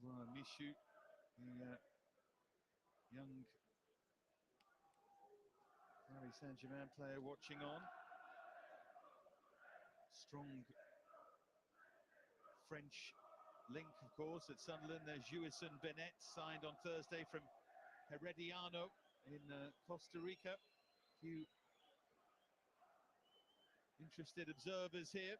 Mishu, the young Paris Saint-Germain player watching on. Strong French link, of course, at Sunderland. There's Eisern Bennett, signed on Thursday from Herediano in Costa Rica. A few interested observers here.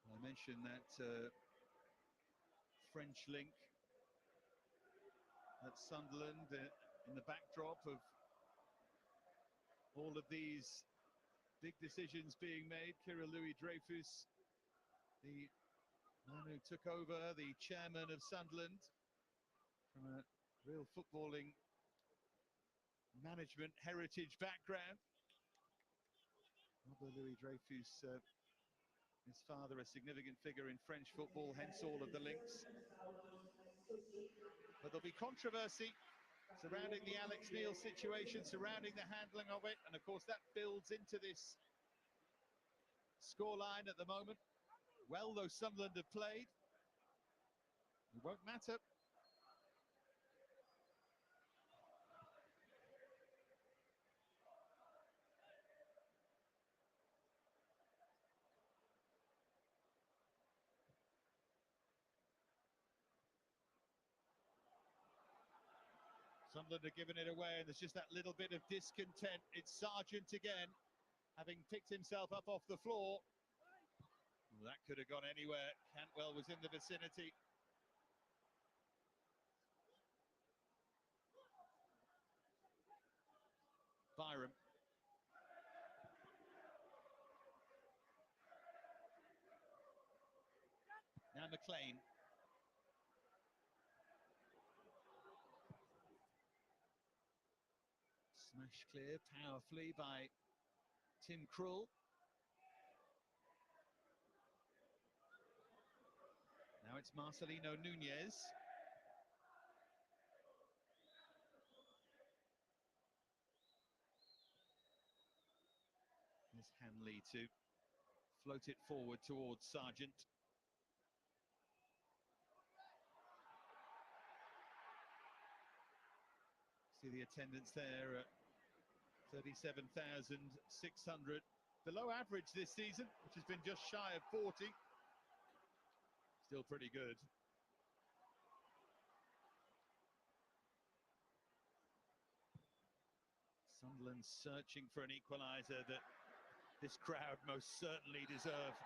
I mentioned that French link at Sunderland in the backdrop of all of these big decisions being made. Kirill Louis-Dreyfus, the man who took over, the chairman of Sunderland, from a real footballing management heritage background. Robert Louis-Dreyfus, his father, a significant figure in French football, hence all of the links. But there'll be controversy surrounding the Alex Neil situation, surrounding the handling of it, and of course that builds into this scoreline at the moment. Well, though Sunderland have played, it won't matter. Sunderland are giving it away, and there's just that little bit of discontent. It's Sargent again, having picked himself up off the floor. Well, that could have gone anywhere. Cantwell was in the vicinity. Byram. Now McLean. Smash clear powerfully by Tim Krul. Now it's Marcelino Nunez. There's Hanley to float it forward towards Sargent. See the attendance there at 37,600. Below average this season, which has been just shy of 40. Still pretty good. Sunderland searching for an equaliser that this crowd most certainly deserve.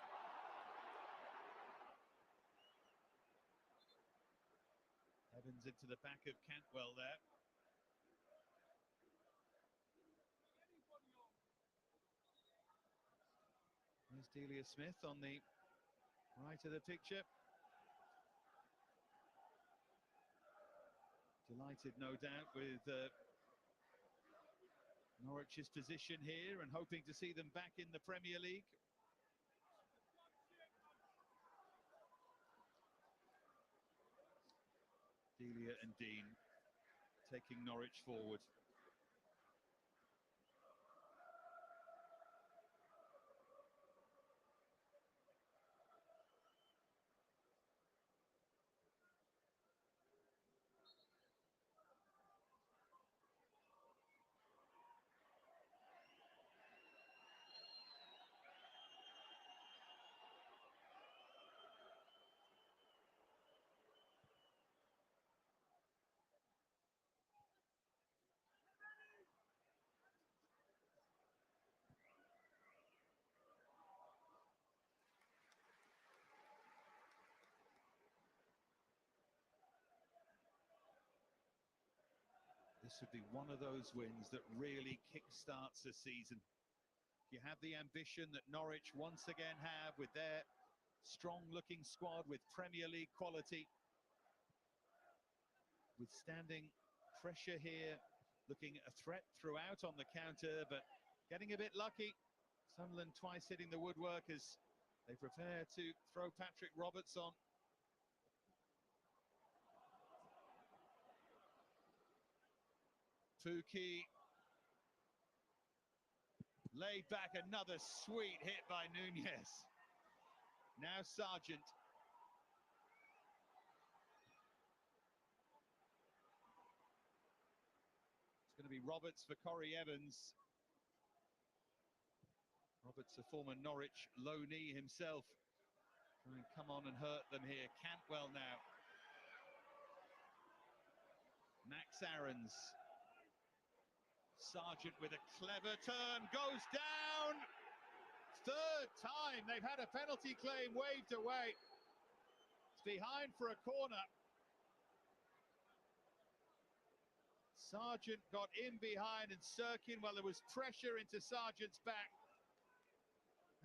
Evans into the back of Cantwell there. There's Delia Smith on the right of the picture. Delighted, no doubt, with Norwich's position here and hoping to see them back in the Premier League. Delia and Dean taking Norwich forward. This would be one of those wins that really kick-starts the season. If you have the ambition that Norwich once again have with their strong-looking squad with Premier League quality, withstanding pressure here, looking at a threat throughout on the counter, but getting a bit lucky. Sunderland twice hitting the woodwork as they prepare to throw Patrick Roberts on. Pukki Laid back, another sweet hit by Nunez. Now Sargent. It's going to be Roberts for Corey Evans. Roberts, a former Norwich loanee himself. Try and come on and hurt them here. Cantwell now. Max Aarons. Sargent with a clever turn, goes down. Third time they've had a penalty claim waved away. It's behind for a corner. Sargent got in behind and Sirkin, well, there was pressure into Sargent's back.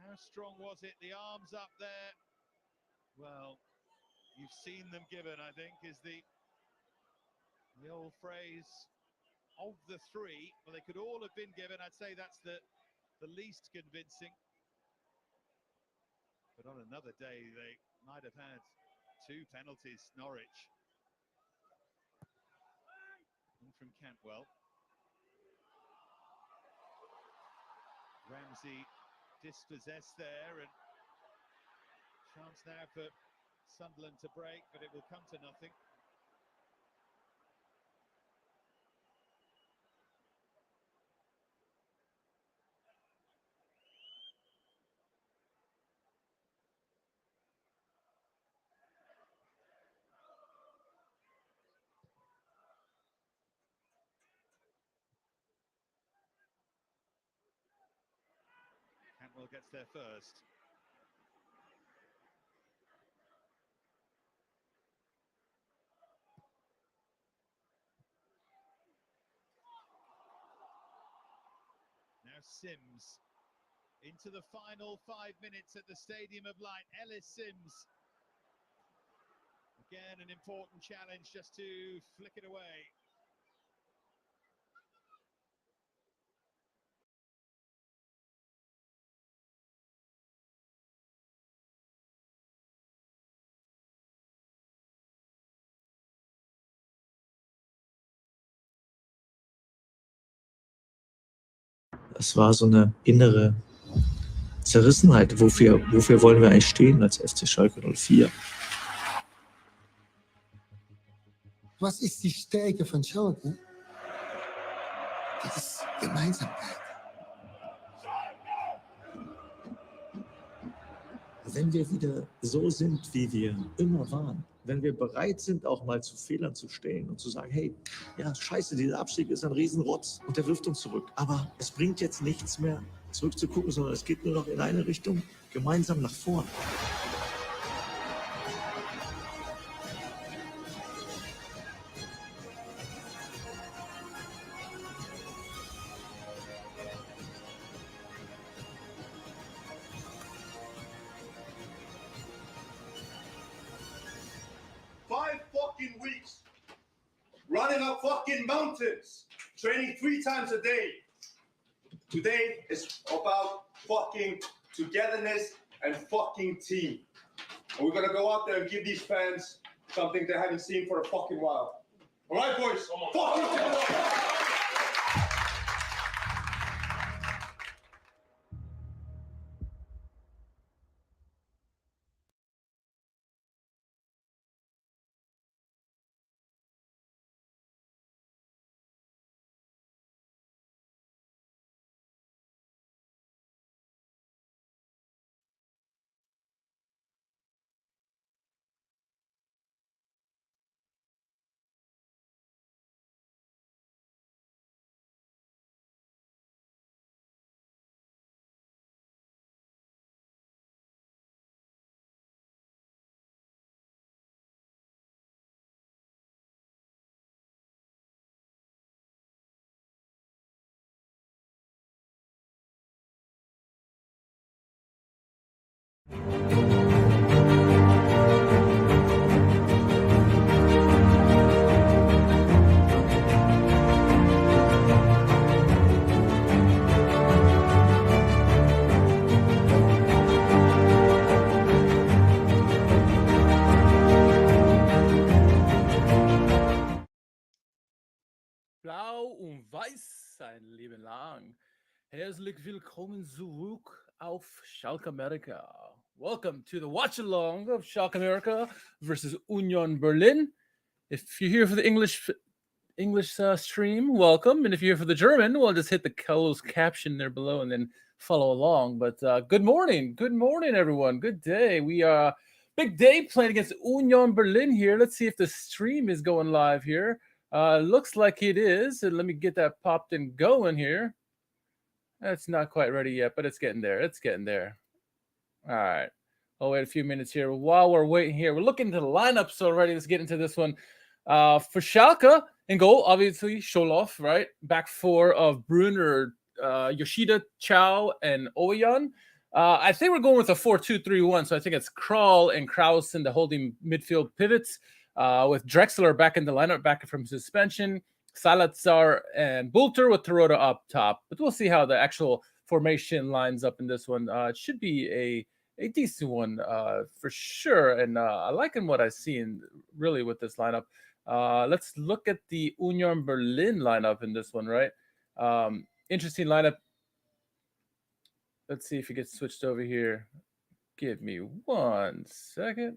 How strong was it? The arms up there. Well, you've seen them given, I think, is the old phrase. Of the three, well, they could all have been given. I'd say that's the least convincing. But on another day, they might have had 2 penalties, Norwich. One from Cantwell. Ramsey dispossessed there, and chance now for Sunderland to break, but it will come to nothing. Cantwell gets there first. Now Sims into the final 5 minutes at the Stadium of Light. Ellis Sims. Again, an important challenge just to flick it away. Es war so eine innere Zerrissenheit. Wofür wollen wir eigentlich stehen als FC Schalke 04? Was ist die Stärke von Schalke? Das ist Gemeinsamkeit. Wenn wir wieder so sind, wie wir immer waren, wenn wir bereit sind, auch mal zu Fehlern zu stehen und zu sagen, hey, ja, scheiße, dieser Abstieg ist ein Riesenrotz und der wirft uns zurück. Aber es bringt jetzt nichts mehr, zurückzugucken, sondern es geht nur noch in eine Richtung, gemeinsam nach vorn. Weeks running up fucking mountains, training 3 times a day. Today is about fucking togetherness and fucking team. And we're gonna go out there and give these fans something they haven't seen for a fucking while. All right, boys? Fucking Blau und Weiß sein Leben lang. Herzlich willkommen zurück auf Schalke America. Welcome to the watch along of Schalke America versus Union Berlin. If you're here for the English stream, welcome. And if you're here for the German, well, just hit the closed caption there below and then follow along. But good morning, everyone. Good day. We are big day playing against Union Berlin here. Let's see if the stream is going live here. Looks like it is. And let me get that popped and going here. That's not quite ready yet, but it's getting there. It's getting there. All right. I'll wait a few minutes here. While we're waiting here, we're looking into the lineups already. Let's get into this one. For Schalke, in goal, obviously, Scholoff, right? Back four of Brunner, Yoshida, Chow, and Oyan. I think we're going with a 4-2-3-1. So I think it's Kral and Kraus in the holding midfield pivots, with Drexler back in the lineup, back from suspension. Salazar and Bulter with Terodde up top. But we'll see how the actual formation lines up in this one. It should be a decent one for sure. And I liking what I've seen really with this lineup. Let's look at the Union Berlin lineup in this one, right? Interesting lineup. Let's see if it gets switched over here. Give me 1 second.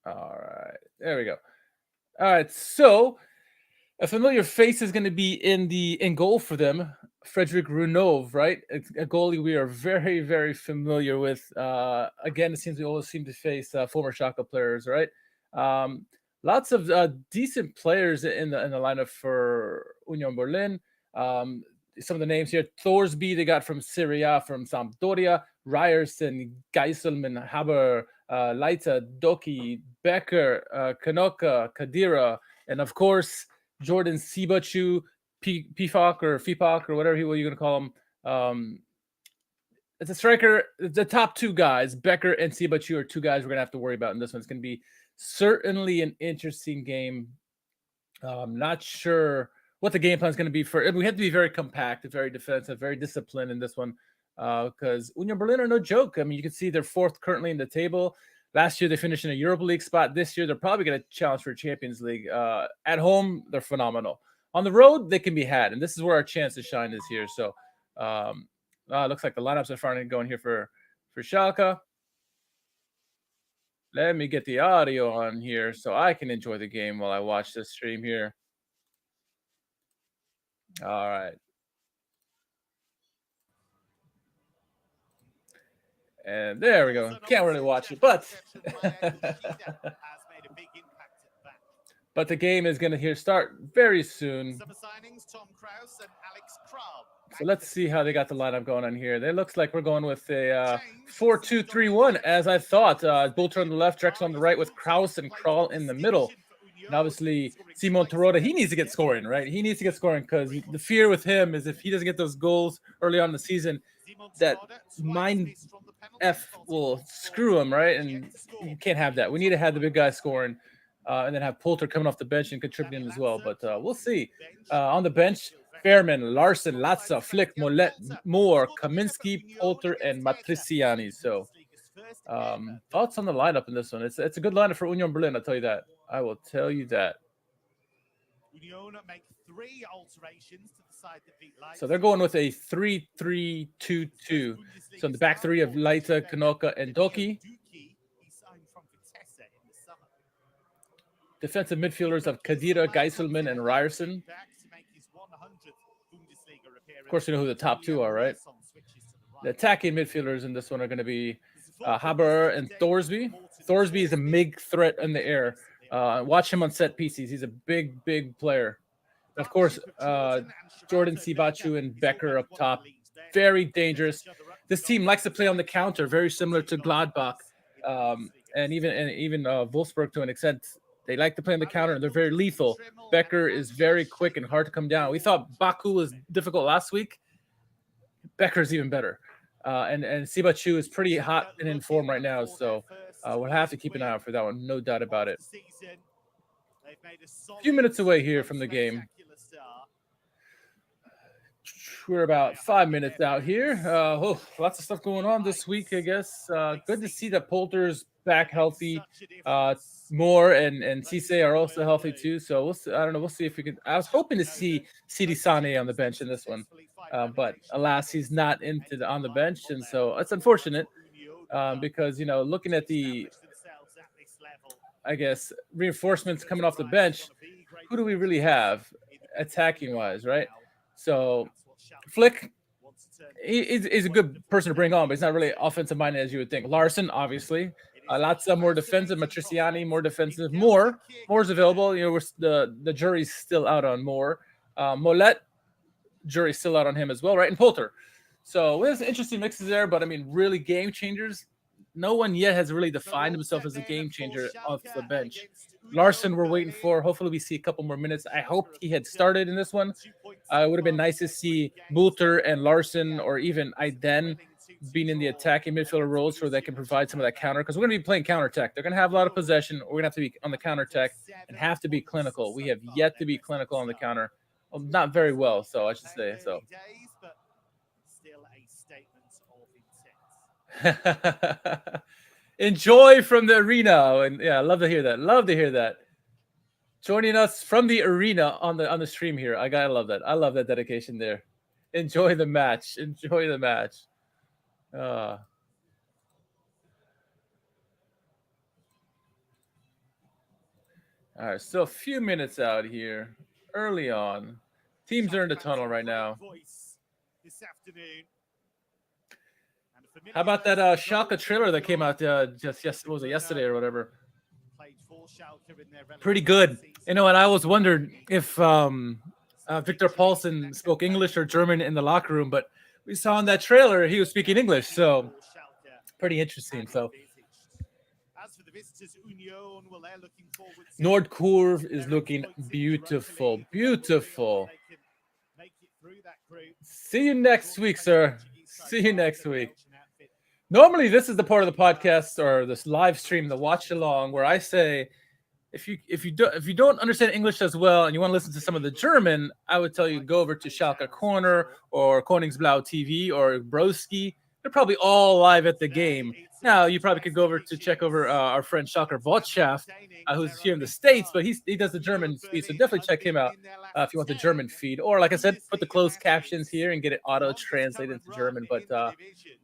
All right, there we go. All right, so a familiar face is going to be in goal for them, Frederick Runov, right? A goalie we are very, very familiar with. Again, it seems we always seem to face former Schalke players, right? Lots of decent players in the lineup for Union Berlin. Some of the names here: Thorsby, they got from Serie A, from Sampdoria; Ryerson, Geiselman, Haber, Leiter, Doki, Becker, Kanoka, Kadira, and of course Jordan Sibachu, Pifak or whatever you're going to call him. It's a striker. The top two guys, Becker and Sibachu, are two guys we're going to have to worry about in this one. It's going to be certainly an interesting game. Not sure what the game plan is going to be for. We have to be very compact, very defensive, very disciplined in this one, because Union Berlin are no joke. I mean, you can see they're fourth currently in the table. Last year, they finished in a Europa League spot. This year, they're probably going to challenge for Champions League. At home, they're phenomenal. On the road, they can be had, and this is where our chance to shine is here. So, looks like the lineups are finally going here for Schalke. Let me get the audio on here so I can enjoy the game while I watch this stream here. All right. And there we go. Can't really watch it, but but the game is going to start very soon. So let's see how they got the lineup going on here. It looks like we're going with a 4-2-3-1, as I thought. Bulter on the left, Drexler on the right, with Kraus and Kral in the middle. And obviously, Simon Terodde, he needs to get scoring, right? He needs to get scoring, because the fear with him is if he doesn't get those goals early on in the season, that mind F will screw him, right? And you can't have that. We need to have the big guy scoring, and then have Poulter coming off the bench and contributing as well. But we'll see. On the bench, Fairman, Larson, Latza, Flick, Molet, Moore, Kaminsky, Poulter, and Matriciani. So thoughts on the lineup in this one? It's a good lineup for Union Berlin, I'll tell you that. I will tell you that. So they're going with a 3-3-2-2. So in the back three of Leiter, Kanoka, and Doki. Defensive midfielders of Kadira, Geiselman, and Ryerson. Of course, you know who the top two are, right? The attacking midfielders in this one are going to be Haber and Thorsby. Thorsby is a big threat in the air. Watch him on set pieces. He's a big, big player. Of course, Jordan Sibachu and Becker up top. Very dangerous. This team likes to play on the counter, very similar to Gladbach, and even Wolfsburg to an extent. They like to play on the counter, and they're very lethal. Becker is very quick and hard to come down. We thought Baku was difficult last week. Becker's even better. And Sibachu is pretty hot and in form right now, so we'll have to keep an eye out for that one, no doubt about it. A few minutes away here from the game. We're about 5 minutes out here. Lots of stuff going on this week, I guess. Good to see that Poulter's back healthy. Moore and Cisse are also healthy too. So we'll see. I don't know. We'll see if we can. I was hoping to see Sidi Sane on the bench in this one, but alas, he's not on the bench, and so it's unfortunate because looking at the, I guess, reinforcements coming off the bench, who do we really have attacking wise, right? So Flick, he's a good person to bring on, but he's not really offensive minded as you would think. Larson, obviously. Latza more defensive, Matriciani more defensive. Moore's available. The jury's still out on Moore. Mollett, jury's still out on him as well, right? And Poulter. So there's interesting mixes there, but I mean, really game changers. No one yet has really defined himself as a game changer off the bench. Larson, we're waiting for. Hopefully, we see a couple more minutes. I hope he had started in this one. It would have been nice to see Poulter and Larson, or even Aiden, being in the attacking midfielder roles so they can provide some of that counter, because we're going to be playing counterattack. They're going to have a lot of possession. We're going to have to be on the counterattack and have to be clinical. We have yet to be clinical on the counter. Well, not very well, so I should say. So. Enjoy from the arena, and yeah, love to hear that. Love to hear that. Joining us from the arena on the stream here. I gotta love that. I love that dedication there. Enjoy the match. Enjoy the match. All right, still a few minutes out here. Early on, teams are in the tunnel right now. This afternoon. How about that Schalke trailer that came out yesterday or whatever? Pretty good. And I was wondering if Victor Paulsen spoke English or German in the locker room, but we saw in that trailer he was speaking English, so pretty interesting. So Nordkurve is looking beautiful, beautiful. See you next week, sir. See you next week. Normally, this is the part of the podcast or this live stream, the watch along, where I say, if you don't understand English as well and you want to listen to some of the German, I would tell you go over to Schalke Corner or Koningsblau TV or Broski. They're probably all live at the game. Now, you probably could go over to check over our friend Schalke Botschaft, who's here in the States, but he does the German feed, so definitely check him out if you want the German feed. Or, like I said, put the closed captions here and get it auto-translated into German. But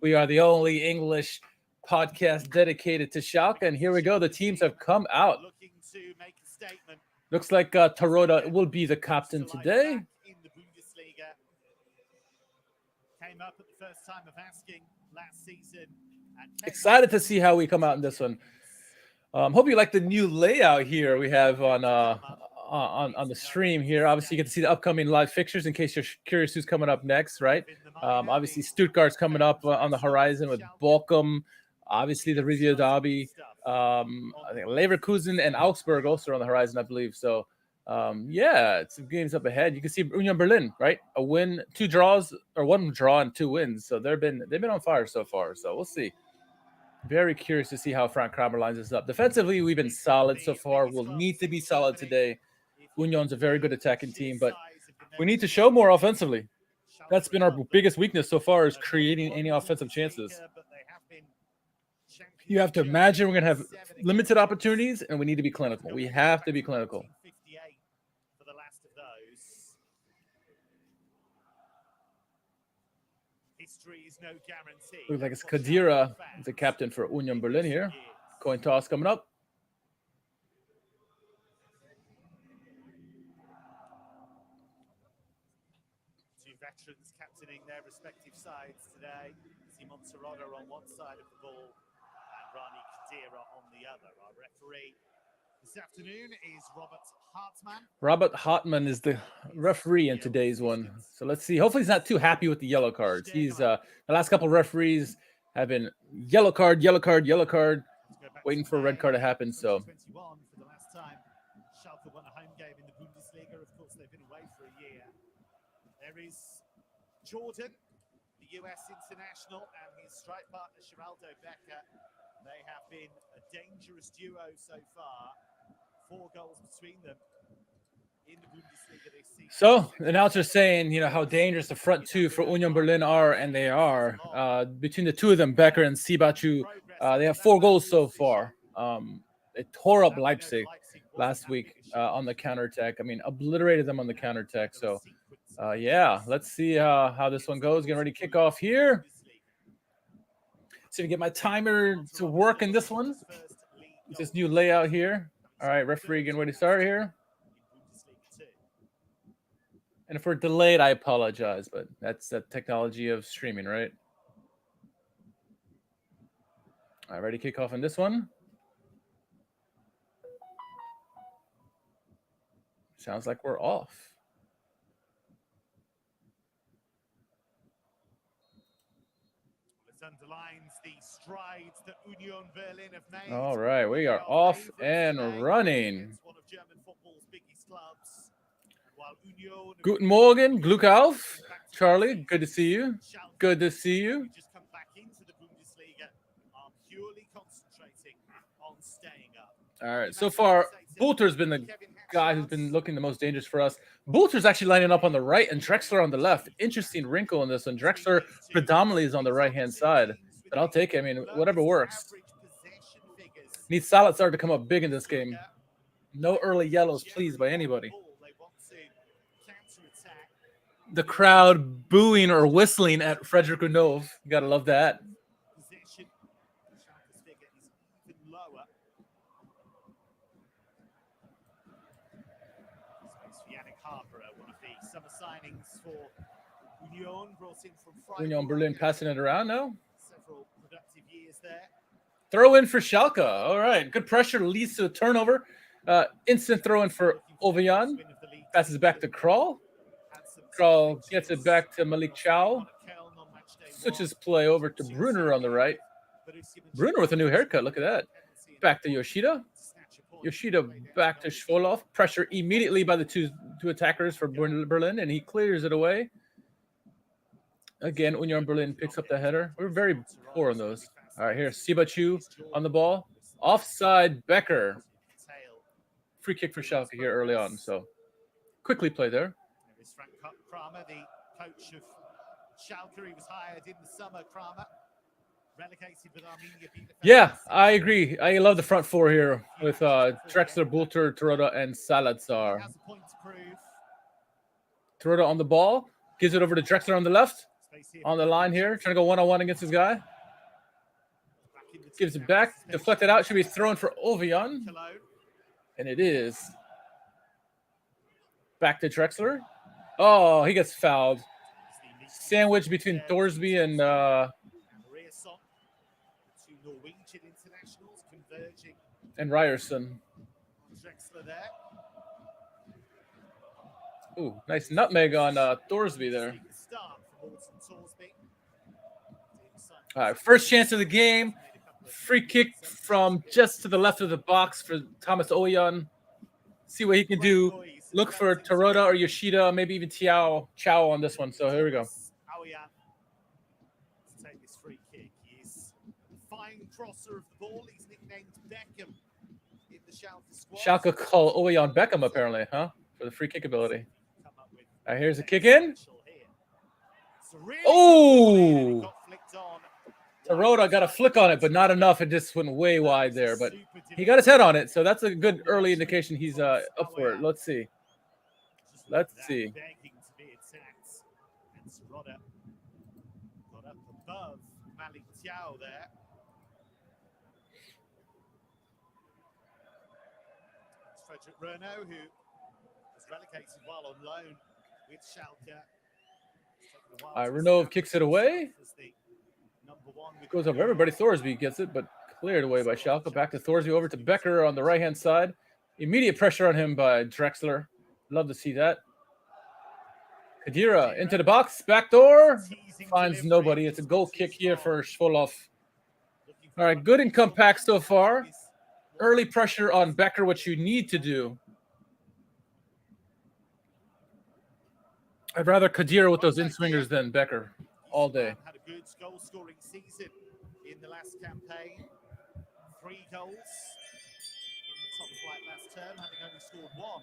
we are the only English podcast dedicated to Schalke, and here we go. The teams have come out. Looks like Taroda will be the captain today. Came up at the first time of asking last season. Excited to see how we come out in this one. Hope you like the new layout here we have on the stream here. Obviously, you get to see the upcoming live fixtures in case you're curious who's coming up next, right? Obviously, Stuttgart's coming up on the horizon with Bochum. Obviously, the Review Derby. I think Leverkusen and Augsburg also are on the horizon, I believe. So, it's some games up ahead. You can see Union Berlin, right? A win, 2 draws, or 1 draw and 2 wins. So they've been on fire so far. So we'll see. Very curious to see how Frank Kramer lines us up. Defensively, we've been solid so far. We'll need to be solid today. Union's a very good attacking team, but we need to show more offensively. That's been our biggest weakness so far, is creating any offensive chances. You have to imagine we're going to have limited opportunities, and we need to be clinical. We have to be clinical. Looks like it's Kadira, the captain for Union Berlin here. Coin toss coming up. Two veterans captaining their respective sides today. Simon Serrano on one side of the ball and Rani Kadira on the other. Our referee this afternoon is Robert Hartmann. Robert Hartmann is the referee in today's one. So let's see. Hopefully he's not too happy with the yellow cards. He's the last couple of referees have been yellow card, waiting for a red card to happen. So For the last time Schalke won a home game in the Bundesliga. Of course, they've been away for a year. There is Jordan, the US international, and his strike partner Geraldo Becker. They have been a dangerous duo so far. 4 goals between them. So the announcer saying, you know, how dangerous the front two for Union Berlin are, and they are. Between the two of them, Becker and Sibachu, they have 4 goals so far. They tore up Leipzig last week on the counterattack. I mean, obliterated them on the counterattack. So, yeah, let's see how this one goes. Getting ready to kick off here. See if I get my timer to work in this one. With this new layout here. All right, referee getting ready to start here. And if we're delayed, I apologize, but that's the technology of streaming, right? All right, ready to kick off on this one. Sounds like we're off. Underlines the strides that Union Berlin have made. All right, we are off and running. One of German football's biggest clubs. While Union Guten Morgen, Glück auf. Charlie, good to see you. Good to see you. just come back into the Bundesliga are purely concentrating on staying up. All right, so far, Bulter's been the guy who's been looking the most dangerous for us. Bulter's actually lining up on the right and Drexler on the left. Interesting wrinkle in this one. Drexler predominantly is on the right-hand side, but I'll take it. I mean, whatever works. Need Salazar to come up big in this game. No early yellows, please, by anybody. The crowd booing or whistling at Frederick Renov. You gotta love that. Union Berlin passing it around now. Several productive years there. Throw in for Schalke. All right. Good pressure leads to a turnover. Instant throw in for Ovejan. Passes back to Krall. Krall gets it back to Malik Chow. Switches play over to Brunner on the right. Brunner with a new haircut. Look at that. Back to Yoshida. Yoshida back to Schwolow. Pressure immediately by the two attackers for Berlin, and he clears it away. Again, Union Berlin picks up the header. We're very poor on those. All right, here's Sibachu on the ball. Offside, Becker. Free kick for Schalke here early on. So, quickly play there. Kramer, the coach of Schalke, he was hired in the summer. Kramer relegated with Arminia. Yeah, I agree. I love the front four here with Drexler, Bulter, Terodde, and Salazar. Terodde on the ball. Gives it over to Drexler on the left. On the line here. Trying to go one-on-one against his guy. Gives it back. Deflected out. Should be thrown for Ovejan. And it is. Back to Drexler. Oh, he gets fouled. Sandwich between Thorsby and Ryerson. Ooh, nice nutmeg on Thorsby there. All right, first chance of the game. Free kick from just to the left of the box for Thomas Ovejan. See what he can do. Look for Terodde or Yoshida, maybe even Chow on this one. So here we go. Take this free kick. He's a fine crosser of the ball. He's nicknamed Beckham in the Schalke squad. Schalke call Ovejan Beckham apparently, huh? For the free kick ability. All right, here's a kick in. Oh! Terodde got a flick on it, but not enough. It just went way wide there. But he got his head on it, so that's a good early indication he's up for it. Let's see. Let's see. Got up above Malik Chow there. It's Frederick Renaud, who was relegated while on loan with Schalke. Renaud kicks it away. Goes over everybody. Thorsby gets it, but cleared away by Schalke. Back to Thorsby, over to Becker on the right-hand side. Immediate pressure on him by Drexler. Love to see that. Khedira into the box. Back door. Finds nobody. It's a goal kick here for Schwolow. All right, good and compact so far. Early pressure on Becker, what you need to do. I'd rather Khedira with those in-swingers than Becker all day. Had a good goal-scoring season in the last campaign. 3 goals in the top flight last term, having only scored 1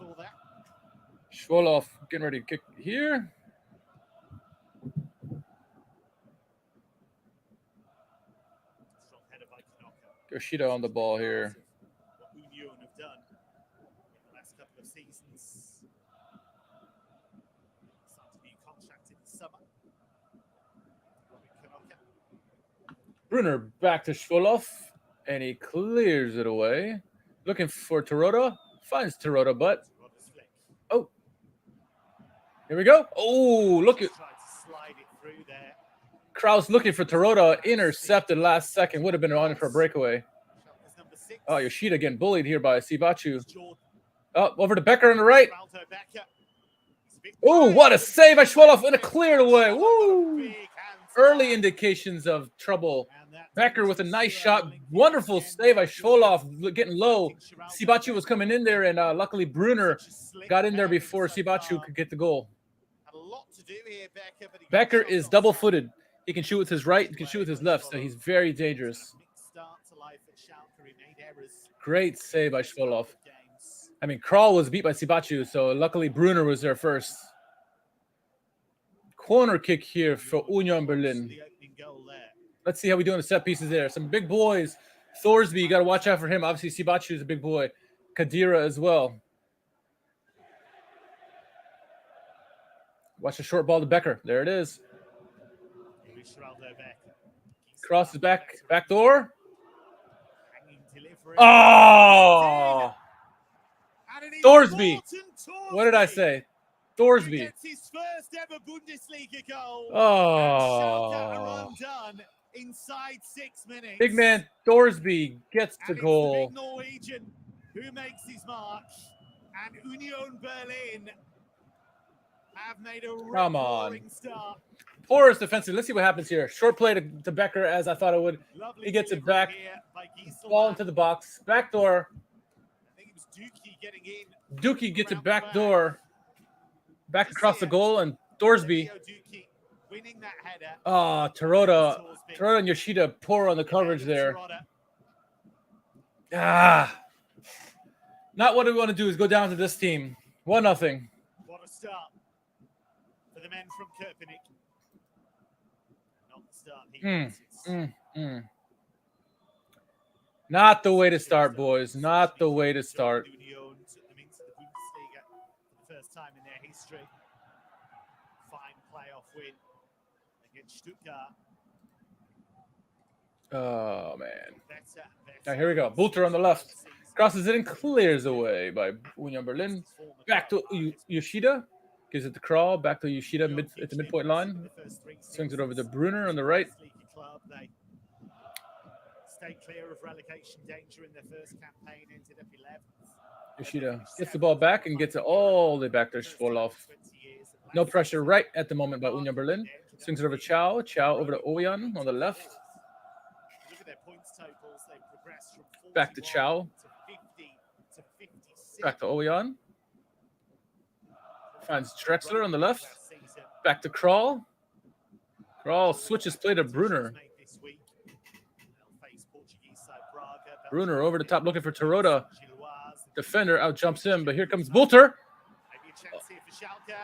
for that. Schwoloff getting ready to kick here. Strong header by Knocker. Yoshida on the ball here. What Union have done in the last couple of seasons. Signed a new contract in the summer. Brunner back to Schwoloff, and he clears it away. Looking for Terodde. Finds Terodde, but oh, here we go. Oh, look at Kraus looking for Terodde. Intercepted last second. Would have been on for a breakaway. Oh, Yoshida getting bullied here by Sibachu. Oh, over to Becker on the right. Oh, what a save by Schwoloff, and a cleared away. Woo! Early indications of trouble. Becker with a nice shot. Wonderful save by Schwoloff, getting low. Sibachu was coming in there, and luckily Brunner got in there before Sibachu could get the goal. Becker is double-footed. He can shoot with his right, he can shoot with his left, so he's very dangerous. Great save by Schwoloff. I mean, Kral was beat by Sibachu, so luckily Brunner was there first. Corner kick here for Union Berlin. Let's see how we do in the set pieces there. Some big boys. Thorsby, you got to watch out for him. Obviously, Sibachu is a big boy. Kadira as well. Watch the short ball to Becker. There it is. Crosses back. Back door. Oh! Thorsby. What did I say? Thorsby. Gets his first ever Bundesliga goal. Oh. Inside 6 minutes. Big man Thorsby gets the goal. The big Norwegian who makes his mark. And Union Berlin have made a roaring start. Porous defensive. Let's see what happens here. Short play to Becker, as I thought it would. He gets it back. Ball into the box. Back door. I think it was Dookie getting in. Dookie gets it back door. Back across the goal, and Thorsby. Oh, Terodde and Yoshida poor on the coverage there. Ah. Not what we want to do is go down to this team. 1-0. What a start for the men from Köpenick. Not the start he wanted. Not the way to start, boys. Not the way to start. Union to the Bundesliga for the first time in their history. Fine playoff win against Stuttgart. Oh, man. Now, here we go. Bulter on the left. Crosses it and clears away by Union Berlin. Back to Yoshida. Gives it to Kral. Back to Yoshida at the midpoint line. Swings it over to Brunner on the right. Stay clear of relegation danger in their first campaign, ended up 11th. Yoshida gets the ball back and gets it all the way back to Schwoloff. No pressure right at the moment by Union Berlin. Swings it over to Chow. Chow over to Oyan on the left. Look at their points totals. They progressed from Back to Chow. 50 to 56. Back to Oyan. Finds Drexler on the left. Back to Kral. Kral switches play to Brunner. Brunner over the top looking for Terodde. Defender out jumps him, but here comes Bulter.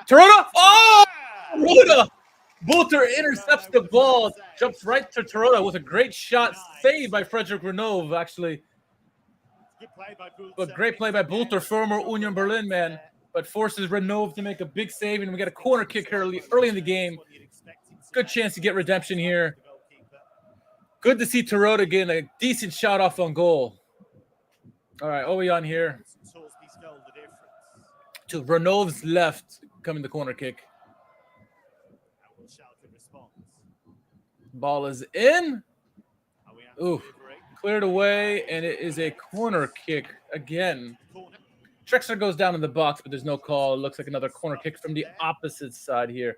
Terodde! Oh! Terodde! Bulter intercepts the ball, jumps right to Terodde with a great shot, saved by Frederick Renove, actually. But great play by Bulter, former Union Berlin man, but forces Renove to make a big save, and we get a corner kick early in the game. Good chance to get redemption here. Good to see Terodde getting a decent shot off on goal. All right, Oyan here. To Renove's left, coming the corner kick. Ball is in. Ooh, cleared away, and it is a corner kick again. Drexler goes down in the box, but there's no call. It looks like another corner kick from the opposite side here.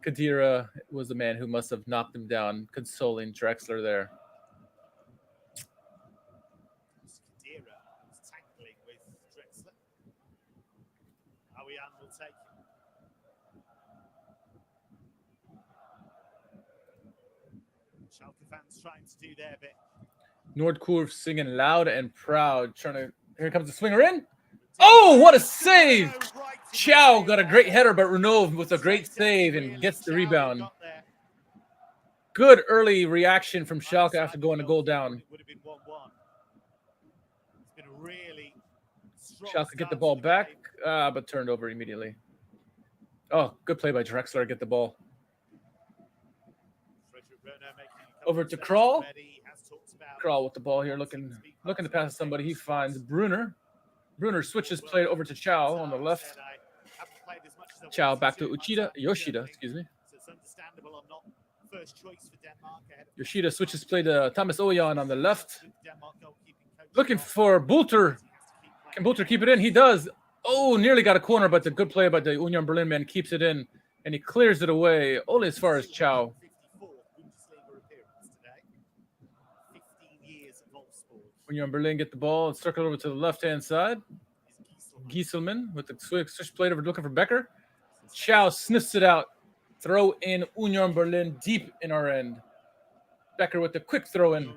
Kadira was the man who must have knocked him down, consoling Drexler there. Kadira was tackling with Drexler. Oyan will take it. Schalke fans trying to do their bit. Nordkurv singing loud and proud. Here comes the swinger in. Oh, what a save! Chow got a great header, but Renault with a great save and gets the rebound. Good early reaction from Schalke after going a goal down. Schalke get the ball back, but turned over immediately. Oh, good play by Drexler to get the ball. Over to Kral. Kral with the ball here, looking to pass to somebody. He finds Brunner. Brunner switches play over to Chow on the left. Chow back to Yoshida, excuse me. Yoshida switches play to Thomas Oyan on the left. Looking for Bulter. Can Bulter keep it in? He does. Oh, nearly got a corner, but the good play by the Union Berlin man keeps it in, and he clears it away only as far as Chow. Union Berlin get the ball and circle over to the left-hand side. Gieselman with the switch plate over looking for Becker. Chow sniffs it out. Throw in Union Berlin deep in our end. Becker with the quick throw in.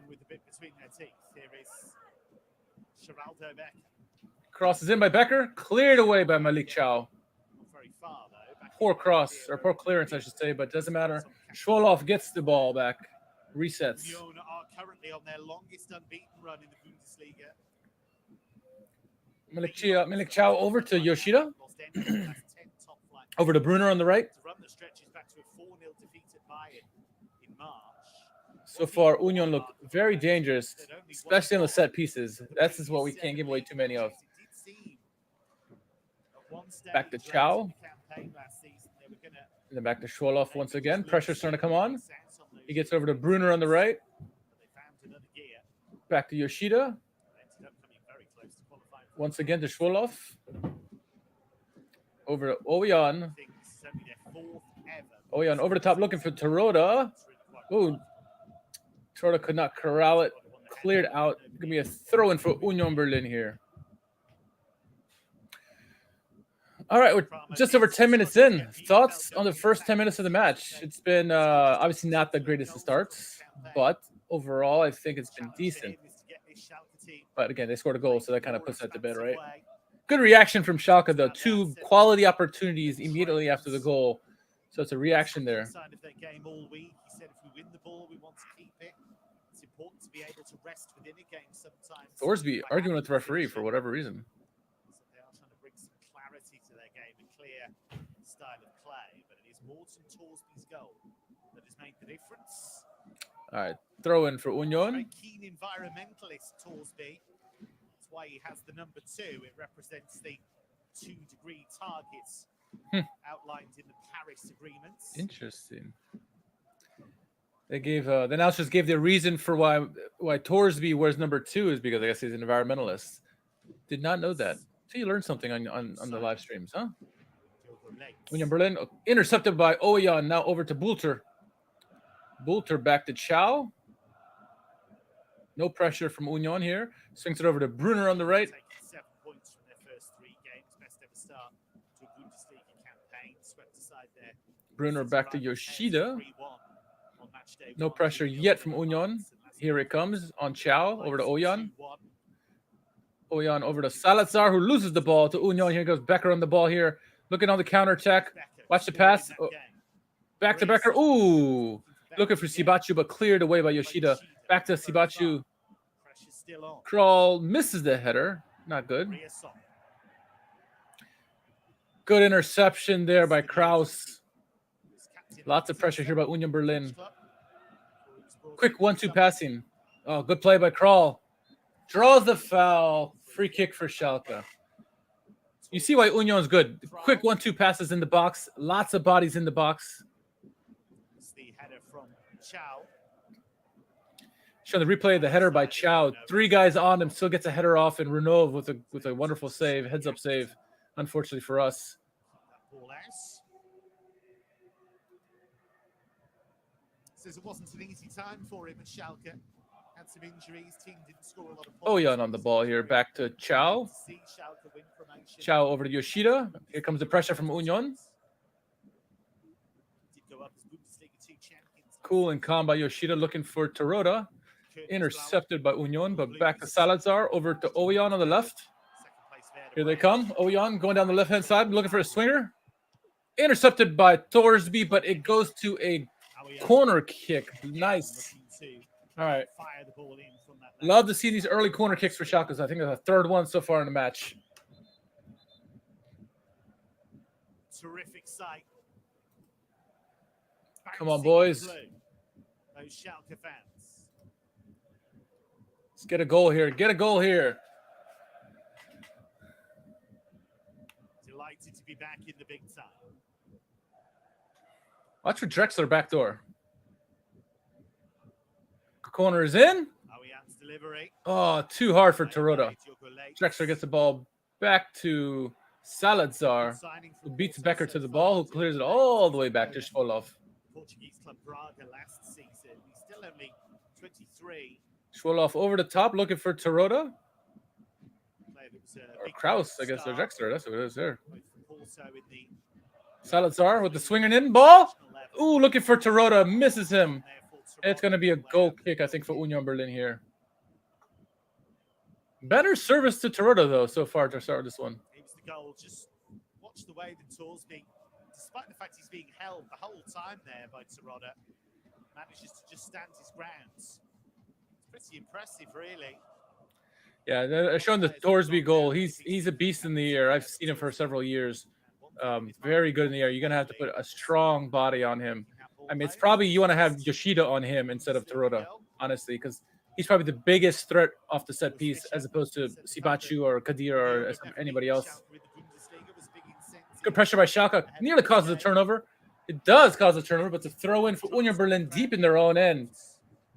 Crosses in by Becker. Cleared away by Malik Chow. Poor cross, or poor clearance, I should say, but doesn't matter. Schwoloff gets the ball back. Resets. Union are currently on their longest unbeaten run in the Bundesliga. Malik Chow over to Yoshida. Over to Brunner on the right. So far, Union look very dangerous, especially on the set pieces. That's just what we can't give away too many of. Back to Chow. And then back to Schwoloff once again. Pressure's starting to come on. He gets over to Brunner on the right. Back to Yoshida. Once again to Schwoloff. Over to Oyan. Oyan over the top looking for Teroda. Ooh. Teroda could not corral it. Cleared out. Give me a throw in for Union Berlin here. All right, we're just over 10 minutes in. Thoughts on the first 10 minutes of the match? It's been obviously not the greatest of starts, but overall, I think it's been decent. But again, they scored a goal, so that kind of puts that to bed, right? Good reaction from Schalke, though. 2 quality opportunities immediately after the goal. So it's a reaction there. Thorsby arguing with the referee for whatever reason. All right, throw in for Union. Very keen environmentalist, Thorsby. That's why he has the number 2. It represents the 2-degree targets outlined in the Paris agreements. Interesting. They gave the announcers gave the reason for why Thorsby wears number 2 is because I guess he's an environmentalist. Did not know that. So you learned something on the live streams, huh? Union Berlin intercepted by Oyan. Now over to Bulter. Bulter back to Chow. No pressure from Union here. Swings it over to Brunner on the right. 7 points from their first 3 games. Best ever start to a Bundesliga campaign. Swept aside there. Brunner back to Yoshida. No pressure yet from Union. Here it comes on Chow. Over to Oyan. Oyan over to Salazar, who loses the ball to Union. Here goes Becker on the ball here. Looking on the counter attack. Watch the pass. Oh. Back to Becker. Ooh. Looking for Sibachu, but cleared away by Yoshida. Back to Sibachu. Kral misses the header. Not good. Good interception there by Kraus. Lots of pressure here by Union Berlin. Quick 1-2 passing. Oh, good play by Kral. Draws the foul. Free kick for Schalke. You see why Union's good. Quick 1-2 passes in the box. Lots of bodies in the box. Show the replay of the header by Chow. 3 guys on him, still gets a header off, and Renault with a wonderful save, heads-up save, unfortunately for us. Says it wasn't an easy time for him at Schalke. Had some injuries, team didn't score a lot of points. Oyan on the ball here, back to Chow. Chow over to Yoshida. Here comes the pressure from Union. Cool and calm by Yoshida, looking for Teroda. Intercepted by Union, but back to Salazar, over to Oyan on the left. Here they come. Ojan going down the left-hand side, looking for a swinger. Intercepted by Thorsby, but it goes to a corner kick. Nice. All right. Love to see these early corner kicks for Schalke. I think it's the third one so far in the match. Terrific sight. Come on, boys. Those Schalke fans. Let's get a goal here. Get a goal here. Delighted to be back in the big time. Watch for Drexler back door. Corner is in. Oh, too hard for Terodde. Drexler gets the ball back to Salazar, who beats Becker to the ball, who clears it all the way back to Schwolow. Portuguese club Braga last season. He's still only 23. Schwolow over the top, looking for Terodde. Or Kraus, I guess, or Drexler. That's what it is there. Salazar with the swinging in ball. Ooh, looking for Terodde, misses him. It's going to be a goal kick, I think, for Union Berlin here. Better service to Terodde, though, so far to start this one. It was the goal. Just watch the way that Thorsby, despite the fact he's being held the whole time there by Terodde, manages to just stand his ground. It's pretty impressive, really. Yeah, they're showing the Thorsby goal. He's a beast in the air. I've seen him for several years. Very good in the air. You're going to have to put a strong body on him. I mean, it's probably you want to have Yoshida on him instead of Terodde, honestly, because he's probably the biggest threat off the set piece as opposed to Sibachu or Kadir or anybody else. Good pressure by Schalke. Nearly causes a turnover. It does cause a turnover, but to throw in for Union Berlin deep in their own end.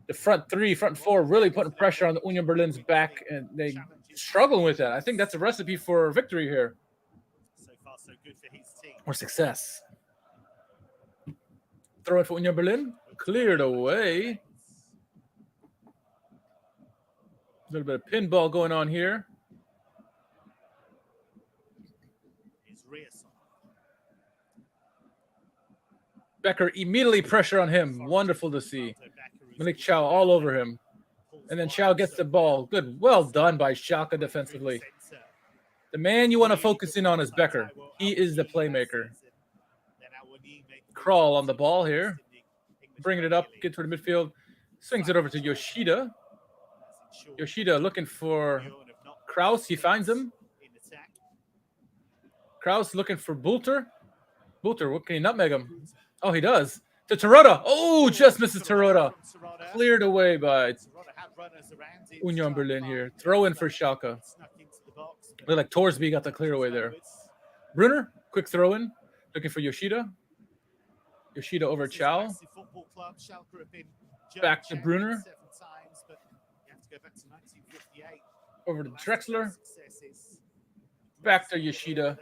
The front three, front four really putting pressure on the Union Berlin's back, and they struggling with that. I think that's a recipe for victory here. So far, so good for his team. Or success. Throw it for Union Berlin. Cleared away. A little bit of pinball going on here. Becker immediately pressure on him. Wonderful to see. Malik Chow all over him. And then Chow gets the ball. Good. Well done by Schalke defensively. The man you want to focus in on is Becker. He is the playmaker. Crawl on the ball here. Bringing it up. Get to the midfield. Swings it over to Yoshida. Yoshida looking for Kraus. He finds him. Kraus looking for Bulter. Bulter, what can he nutmeg him? Oh, he does. To Terodde. Oh, just misses Terodde. Cleared away by Union Berlin here. Throw in for Schalke. Look like Thorsby got the clear away there. Brunner, quick throw in. Looking for Yoshida. Yoshida over Chow. Back to Brunner. Over to Drexler. Back to Yoshida.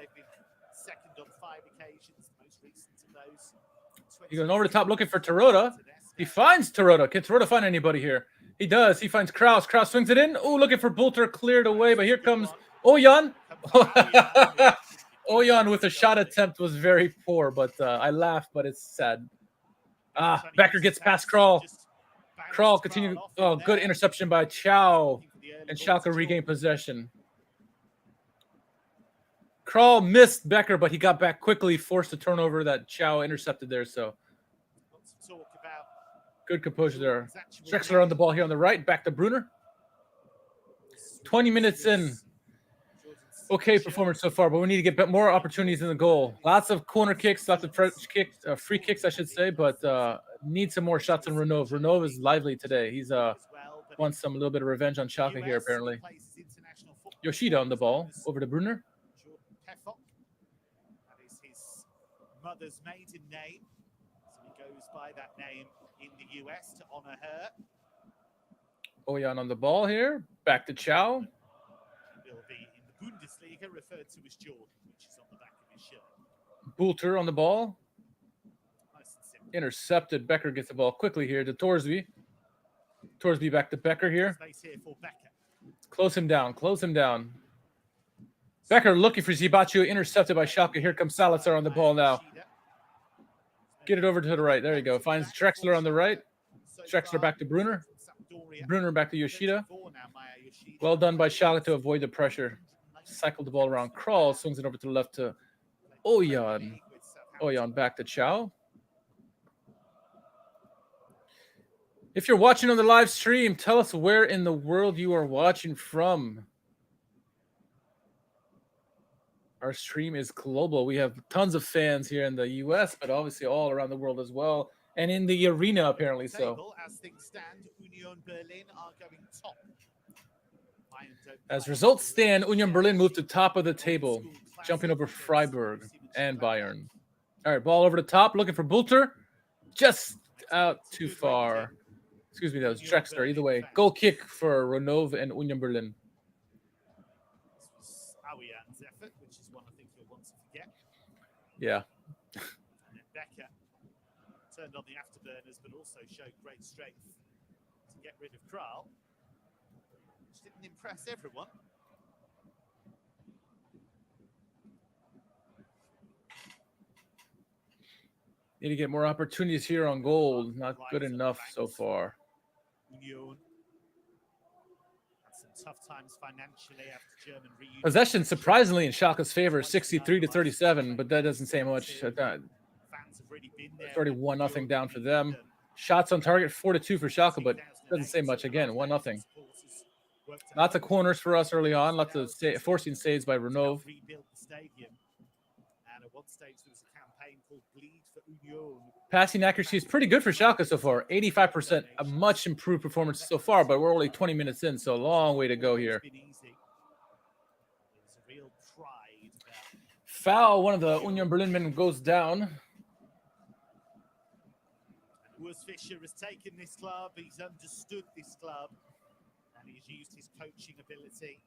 He goes over the top looking for Terodde. He finds Terodde. Can Terodde find anybody here? He does. He finds Kraus. Kraus swings it in. Oh, looking for Bulter. Cleared away. But here comes Ojan. Ojan with a shot attempt was very poor, but I laughed, but it's sad. Becker gets past Kral. Kral continue. Oh, good interception by Chow. And Schalke regained possession. Kral missed Becker, but he got back quickly, forced a turnover that Chow intercepted there. So good composure there. Drexler on the ball here on the right. Back to Brunner. 20 minutes in. Okay performance so far, but we need to get more opportunities in the goal. Lots of corner kicks, lots of free kicks, I should say, but need some more shots on Renov. Renov is lively today. He's wants a little bit of revenge on Schalke here, apparently. Yoshida on the ball. Over to Brunner. That is his mother's maiden name, so he goes by that name in the US to honor her. Ojan on the ball here. Back to Chow. Will be in the Bundesliga referred to as Jordan, which is on the back of his shirt. Bulter on the ball. Nice and simple. Intercepted. Becker gets the ball quickly here to Thorsby. Thorsby back to Becker here. Space here for Becker. Close him down. Close him down. Becker looking for Zibachu, intercepted by Schalke. Here comes Salazar on the ball now. Get it over to the right. There you go. Finds Drexler on the right. Drexler back to Brunner. Brunner back to Yoshida. Well done by Schalke to avoid the pressure. cycled the ball around, Krall, swings it over to the left to Ojan. Ojan back to Chow. If you're watching on the live stream, tell us where in the world you are watching from. Our stream is global. We have tons of fans here in the US, but obviously all around the world as well. And in the arena, apparently so. As things stand, Union Berlin are going top. As results stand, Union Berlin moved to top of the table, jumping over Freiburg and Bayern. All right, ball over the top, looking for Bulter. Just out too far. Excuse me, that was Drexler. Either way, goal kick for Renov and Union Berlin. This was Aouian's effort, which is one I think you'll want to forget. Yeah. And then Becker turned on the afterburners, but also showed great strength to get rid of Krall, which didn't impress everyone. Need to get more opportunities here on goal. Not good enough so far. Union had some tough times financially after German reunion. Possession surprisingly in Schalke's favor, 63-37, but that doesn't say much. Fans have really been there. It's already 1-0 down for them. Shots on target 4-2 for Schalke, but doesn't say much. Again, 1-0. Lots of corners for us early on. Lots of forcing saves by Renov. Rebuilt the stadium, and at one stage there was a campaign called Bleed for Union. Passing accuracy is pretty good for Schalke so far. 85%, a much improved performance so far, but we're only 20 minutes in, so a long way to go here. Foul, one of the Union Berlin men goes down. Urs Fischer has taken this club, he's understood this club, and he's used his coaching ability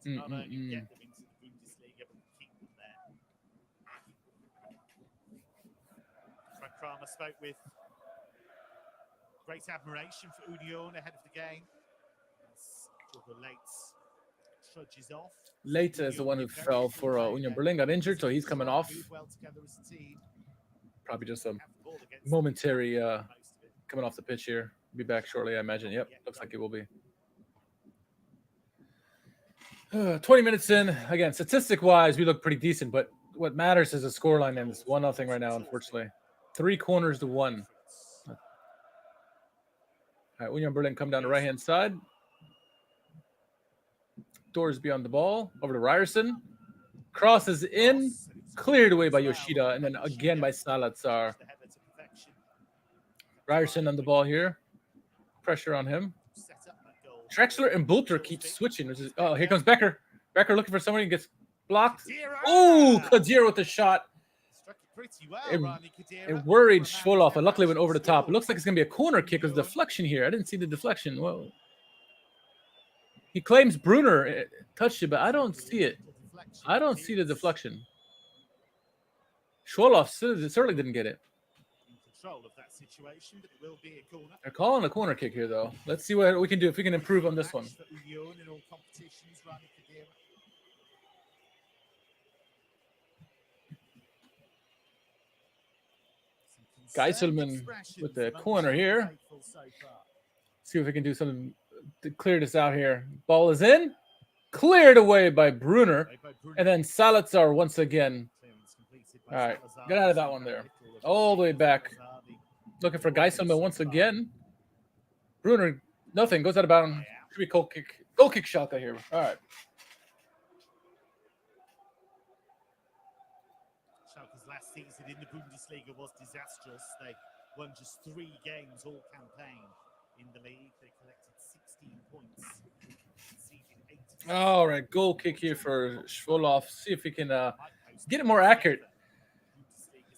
to not only get them into the Bundesliga, but keep them there. Frank Kramer spoke with great admiration for Union ahead of the game. As Jorgo Leitz trudges off. Leite is the one who fell for Union Berlin, got injured, so he's coming off. Well together as a team. Probably just a momentary coming off the pitch here. Be back shortly, I imagine. Yep, looks like it will be. 20 minutes in. Again, statistic-wise, we look pretty decent, but what matters is the scoreline, and it's 1-0 right now, unfortunately. 3 corners to 1. All right, Union Berlin come down the right-hand side. Doors beyond the ball. Over to Ryerson. Crosses in. Cleared away by Yoshida, and then again by Salazar. Ryerson on the ball here. Pressure on him. Drexler and Bulter keep switching. Oh, here comes Becker. Becker looking for somebody, gets blocked. Oh, Kadir with the shot. It worried Schwoloff, and luckily went over the top. It looks like it's going to be a corner kick with deflection here. I didn't see the deflection. Well, he claims Brunner touched it, but I don't see it. I don't see the deflection. Schwoloff certainly didn't get it. Control of that situation, but it will be a corner. They're calling a corner kick here, though. Let's see what we can do, if we can improve on this one. Geiselman with the corner here. See if we can do something to clear this out here. Ball is in. Cleared away by Brunner. And then Salazar once again. All right, get out of that one there. All the way back. Looking for Geiselman once again. Brunner, nothing. Goes out of bounds. Should be goal kick. Goal kick Schalke here. All right. Schalke's last season in the Bundesliga was disastrous. They won just 3 games all campaign in the league. They collected 16 points. All right, goal kick here for Schwoloff. See if we can get it more accurate.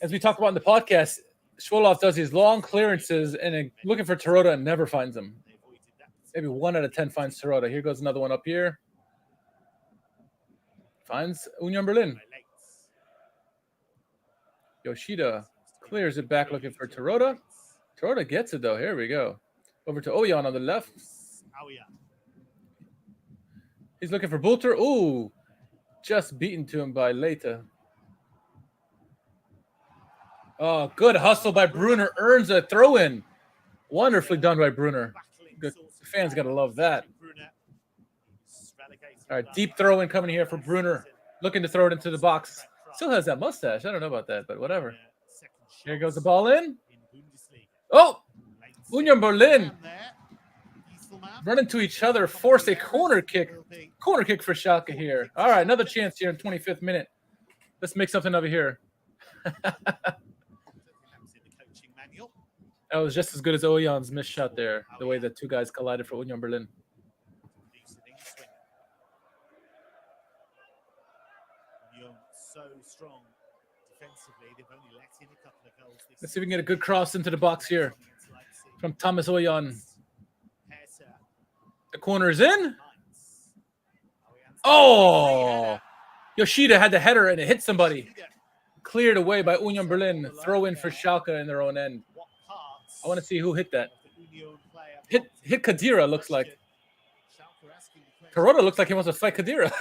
As we talk about in the podcast, Schwoloff does these long clearances and looking for Terodde and never finds them. Maybe 1 out of 10 finds Terodde. Here goes another one up here. Finds Union Berlin. Yoshida clears it back looking for Terodde. Terodde gets it, though. Here we go. Over to Ojan on the left. He's looking for Bulter. Ooh, just beaten to him by Leite. Oh, good hustle by Brunner. Earns a throw-in. Wonderfully done by Brunner. The fans got to love that. All right, deep throw in coming here for Brunner. Looking to throw it into the box. Still has that mustache. I don't know about that, but whatever. Here goes the ball in. Oh! Union Berlin run into each other, force a corner kick. Corner kick for Schalke here. All right, another chance here in 25th minute. Let's make something of it here. That was just as good as Oyan's missed shot there, the way the two guys collided for Union Berlin. So strong defensively. They've only let in a couple of goals. Let's see if we can get a good cross into the box here from Thomas Oyan. The corner's in. Oh! Yoshida had the header and it hit somebody. Cleared away by Union Berlin. Throw in for Schalke in their own end. I want to see who hit that. Hit Kadira, looks like. Kuroda looks like he wants to fight Kadira.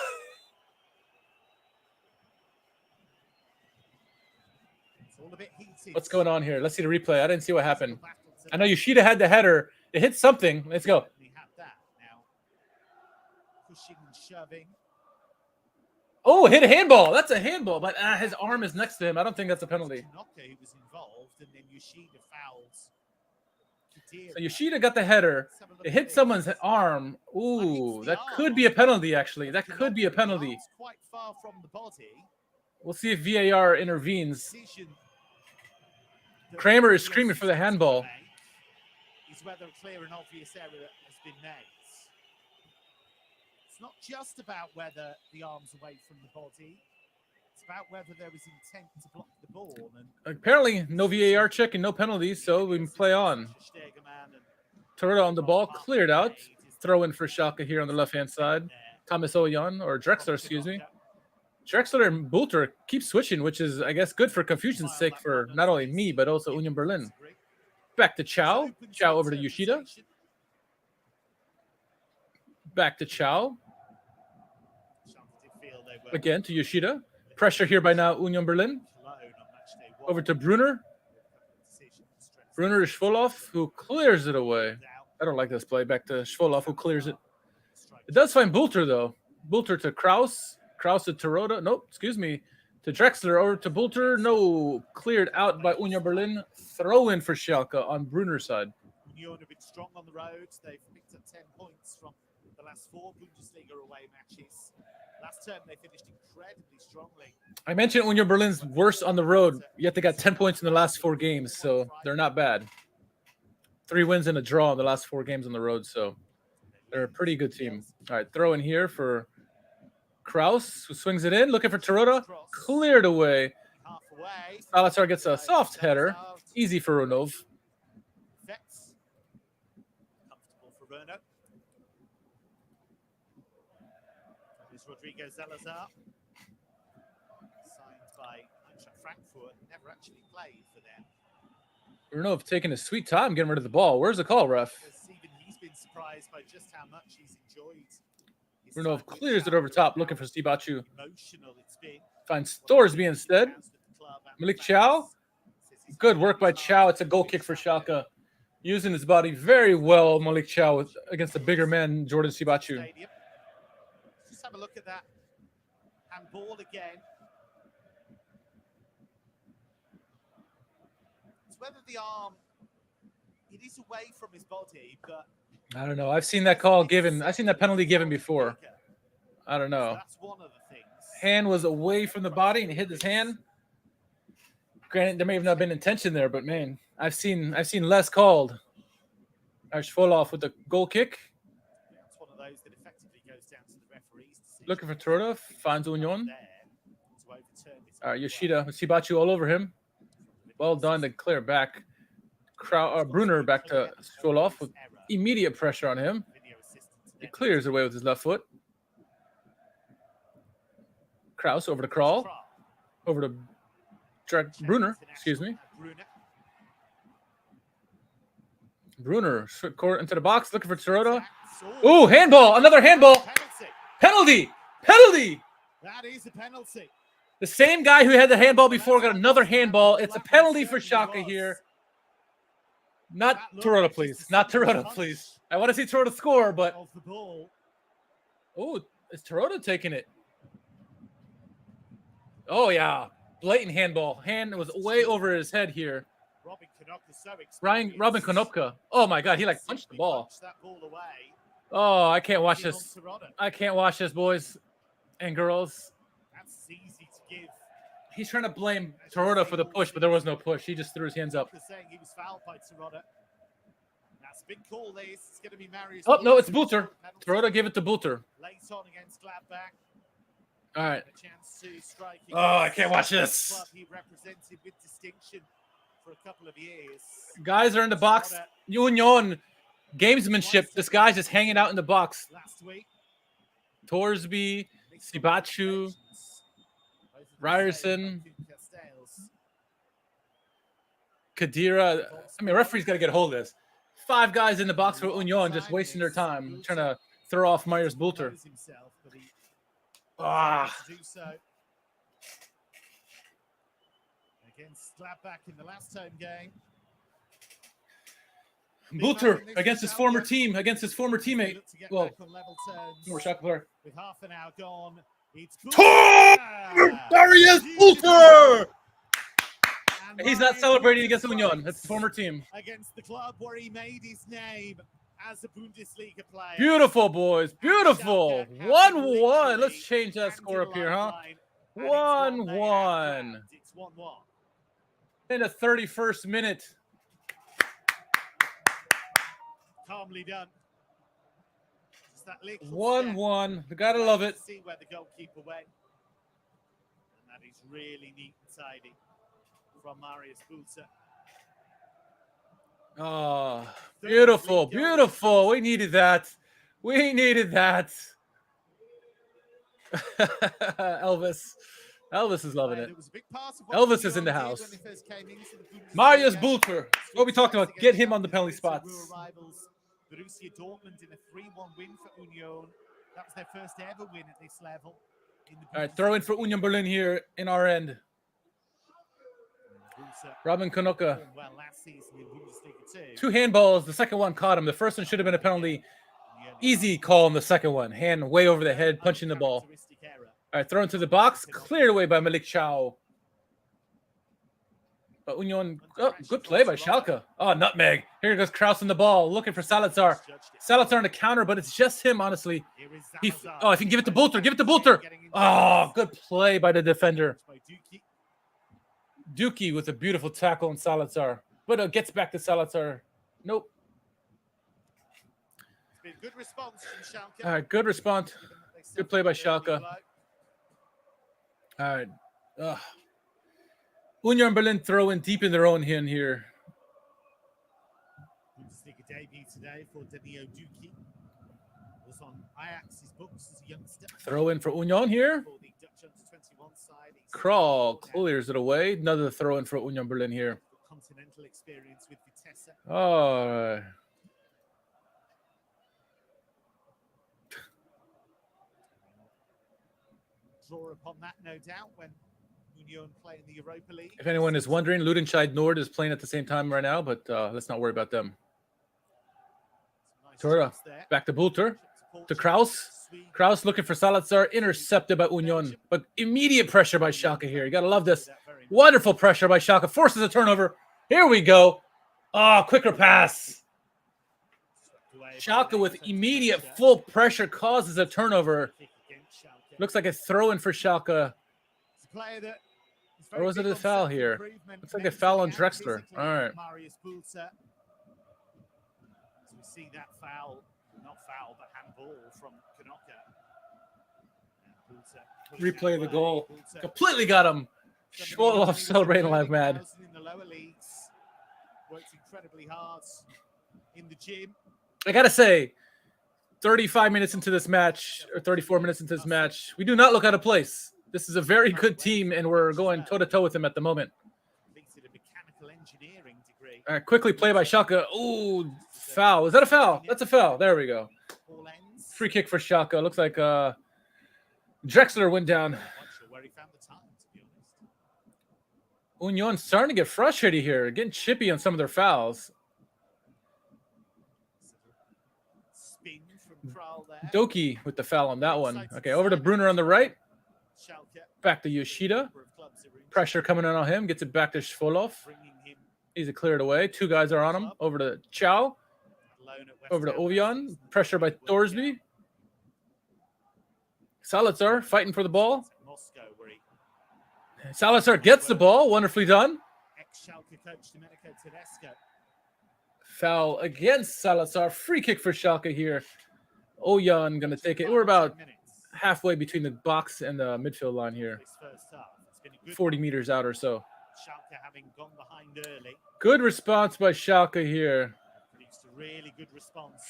What's going on here? Let's see the replay. I didn't see what happened. I know Yoshida had the header. It hit something. Let's go. Oh, hit a handball. That's a handball, but his arm is next to him. I don't think that's a penalty. So Yoshida got the header. It hit someone's arm. Ooh, that could be a penalty, actually. That could be a penalty. We'll see if VAR intervenes. Kramer is screaming for the handball. Is whether a clear and obvious error has been made. It's not just about whether the arm's away from the body. It's about whether there was intent to block the ball. And apparently, no VAR check and no penalties, so we can play on. Torreira on the ball, cleared out. Throw in for Schalke here on the left-hand side. Thomas Oyan, or Drexler, excuse me. Drexler and Bulter keep switching, which is, I guess, good for confusion's sake for not only me, but also Union Berlin. Back to Chow. Chow over to Yoshida. Back to Chow. Again to Yoshida. Pressure here by now, Union Berlin. Over to Brunner. Brunner to Schwoloff, who clears it away. I don't like this play. Back to Schwoloff, who clears it. It does find Bulter, though. Bulter to Kraus. Kraus to Teroda. Nope, excuse me. To Drexler. Over to Bulter. No. Cleared out by Union Berlin. Throw in for Schalke on Brunner's side. Union have been strong on the roads. They've picked up 10 points from the last 4 Bundesliga away matches. Last term, they finished incredibly strongly. I mentioned Union Berlin's worst on the road, yet they got 10 points in the last 4 games, so they're not bad. 3 wins and a draw in the last 4 games on the road, so they're a pretty good team. All right, throw in here for Kraus, who swings it in, looking for Teroda. Cleared away. Salazar gets a soft header. Easy for Ronov. Comfortable for Renault. Rodrigo Salazar, signed by Eintracht Frankfurt, never actually played for them. Ronov taking a sweet time getting rid of the ball. Where's the call, ref? Even he's been surprised by just how much he's enjoyed. Ronov clears it over top, looking for Stibachu. Finds Thorsby instead. Malik Chow. Good work by Chow. It's a goal kick for Schalke. Using his body very well, Malik Chow, against the bigger man, Jordan Stibachu. Just have a look at that handball again. It's whether the arm, it is away from his body, but I don't know. I've seen that call given. I've seen that penalty given before. I don't know. That's one of the things. Hand was away from the body and hit his hand. Granted, there may have not been intention there, but man, I've seen less called. Schwoloff with the goal kick. It's one of those that effectively goes down to the referee's decision. Looking for Teroda, finds Union. All right, Yoshida with Stibachu all over him. Well done to clear back. Brunner back to Schwoloff with immediate pressure on him. He clears away with his left foot. Kraus over to Kral. Over to Brunner, excuse me. Brunner court into the box, looking for Teroda. Ooh, handball, another handball. Penalty. That is a penalty. The same guy who had the handball before got another handball. It's a penalty for Schalke here. Not Teroda, please. Not Teroda, please. I want to see Teroda score, but... Oh, Is Terodde taking it? Oh, yeah. Blatant handball. Hand was way over his head here. Robin Konopka. Oh, my God. He, like, punched the ball. Oh, I can't watch this. I can't watch this, boys and girls. That's easy to give. He's trying to blame Terodde for the push, but there was no push. He just threw his hands up. Saying he was fouled by Terodde. That's a big call. This it's going to be Marius. Oh, no, it's Bulter. Terodde gave it to Bulter. Late on against Gladbach. All right. A chance to strike. Oh, I can't watch this. Club he represented with distinction for a couple of years. Guys are in the box. Union gamesmanship. This guy's just hanging out in the box. Last week. Torsby, Sibachu, Ryerson, Kadira. I mean, referee's got to get a hold of this. 5 guys in the box for Union just wasting their time trying to throw off Marius Bulter. Ah. Against Gladbach in the last home game. Bulter against his former team, against his former teammate. Well, former Schalke player. With half an hour gone, it's Marius Bulter! He's not celebrating against Union. That's the former team. Against the club where he made his name as a Bundesliga player. Beautiful, boys. Beautiful. 1-1. Let's change that score up here, huh? 1-1. It's 1-1. In the 31st minute. Calmly done. 1-1. You gotta love it. See where the goalkeeper went. And that is really neat and tidy from Marius Bulter. Oh, beautiful, beautiful. We needed that. We needed that. Elvis. Elvis is loving it. Elvis is in the house. Marius Bulter. What we talked about. Get him on the penalty spots. Borussia Dortmund in a 3-1 win for Union. That was their first ever win at this level. All right, throw in for Union Berlin here in our end. Robin Konopka. Well, last season in Bundesliga 2 handballs. The second one caught him. The first one should have been a penalty. Easy call on the second one. Hand way over the head, punching the ball. All right, thrown to the box. Cleared away by Malik Chow. But Union, oh, good play by Schalke. Oh, nutmeg. Here goes Kraus in the ball, looking for Salazar. Salazar on the counter, but it's just him, honestly. If you can give it to Bulter, give it to Bulter. Oh, good play by the defender. Dookie with a beautiful tackle on Salazar. But gets back to Salazar. Nope. Good response from Schalke. All right, good response. Good play by Schalke. All right. Union Berlin throwing deep in their own hand here. Bundesliga debut today for Danilo Dookie. Was on Ajax's books as a youngster. Throw in for Union here. For the Dutch under-21 side. Crawl clears it away. Another throw in for Union Berlin here. Continental experience with Vitesse. All right. Draw upon that, no doubt, when Union play in the Europa League. If anyone is wondering, Ludenscheid Nord is playing at the same time right now, but let's not worry about them. Tora, back to Bulter, to Kraus. Kraus looking for Salazar, intercepted by Union, but immediate pressure by Schalke here. You got to love this. Wonderful pressure by Schalke, forces a turnover. Here we go. Oh, quicker pass. Schalke with immediate full pressure causes a turnover. Looks like a throw-in for Schalke. Or was it a foul here? Looks like a foul on Drexler. All right. So we see that foul, not foul, but handball from Konopka. Replay of the goal. Completely got him. Schwoloff celebrating like mad. In the lower leagues, worked incredibly hard in the gym. I gotta say, 35 minutes into this match, or 34 minutes into this match, we do not look out of place. This is a very good team, and we're going toe-to-toe with them at the moment. All right, quickly play by Schalke. Ooh, foul. Is that a foul? That's a foul. There we go. Free kick for Schalke. Looks like Drexler went down. Union starting to get frustrated here, getting chippy on some of their fouls. spin from Kral there. Doki with the foul on that one. Okay, over to Brunner on the right. Schalke, Back to Yoshida. number of clubs are in Pressure coming in on him. Gets it back to Schwolow. bringing him Easy cleared away. Two guys are on him. Over to Chow. alone at West Over to Ham Ovion. last season. Pressure by Thorsby. Salazar fighting for the ball. Moscow, where he Salazar gets the ball. Wonderfully done. ex-Schalke coach Domenico Tedesco. Foul against Salazar. Free kick for Schalke here. Ojan going to take it. We're about halfway between the box and the midfield line here. This first half. It's been a good 40 meters out or so. Schalke having gone behind early. Good response by Schalke here. Produced a really good response.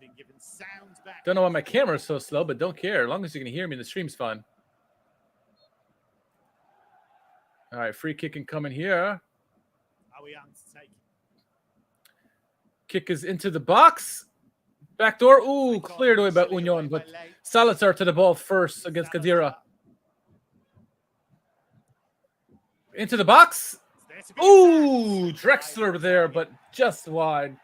They've been given sound back. Don't know why my camera is so slow, but don't care. As long as you can hear me, the stream's fine. All right, free kicking coming here. Ovion to take it. Kick is into the box. Back door. Ooh, cleared away by Union, but Salazar to the ball first against Kadira. Into the box. Ooh, Drexler there, but just wide.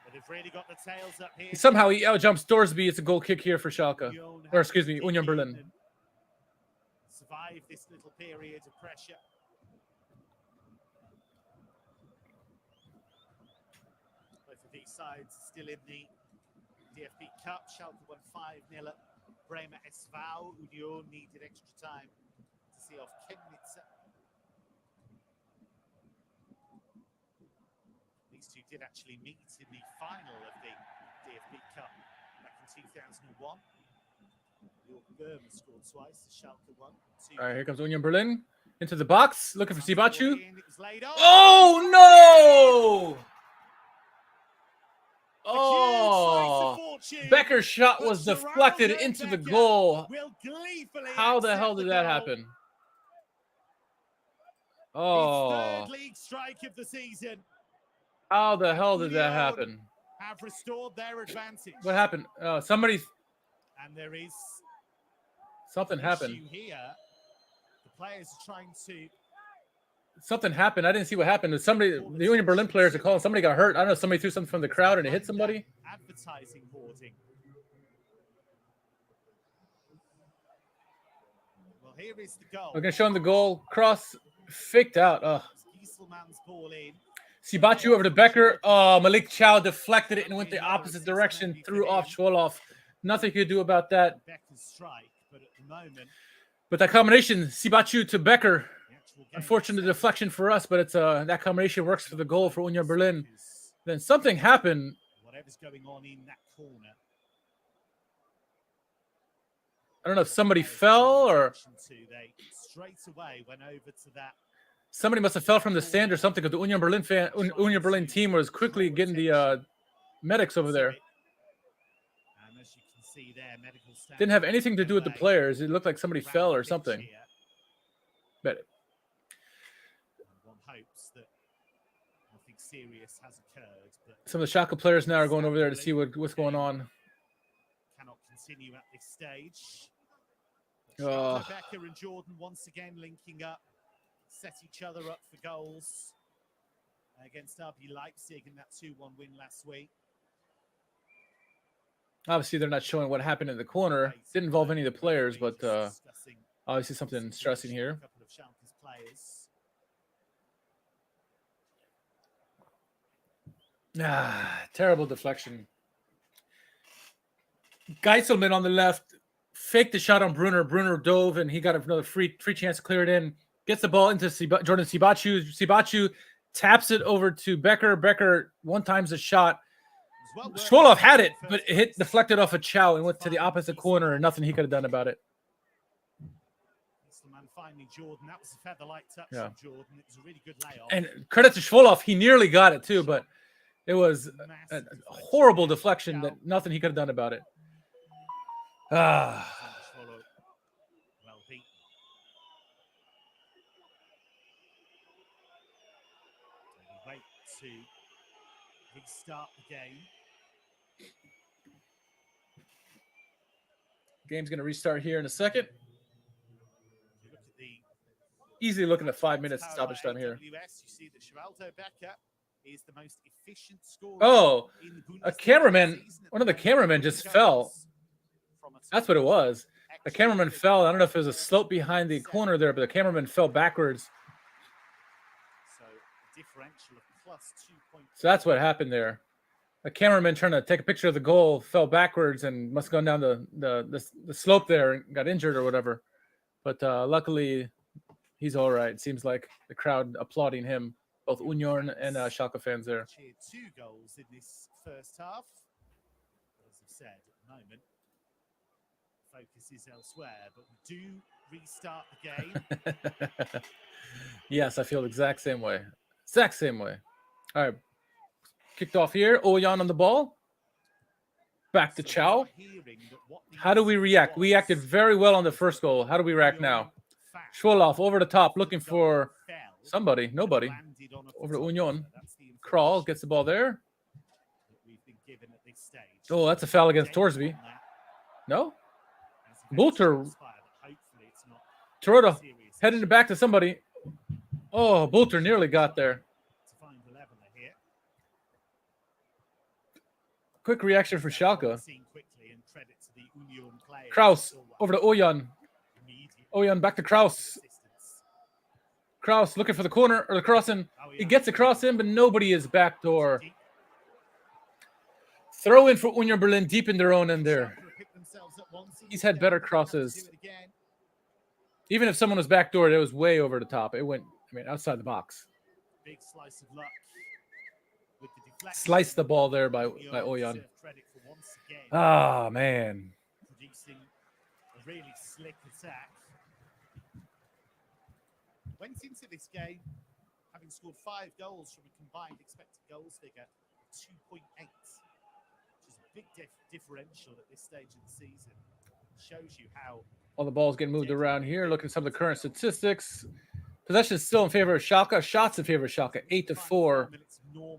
Somehow he outjumps Thorsby. It's a goal kick here for Schalke. Or excuse me, Union Berlin. Survive this little period of pressure. Both of these sides still in the DFB Cup. Schalke won 5-0 at Bremer SV. Union needed extra time to see off Chemnitz. These two did actually meet in the final of the DFB Cup back in 2001. Burma scored twice. Schalke won. All right, here comes Union Berlin into the box, looking for Sibachu. Oh no! Oh, Becker's shot was deflected into the goal. How the hell did that happen? Oh, third league strike of the season. How the hell did that happen? Have restored their advantage. What happened? Somebody. And there is something happened here. The players are trying to. Something happened. I didn't see what happened. Somebody, the Union Berlin players are calling. Somebody got hurt. I don't know. Somebody threw something from the crowd and it hit somebody. Advertising hoarding. Well, here is the goal. We're gonna show him the goal. Cross faked out. Gieselman's ball in. Sibachu over to Becker. Malik Chow deflected it and went the opposite direction, threw off Schwolow. Nothing he could do about that. Becker's strike, but at the moment. But that combination, Sibachu to Becker. Unfortunate deflection for us, but it's that combination works for the goal for Union Berlin. Then something happened. Whatever's going on in that corner. I don't know if somebody fell or straight away went over to that. Somebody must have fell from the stand or something, because the Union Berlin team was quickly getting the medics over there. And as you can see there, medical staff didn't have anything to do with the players. It looked like somebody fell or something. But one hopes that nothing serious has occurred. But some of the Schalke players now are going over there to see what's going on. Cannot continue at this stage. Oh. Becker and Jordan once again linking up. Set each other up for goals against RB Leipzig in that 2-1 win last week. Obviously, they're not showing what happened in the corner. Didn't involve any of the players, but obviously something stressing here. A couple of Schalke's players. Terrible deflection. Geiselman on the left faked the shot on Brunner. Brunner dove, and he got another free chance to clear it in. Gets the ball into Jordan Sibachu. Sibachu taps it over to Becker. Becker one times the shot. Schwolow had it, but it hit deflected off a Chow and went to the opposite corner, and nothing he could have done about it. Finally, Jordan. That was a feather-like touch from Jordan. It was a really good layoff. And credit to Schwolow, he nearly got it too, but it was a horrible deflection that nothing he could have done about it. Well beaten. Wait to restart the game. Game's going to restart here in a second. Easily looking at 5 minutes stoppage time here. You see that Becker is the most efficient scorer. Oh, a cameraman One of the cameramen just fell. That's what it was. The cameraman fell. I don't know if it was a slope behind the corner there, but the cameraman fell backwards. So that's what happened there. The cameraman trying to take a picture of the goal fell backwards and must have gone down the slope there and got injured or whatever. But luckily, he's all right. It seems like the crowd applauding him, both Union and Schalke fans there. 2 goals in this first half. As I've said, at the moment, focus is elsewhere, but we do restart the game. Yes, I feel the exact same way. Exact same way. All right. Kicked off here. Oyan on the ball. Back to Chow. How do we react? We acted very well on the first goal. How do we react now? Schwolow over the top looking for somebody. Nobody. Over to Union. Krall gets the ball there. Oh, that's a foul against Torsby. No? Bulter. Toronto heading it back to somebody. Oh, Bulter nearly got there. Quick reaction for Schalke. Kraus over to Oyan. Oyan back to Kraus. Kraus looking for the corner or the crossing. He gets across in, but nobody is backdoor. Throw in for Union Berlin deep in their own end there. He's had better crosses. Even if someone was backdoored, it was way over the top. It went, outside the box. Big slice of luck. Sliced the ball there by Oyan. Ah, man. Producing a really slick attack. Went into this game having scored 5 goals from a combined expected goals figure of 2.8, which is a big differential at this stage of the season. Shows you how all the balls getting moved around here. Looking at some of the current statistics. Possession is still in favor of Schalke. Shots in favor of Schalke, 8-4.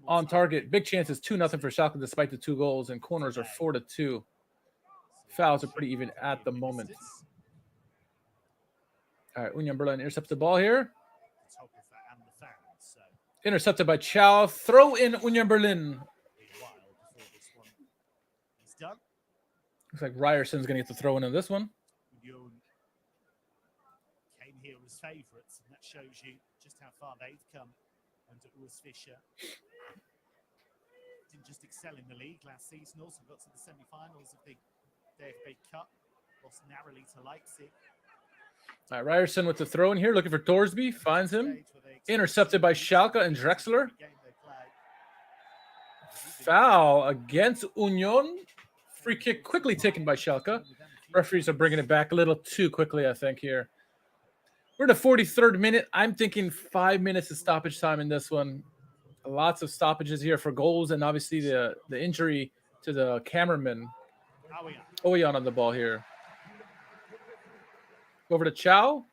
On target. Big chances, 2-0 for Schalke despite the 2 goals. And corners are 4-2. Fouls are pretty even at the moment. All right, Union Berlin intercepts the ball here. Intercepted by Chow. Throw in Union Berlin. Looks like Ryerson's going to get the throw in on this one. Came here as favourites, and that shows you just how far they've come under Urs Fischer. Didn't just excel in the league last season, also got to the semi-finals of the DFB Cup. Lost narrowly to Leipzig. All right, Ryerson with the throw in here, looking for Torsby, finds him. Intercepted by Schalke and Drexler. Foul against Union. Free kick quickly taken by Schalke. Referees are bringing it back a little too quickly, I think, here. We're in the 43rd minute. I'm thinking 5 minutes of stoppage time in this one. Lots of stoppages here for goals, and obviously the injury to the cameraman. Oyan on the ball here. Over to Chow.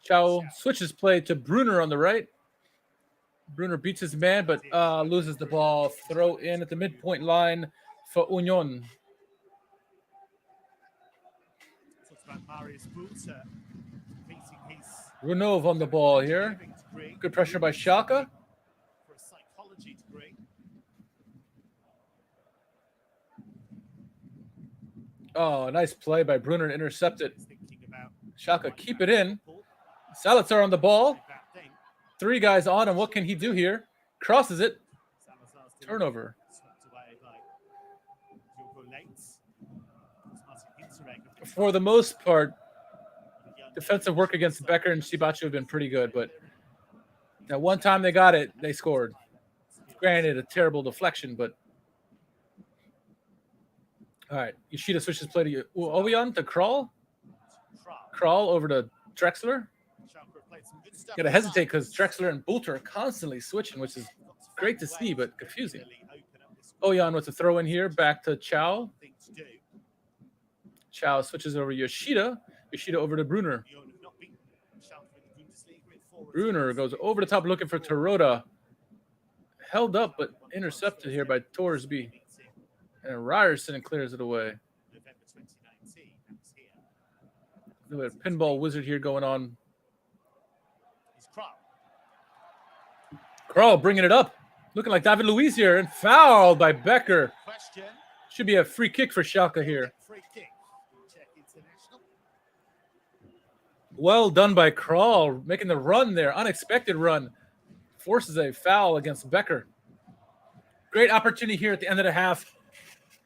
Chow switches play to Brunner on the right. Brunner beats his man, but loses the ball. Throw in at the midpoint line for Union. Runov on the ball here. Good pressure by Schalke. Oh, nice play by Brunner, intercepted. Schalke keep it in. Salazar on the ball. 3 guys on him. What can he do here? Crosses it. Turnover. For the most part, defensive work against Becker and Shibachi have been pretty good, but that one time they got it, they scored. Granted, a terrible deflection, but all right. Yoshida switches play to Oyan to Krall. Krall over to Drexler. Got to hesitate because Drexler and Bulter are constantly switching, which is great to see, but confusing. Oyan with the throw in here, back to Chow. Chow switches over Yoshida. Yoshida over to Brunner. Brunner goes over the top looking for Teroda. Held up, but intercepted here by Torsby. And Ryerson clears it away. Look at a pinball wizard here going on. Krall bringing it up. Looking like David Luiz here. And fouled by Becker. Should be a free kick for Schalke here. Free kick. Czech international. Well done by Kral, making the run there. Unexpected run. Forces a foul against Becker. Great opportunity here at the end of the half.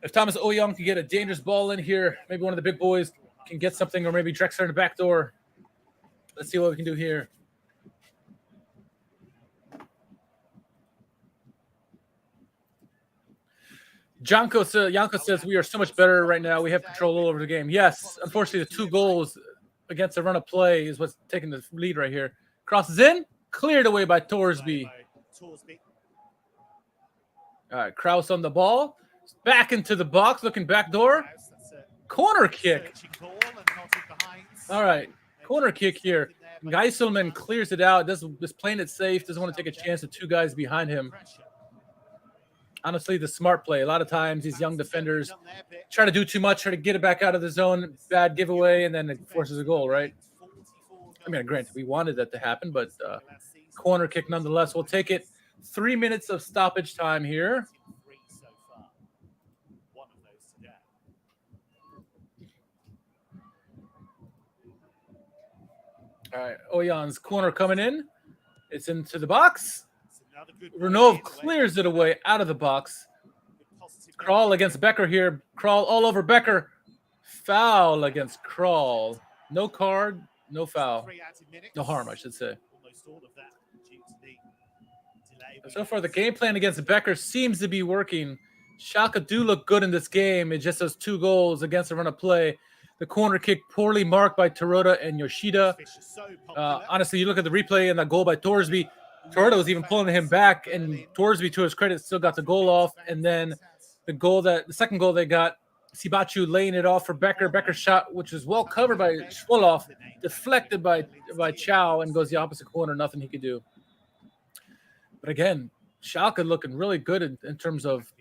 If Thomas Oyong can get a dangerous ball in here, maybe one of the big boys can get something, or maybe Drexler in the back door. Let's see what we can do here. Janko says we are so much better right now. We have control all over the game. Yes, unfortunately, the 2 goals against a run of play is what's taking the lead right here. Crosses in, cleared away by Torsby. All right, Kraus on the ball. Back into the box, looking back door. Corner kick. All right, corner kick here. Geiselman clears it out. Just playing it safe. Doesn't want to take a chance with 2 guys behind him. Honestly, the smart play. A lot of times these young defenders try to do too much, try to get it back out of the zone. Bad giveaway, and then it forces a goal, right? I mean, granted, we wanted that to happen, but corner kick nonetheless. We'll take it. 3 minutes of stoppage time here. All right, Oyan's corner coming in. It's into the box. Renov clears it away out of the box. Kral against Becker here. Kral all over Becker. Foul against Kral. No card, no foul. No harm, I should say. So far, the game plan against Becker seems to be working. Schalke do look good in this game. It's just those 2 goals against the run of play. The corner kick poorly marked by Terodde and Yoshida. Honestly, you look at the replay and that goal by Torsby. Terodde was even pulling him back, and Torsby, to his credit, still got the goal off. And then the second goal they got, Sibachu laying it off for Becker. Becker's shot, which was well covered by Schwoloff, deflected by Chow and goes the opposite corner. Nothing he could do. But again, Schalke looking really good in terms of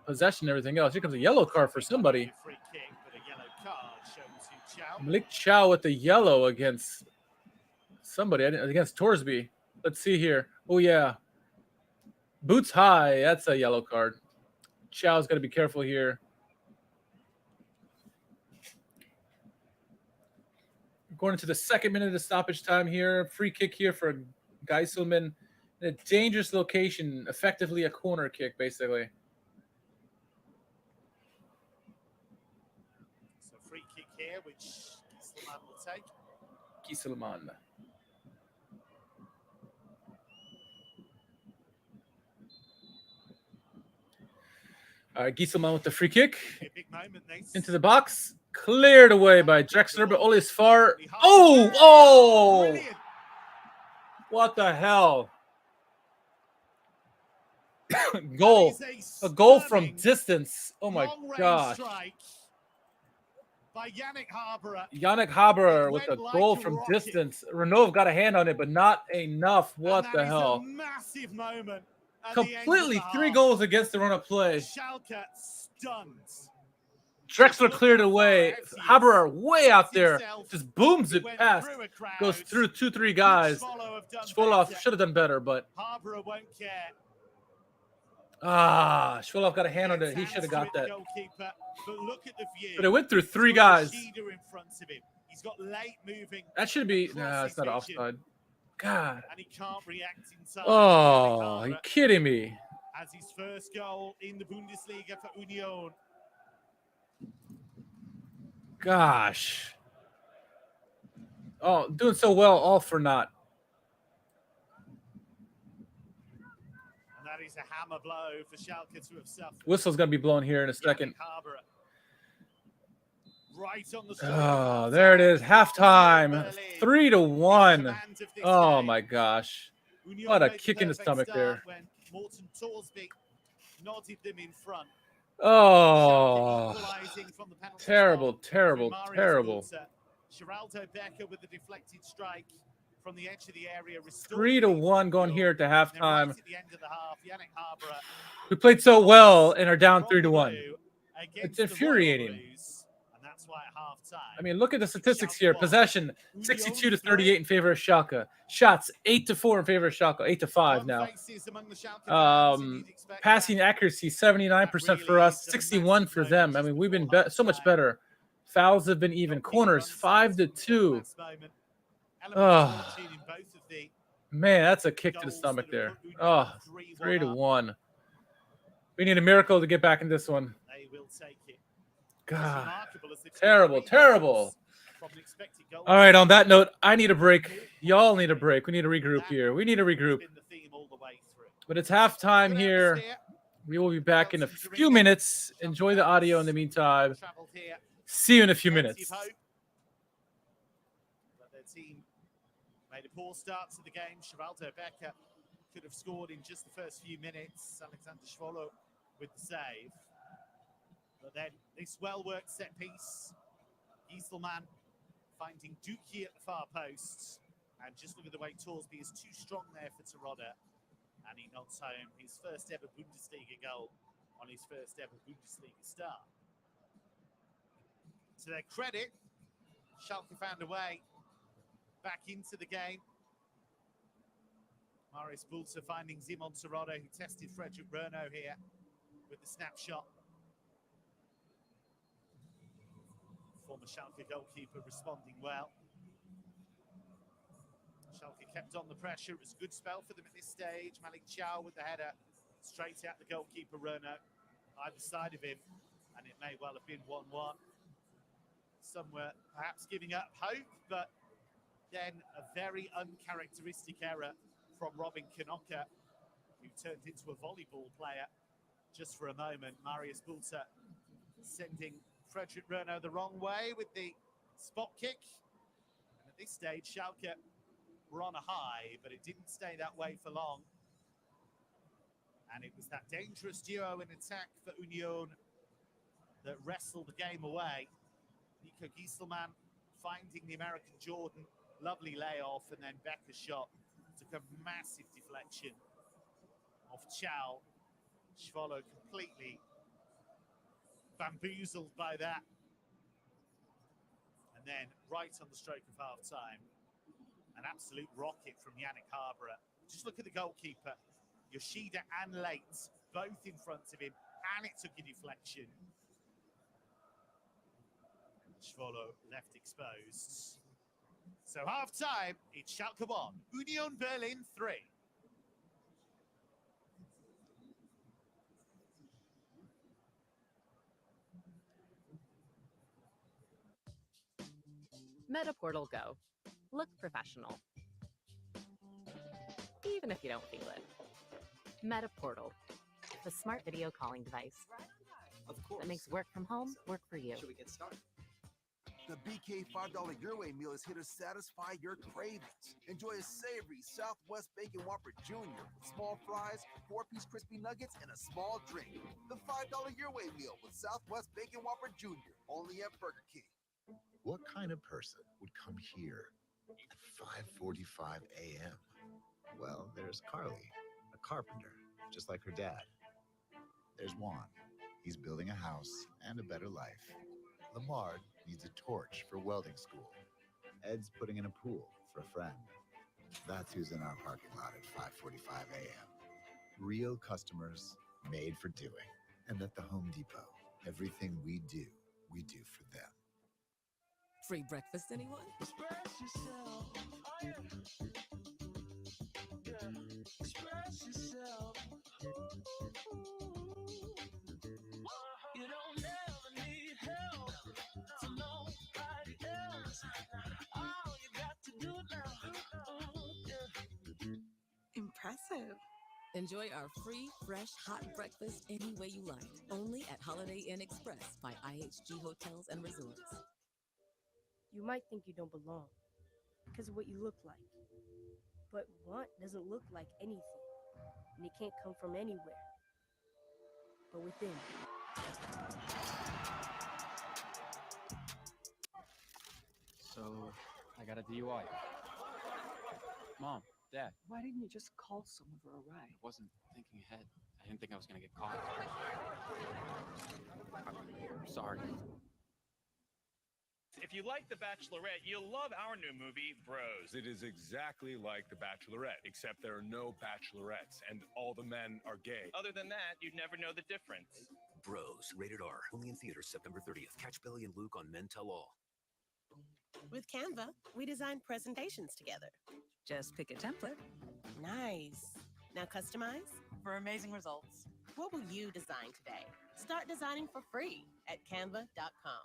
possession and everything else. Here comes a yellow card for somebody. Malik Chow with the yellow against somebody, against Torsby. Let's see here. Oh, yeah. Boots high. That's a yellow card. Chow's got to be careful here. Going into the 2nd minute of stoppage time here. Free kick here for Geiselman. In a dangerous location. Effectively a corner kick, basically. So free kick here, which Gieselman will take. Gieselman. All right, Gieselman with the free kick. Into the box. Cleared away by Drexler, but Ole is far. Oh! Brilliant. What the hell? Goal. A goal from distance. Oh, my gosh. By Yannick Haberer with a goal from distance. Renov got a hand on it, but not enough. What the hell? A massive moment. Completely 3 goals against the run of play. Schalke stunned. Drexler cleared away. Haberer way out there. Just booms it past. Goes through 2-3 guys. Schwoloff should have done better, but Haberer won't care. Schwoloff got a hand on it. He should have got that. But look at the view. But it went through 3 guys. He's got late moving. That should be. Nah, it's not offside. God. And he can't react in time. Oh, you kidding me? As his first goal in the Bundesliga for Union. Gosh. Oh, doing so well, all for naught. And that is a hammer blow for Schalke to have suffered. Whistle's going to be blown here in a second. Right on the oh, there it is. Halftime. 3-1. Oh, my gosh. What a kick in the stomach there. When Morten Torsby nodded them in front. Oh, terrible, terrible, terrible. Geraldo Becker with the deflected strike from the edge of the area. 3-1 going here at the halftime. Right at the end of the half, Yannick Haberer. We played so well and are down 3-1. It's infuriating. why at half-time. I mean, look at the statistics here. Possession, 62-38 in favor of Schalke. Shots, 8-4 in favor of Schalke. 8-5 now. Passing accuracy, 79% for us, 61 for them. I mean, we've been so much better. Fouls have been even. Corners, 5-2. Oh, man, that's a kick to the stomach there. Oh, 3-1. We need a miracle to get back in this one. They will take it. God, terrible, terrible. All right, on that note, I need a break. Y'all need a break. We need to regroup here. We need to regroup. But it's halftime here. We will be back in a few minutes. Enjoy the audio in the meantime. See you in a few minutes. But their team made a poor start to the game. Geraldo Becker could have scored in just the first few minutes. Alexander Schwolo with the save. But then this well-worked set piece. Gieselman finding Duki at the far post. And just look at the way Torsby is too strong there for Terodde. And he knocks home his first ever Bundesliga goal on his first ever Bundesliga start. To their credit, Schalke found a way back into the game. Marius Bulter finding Simon Terodde, who tested Frederick Renaud here with the snapshot. Former Schalke goalkeeper responding well. Schalke kept on the pressure. It was a good spell for them at this stage. Malik Chow with the header straight at the goalkeeper Renaud, either side of him, and it may well have been 1-1. Some were perhaps giving up hope, but then a very uncharacteristic error from Robin Knocker, who turned into a volleyball player just for a moment. Marius Bulter sending Frederick Renaud the wrong way with the spot kick. And at this stage, Schalke were on a high, but it didn't stay that way for long. And it was that dangerous duo in attack for Union that wrestled the game away. Nico Gieselman finding the American Jordan, lovely layoff, and then Becker's shot took a massive deflection off Chow. Schwolo completely bamboozled by that. And then right on the stroke of half-time, an absolute rocket from Yannick Harborough. Just look at the goalkeeper, Yoshida and Late, both in front of him, and it took a deflection. Schwolo left exposed. So half-time, it's Schalke 1, Union Berlin 3. Metaportal Go. Look professional, even if you don't feel it. Metaportal, the smart video calling device that makes work from home work for you. Should we get started? The BK $5 Your Way meal is here to satisfy your cravings. Enjoy a savory Southwest Bacon Whopper Jr. with small fries, 4-piece crispy nuggets, and a small drink. The $5 Your Way meal with Southwest Bacon Whopper Jr. only at Burger King. What kind of person would come here at 5:45 a.m.? Well, there's Carly, a carpenter, just like her dad. There's Juan. He's building a house and a better life. Lamar needs a torch for welding school. Ed's putting in a pool for a friend. That's who's in our parking lot at 5:45 a.m. Real customers made for doing. And at the Home Depot, everything we do for them. Free breakfast, anyone? Express yourself. Oh, yeah. Express yourself. You don't ever need help from nobody else. All you got to do now. Impressive. Enjoy our free, fresh, hot breakfast any way you like. Only at Holiday Inn Express by IHG Hotels and Resorts. You might think you don't belong because of what you look like. But want doesn't look like anything, and it can't come from anywhere but within. So, I got a DUI. Mom, Dad. Why didn't you just call someone for a ride? I wasn't thinking ahead. I didn't think I was going to get caught. I'm sorry. If you like The Bachelorette, you'll love our new movie, Bros. It is exactly like The Bachelorette, except there are no bachelorettes, and all the men are gay. Other than that, you'd never know the difference. Bros, rated R, only in theaters September 30th. Catch Billy and Luke on Men Tell All. With Canva, we design presentations together. Just pick a template. Nice. Now customize For amazing results. What will you design today? Start designing for free at canva.com.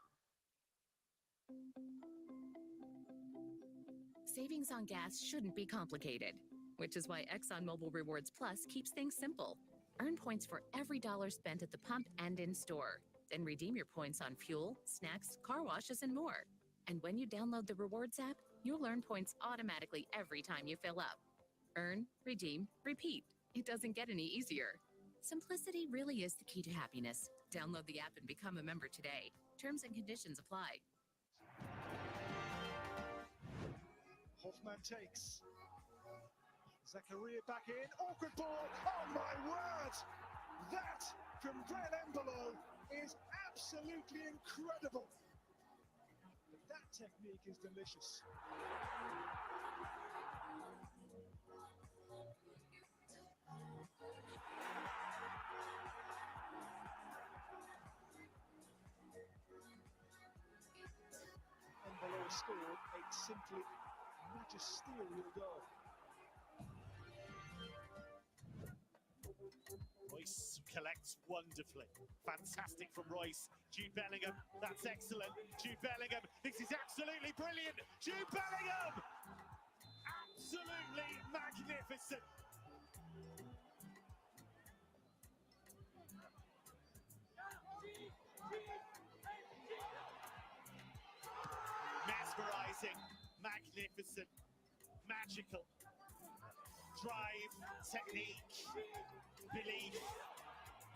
Savings on gas shouldn't be complicated, which is why ExxonMobil Rewards Plus keeps things simple. Earn points for every dollar spent at the pump and in store. Then redeem your points on fuel, snacks, car washes, and more. And when you download the Rewards app, you'll earn points automatically every time you fill up. Earn, redeem, repeat. It doesn't get any easier. Simplicity really is the key to happiness. Download the app and become a member today. Terms and conditions apply. Hoffman takes. Zakaria back in. Awkward ball. Oh my word! That from Brel Embolo is absolutely incredible. That technique is delicious. Embolo scored a simply magisterial goal. Royce collects wonderfully. Fantastic from Royce. Jude Bellingham, that's excellent. Jude Bellingham, this is absolutely brilliant. Jude Bellingham! Absolutely magnificent. Mesmerizing, magnificent, magical. Drive, technique, belief,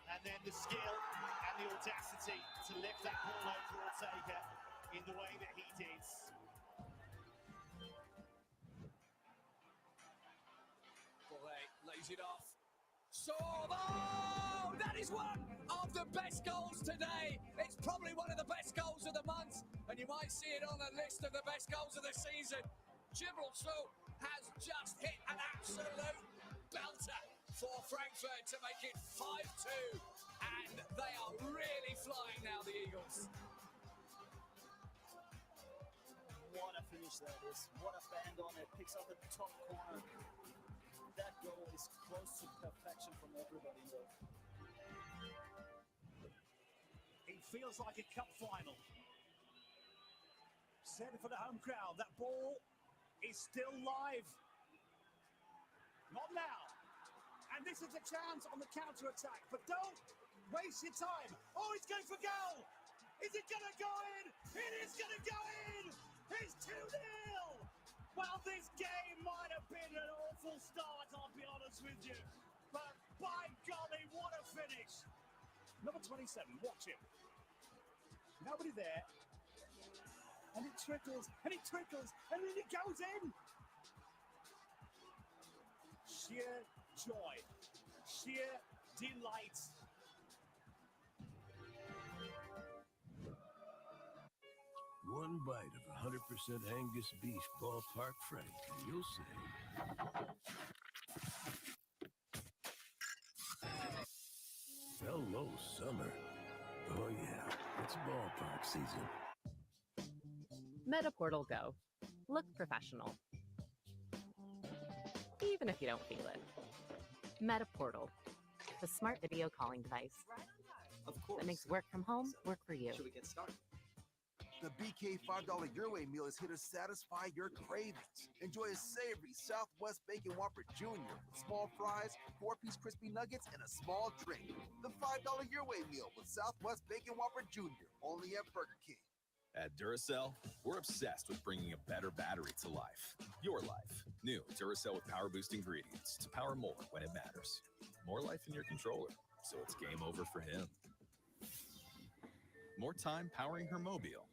and then the skill and the audacity to lift that ball over Ortega in the way that he did. Boré lays it off. Oh, that is one of the best goals today. It's probably one of the best goals of the month, and you might see it on a list of the best goals of the season. Gibraltar has just hit an absolute belter for Frankfurt to make it 5-2, and they are really flying now, the Eagles. What a finish that is. What a bang on it. Picks up at the top corner. That goal is close to perfection from everybody though. It feels like a cup final. Set for the home crowd. That ball is still live. Not now. And this is a chance on the counter-attack, but don't waste your time. Oh, he's going for goal. Is it going to go in? It is going to go in. It's 2-0. Well, this game might have been an awful start, I'll be honest with you. But by golly, what a finish. Number 27, watch him. Nobody there. And it trickles, and it trickles, and then it goes in. Sheer joy, sheer delight. One bite of 100% Angus beef ballpark frank, and you'll say, hello, summer. Oh yeah, it's ballpark season. Metaportal Go. Look professional. Even if you don't feel it. Metaportal. The smart video calling device. Of course. That makes work from home work for you. Should we get started? The BK $5 Your Way meal is here to satisfy your cravings. Enjoy a savory Southwest Bacon Whopper Jr. with small fries, 4-piece crispy nuggets, and a small drink. The $5 Your Way meal with Southwest Bacon Whopper Jr. only at Burger King. At Duracell, we're obsessed with bringing a better battery to life. Your life. New Duracell with power boost ingredients to power more when it matters. More life in your controller, so it's game over for him. More time powering her mobile.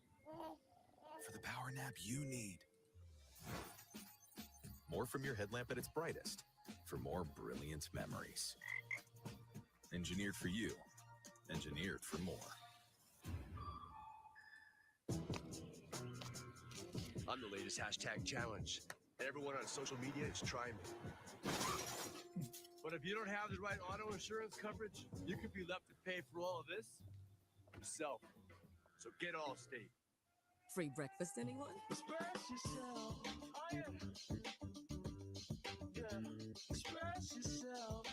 For the power nap you need. More from your headlamp at its brightest. For more brilliant memories. Engineered for you. Engineered for more. I'm the latest hashtag challenge. Everyone on social media is trying me. But if you don't have the right auto insurance coverage, you could be left to pay for all of this yourself. So get Allstate. Free breakfast, anyone? Express yourself. Oh, yeah. Yeah. Express yourself.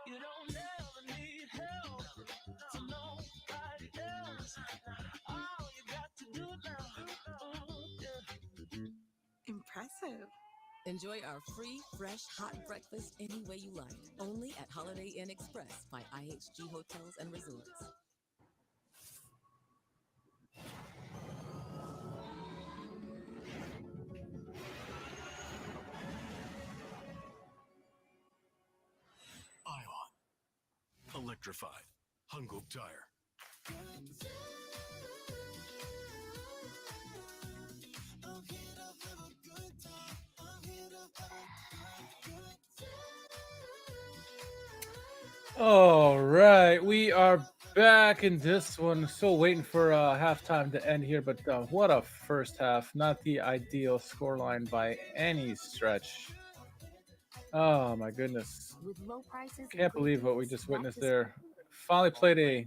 You don't ever need help from nobody else. All you got to do now. Impressive. Enjoy our free, fresh, hot breakfast any way you like. Only at Holiday Inn Express by IHG Hotels and Resorts. Ion. Electrified. Hungop tire. All right, we are back in this one. Still waiting for halftime to end here, but what a first half. Not the ideal scoreline by any stretch. Oh, my goodness. With low prices, Can't believe what we just witnessed there. Finally played a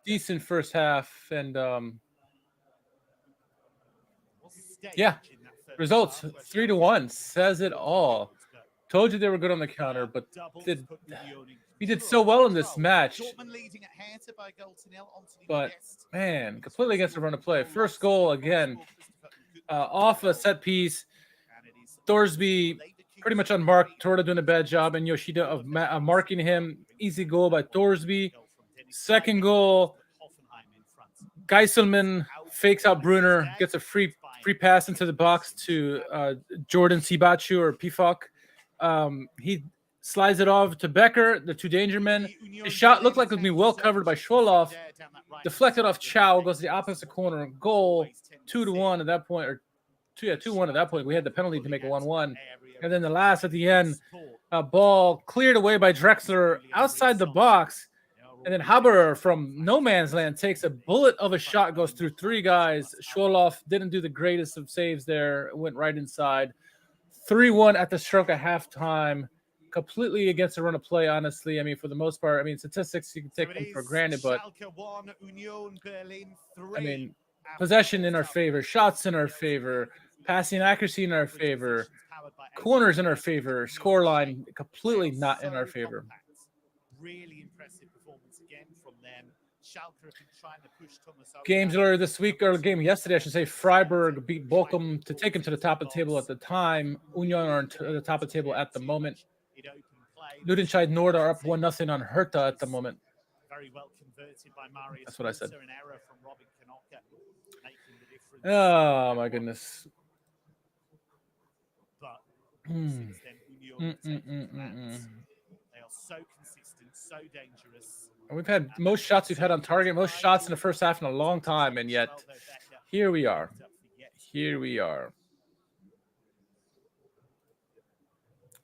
decent first half, and yeah, results 3-1 says it all. Told you they were good on the counter, but we did so well in this match. But man, completely against the run of play. First goal again, off a set piece. Thorsby pretty much unmarked. Torda doing a bad job, and Yoshida of marking him. Easy goal by Thorsby. Second goal, Geiselman fakes out Brunner, gets a free pass into the box to Jordan Sibachu or Pifok. He slides it off to Becker, the two danger men. His shot looked like it was being well covered by Schwoloff. Deflected off Chow, goes to the opposite corner. Goal, 2-1 at that point, or 2-1 at that point. We had the penalty to make it 1-1. And then the last at the end, ball cleared away by Drexler outside the box. And then Haber from no man's land takes a bullet of a shot, goes through three guys. Schwoloff didn't do the greatest of saves there, went right inside. 3-1 at the stroke of halftime, completely against the run of play, honestly. I mean, for the most part, I mean, statistics, you can take them for granted, but I mean, possession in our favor, shots in our favor, passing accuracy in our favor, corners in our favor, scoreline completely not in our favor. Really impressive performance again from them. Schalke have been trying to push Thomas over. Games earlier this week, or game yesterday, I should say, Freiburg beat Bochum to take him to the top of the table at the time. Union are at the top of the table at the moment. Ludenscheid Nord are up 1-0 on Hertha at the moment. Very well converted by Marius. That's what I said. An error from Robin Knocker, making the difference. Oh, my goodness. But since then, Union they are so consistent, so dangerous. We've had most shots we've had on target, most shots in the first half in a long time, and yet here we are. Here we are.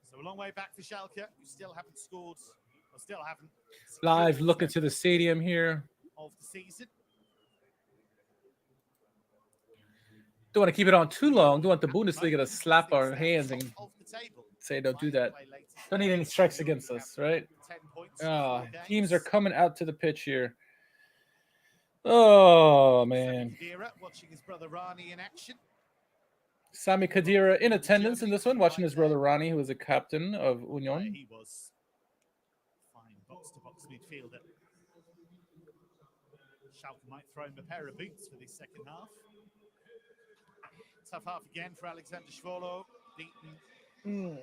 So a long way back for Schalke, who still haven't scored, or still haven't. Live look into the stadium here. Of the season. Don't want to keep it on too long. Don't want the Bundesliga to slap our hands and say don't do that. Don't need any strikes against us, right? Teams are coming out to the pitch here. Oh, man. Watching his brother Rani in action. Sami Khedira in attendance in this one, watching his brother Rani, who is a captain of Union. He was fine box-to-box midfielder. Schalke might throw him a pair of boots for this second half. Tough half again for Alexander Schwolo, beaten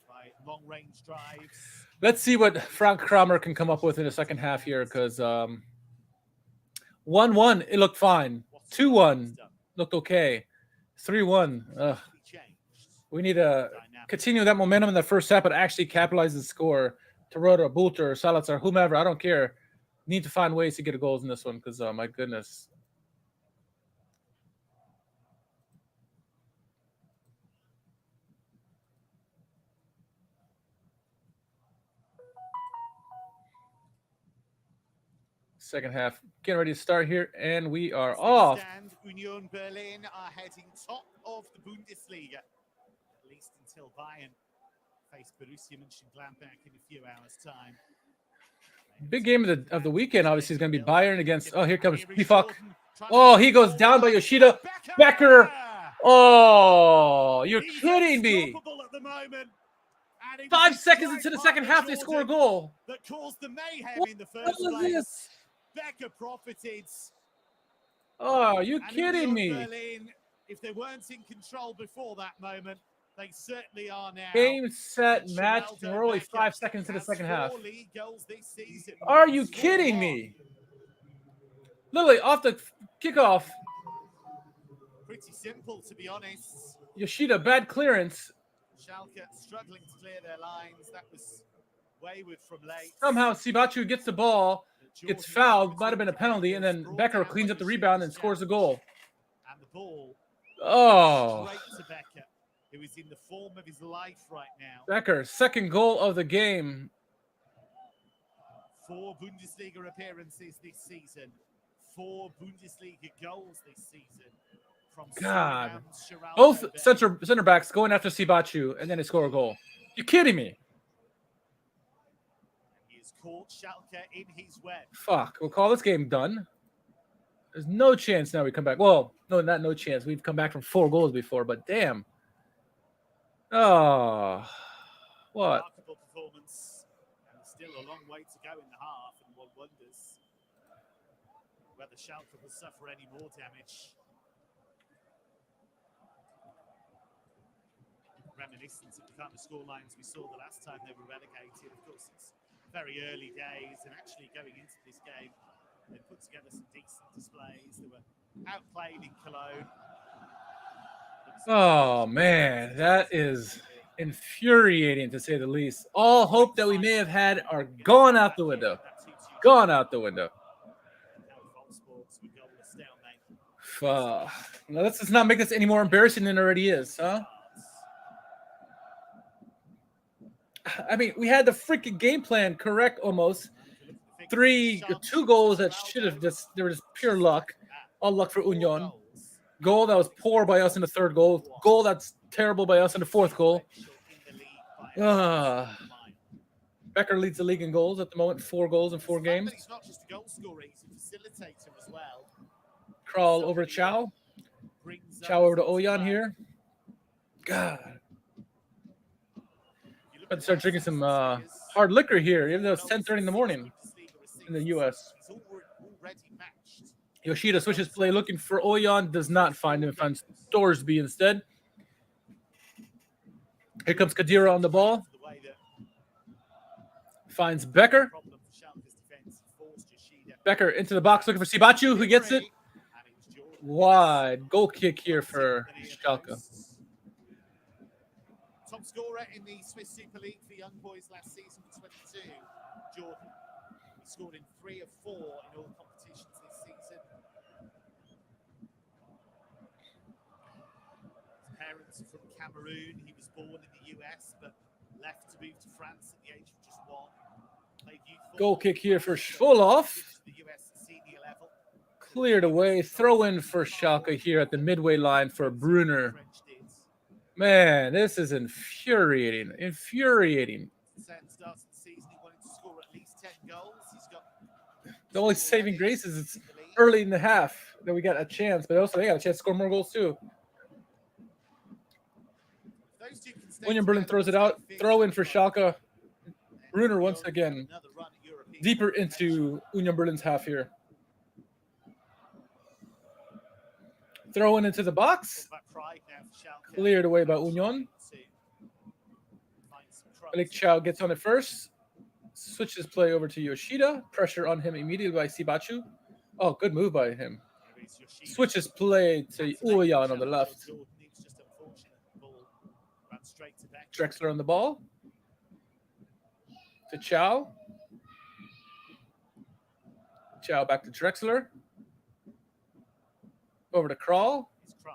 by long-range drives. Let's see what Frank Kramer can come up with in the second half here, because 1-1, it looked fine. 2-1 looked okay. 3-1, we need to continue that momentum in the first half, but actually capitalize the score. Terodde, Bulter, Salazar, whomever, I don't care. Need to find ways to get a goals in this one, because my goodness. Second half getting ready to start here, and we are off. Stand, Union Berlin are heading top of the Bundesliga, at least until Bayern face Borussia Mönchengladbach in a few hours' time. Big game of the weekend, obviously, is going to be Bayern against. Oh, here comes Pifak. Oh, he goes down by Yoshida. Becker. Oh, you're kidding me. At the moment. 5 seconds into the second half, they score a goal. That caused the mayhem in the first place. Becker profited. Oh, are you kidding me? Berlin, if they weren't in control before that moment, they certainly are now. Game, set, match, and we're only 5 seconds into the second half. Are you kidding me? Literally, off the kickoff. Pretty simple, to be honest. Yoshida, bad clearance. Schalke struggling to clear their lines. That was wayward from late. Somehow, Sibachu gets the ball, gets fouled, might have been a penalty, and then Becker cleans up the rebound and scores a goal. And the ball. Oh. Straight to Becker, who is in the form of his life right now. Becker, second goal of the game. 4 Bundesliga appearances this season. 4 Bundesliga goals this season. From God. Both center backs going after Sibachu, and then they score a goal. You're kidding me. He has caught Schalke in his web. Fuck. We'll call this game done. There's no chance now we come back. Well, no, not no chance. We've come back from 4 goals before, but damn. Oh. What? Remarkable performance. And still a long way to go in the half, and one wonders whether Schalke will suffer any more damage. Reminiscent of the kind of scorelines we saw the last time they were relegated. Of course, it's very early days, and actually going into this game, they put together some decent displays. They were outplayed in Cologne. Oh, man. That is infuriating, to say the least. All hope that we may have had are gone out the window. Gone out the window. Fuck. Now, let's just not make this any more embarrassing than it already is, huh? I mean, we had the freaking game plan correct almost. 2 goals that should have just, they were just pure luck. All luck for Union. Goal that was poor by us in the third goal. Goal that's terrible by us in the fourth goal. Becker leads the league in goals at the moment. 4 goals in 4 games. He's not just a goal scorer, he's a facilitator as well. Crawl over to Chow. Chow over to Oyan here. God. About to start drinking some hard liquor here, even though it's 10:30 in the morning in the US. Yoshida switches play, looking for Oyan, does not find him, finds Thorsby instead. Here comes Kadira on the ball. Finds Becker. Becker into the box looking for Sibachu, who gets it. Wide goal kick here for Schalke. Top scorer in the Swiss Super League for young boys last season was 22, Jordan. He scored in 3 of 4 in all competitions this season. His parents are from Cameroon. He was born in the US, but left to move to France at the age of just 1. Played youth Goal kick here for Schwoloff. the US senior level. Cleared away. Throw in for Schalke here at the midway line for Brunner. Man, this is infuriating. Infuriating. Start of the season, he wanted to score at least 10 goals. He's got The only saving grace is it's early in the half that we got a chance, but also they got a chance to score more goals too. Union Berlin throws it out. Throw in for Schalke. Brunner once again deeper into Union Berlin's half here. Throw into the box. Cleared away by Union. Malik Chow gets on it first. Switches play over to Yoshida. Pressure on him immediately by Sibachu. Oh, good move by him. Switches play to Oyan on the left. Drexler on the ball. To Chow. Chow back to Drexler. Over to Kral.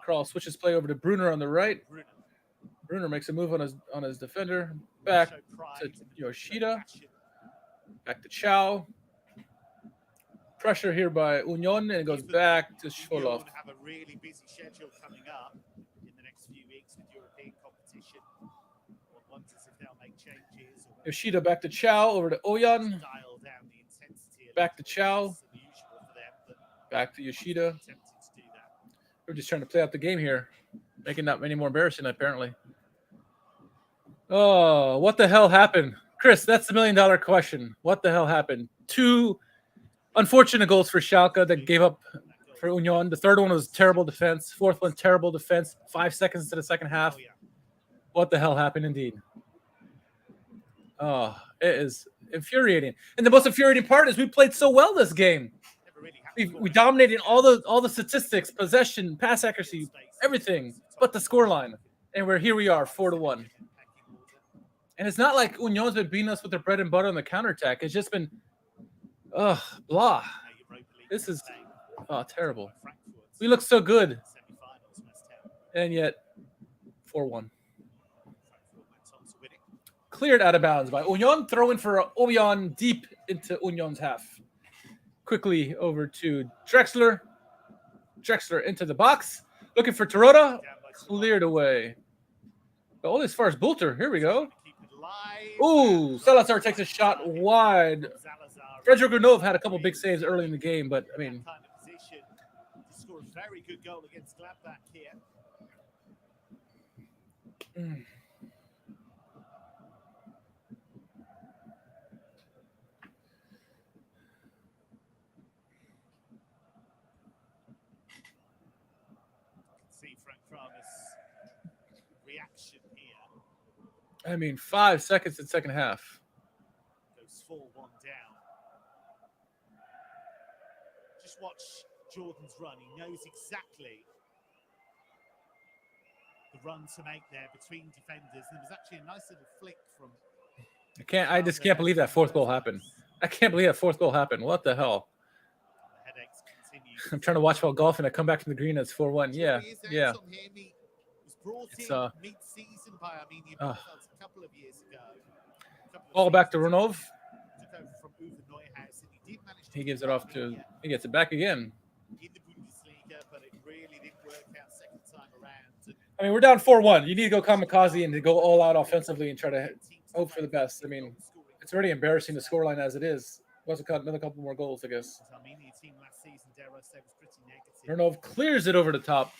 Kral switches play over to Brunner on the right. Brunner makes a move on his defender. Back to Yoshida. Back to Chow. pressure here by Union, and it goes back to Schwolow. Have a really busy schedule coming up in the next few weeks with European competition. One wonders if they'll make changes. Or Yoshida back to Chow, over to Oyan. dial down the intensity a Back to little Chow. less than usual for them, but Back to Yoshida. attempting to do that. We're just trying to play out the game here, making not many more embarrassing, apparently. Oh, what the hell happened? Chris, that's the $1 million question. What the hell happened? 2 unfortunate goals for Schalke that gave up for Union. The third one was terrible defense. Fourth one, terrible defense. 5 seconds into the second half. What the hell happened indeed? Oh, it is infuriating. And the most infuriating part is we played so well this game. We dominated all the statistics, possession, pass accuracy, everything, but the scoreline. And we are 4-1. And it's not like Union's been beating us with their bread and butter on the counterattack. It's just been, blah. This is terrible. We look so good. And yet, 4-1. Cleared out of bounds by Union. Throw in for Oyan deep into Union's half. Quickly over to Drexler. Drexler into the box. Looking for Tarota. Cleared away. But only as far as Bulter. Here we go. Ooh, Salazar takes a shot wide. Frederick Grunov had a couple big saves early in the game, but I mean, To score a very good goal against Gladbach here. See Frank Kramer's reaction here. I mean, 5 seconds in second half. Goes 4-1 down. Just watch Jordan's run. He knows exactly the run to make there between defenders. And there was actually a nice little flick from. I just can't believe that fourth goal happened. I can't believe that fourth goal happened. What the hell? The headaches continue. I'm trying to watch while golfing. I come back from the green. It's 4-1. Yeah, yeah. He was brought It's in mid-season by Armenian a couple of years ago. All back to Renov. Took over from Uwe Neuhaus, and he did manage to He gives it off to. He gets it back again. in the Bundesliga, but it really didn't work out second time around. And I mean, we're down 4-1. You need to go kamikaze and to go all out offensively and try to hope for the best. I mean, it's already embarrassing the scoreline as it is. Wasn't cut another couple more goals, I guess. the Armenian team last season, dare I say, was pretty negative. Renov clears it over the top.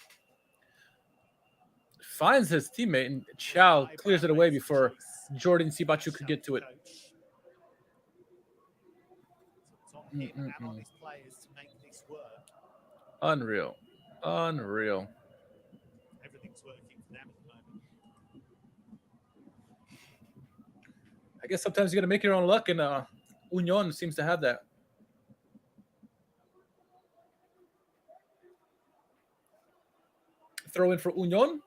Finds his teammate, and Chow clears it away before Jordan Sibachu could get to it. It's on him and on his players to make this work. Unreal. Unreal. Everything's working for them at the moment. I guess sometimes you got to make your own luck, and Union seems to have that. Throw in for Union.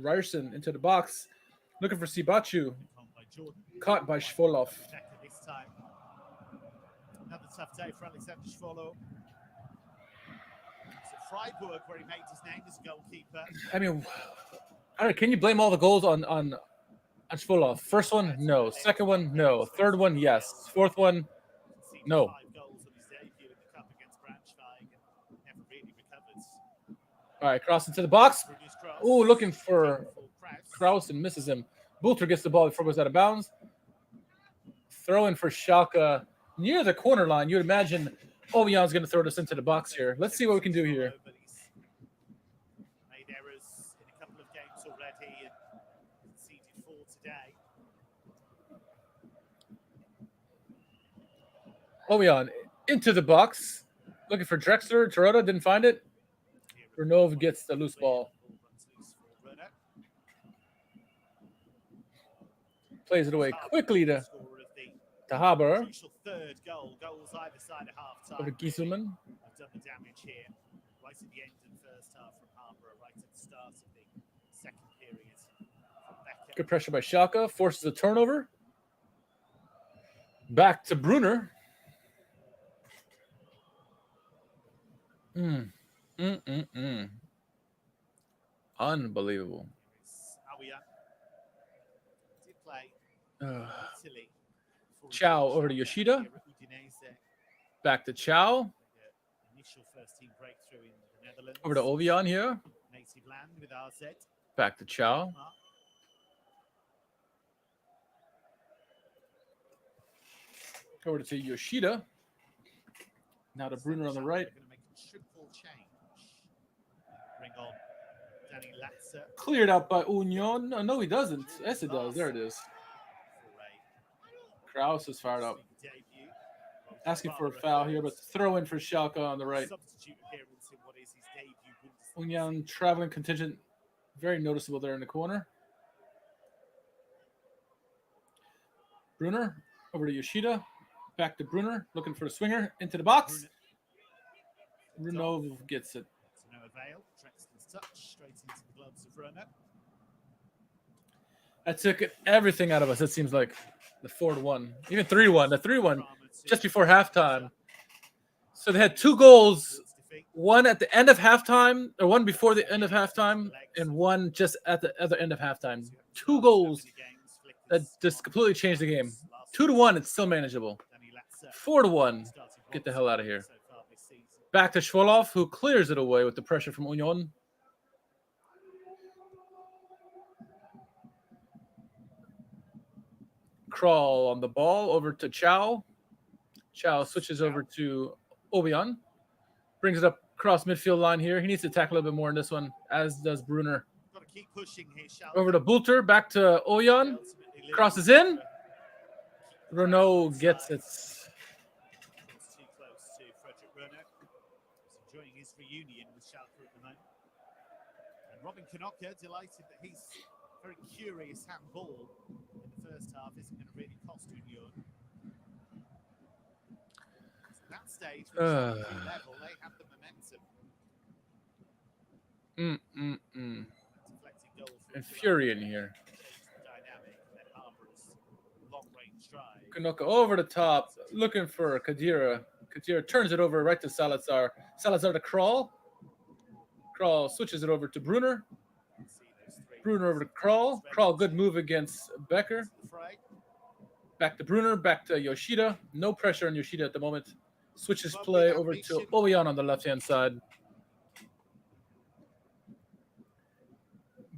Ryerson into the box. Looking for Sibachu. Caught by Schwolow. This time. Another tough day for Alexander Schwolow. It's at Freiburg where he made his name as a goalkeeper. I mean, I don't know, can you blame all the goals on Schwolow? First one, no. Second one, no. Third one, yes. Fourth one, no. 5 goals on his debut in the cup against Braunschweig and never really recovered. All right, cross into the box. Ooh, looking for Kraus and misses him. Bulter gets the ball before it goes out of bounds. Throw in for Schalke near the corner line. You would imagine Obian's going to throw this into the box here. Let's see what we can do here. Made errors in a couple of games already and conceded 4 today. Obian into the box. Looking for Drexler. Tarota didn't find it. Renov gets the loose ball. Plays it away quickly to Haber. Third goal, goals either side of half time. Over to Gieselman. Have done the damage here. Right at the end of the first half from Haber, right at the start of the second period from Becker. Good pressure by Schalke. Forces a turnover. Back to Brunner. Unbelievable. Did play Italy. Chow over to Yoshida. Back to Chow. Initial first team breakthrough in the Netherlands. Over to Ovion here. Native land with RZ. Back to Chow. Over to Yoshida. Now to Bruner on the right. Going to make a triple change. Bring on Danny Latzer. Cleared out by Union. No, he doesn't. Yes, it does. There it is. Kraus is fired up. Asking for a foul here, but throw in for Schalke on the right. Substitute appearance in what is his debut Bundesliga. Union traveling contingent. Very noticeable there in the corner. Bruner over to Yoshida. Back to Bruner, looking for a swinger into the box. Renault gets it. To no avail. Trexton's touch straight into the gloves of Rona. That took everything out of us, it seems like. The 4-1, even 3-1. The 3-1 just before halftime. So they had 2 goals, one at the end of halftime, or one before the end of halftime, and one just at the other end of halftime. 2 goals that just completely changed the game. 2-1, it's still manageable. 4-1, get the hell out of here. Back to Schwolow, who clears it away with the pressure from Union. Crawl on the ball over to Chow. Chow switches over to Obion. Brings it up across midfield line here. He needs to tackle a little bit more in this one, as does Bruner. Got to keep pushing here, Over to Bulter, back to Obion. Crosses in. Renault gets it. Too close to Frederick Renault. He's enjoying his reunion with Schalke at the moment. And Robin Knocker delighted that his very curious handball in the first half isn't going to really cost Union. At that stage, level, they have the momentum. Infuriating here. Knocker over the top, looking for Kadira. Kadira turns it over right to Salazar. Salazar to Crawl. Crawl switches it over to Bruner. Bruner over to Crawl. Crawl, good move against Becker. Back to Bruner, back to Yoshida. No pressure on Yoshida at the moment. Switches play over to Obion on the left-hand side.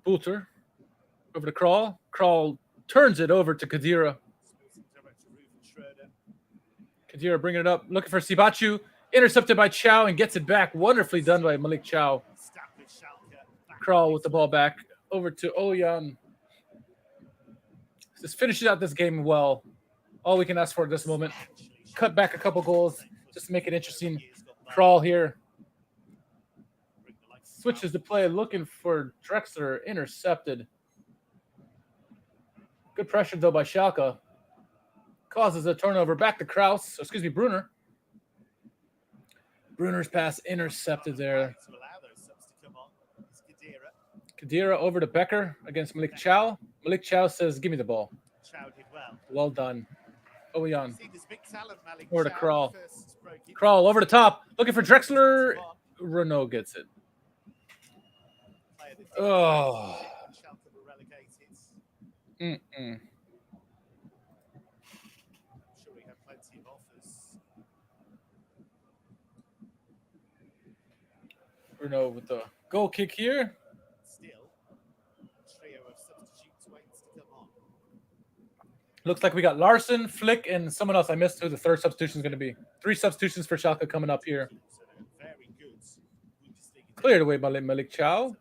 Bulter over to Crawl. Crawl turns it over to Kadira. Kadira bringing it up, looking for Sibachu. Intercepted by Chow and gets it back. Wonderfully done by Malik Chow. Crawl with the ball back over to Oyan. Just finishes out this game well. All we can ask for at this moment. Cut back a couple goals just to make it interesting. Crawl here. Switches the play, looking for Drexler. Intercepted. Good pressure, though, by Schalke. Causes a turnover. Back to Kraus. Excuse me, Bruner. Bruner's pass intercepted there. Kadira over to Becker against Malik Chow. Malik Chow says, give me the ball. Well done. Oyan. Over to Crawl. Crawl over the top. Looking for Drexler. Renault gets it. Oh. Bruno with the goal kick here. Looks like we got Larson, Flick, and someone else. I missed who the third substitution is going to be. 3 substitutions for Schalke coming up here. Cleared away by Malik Chow.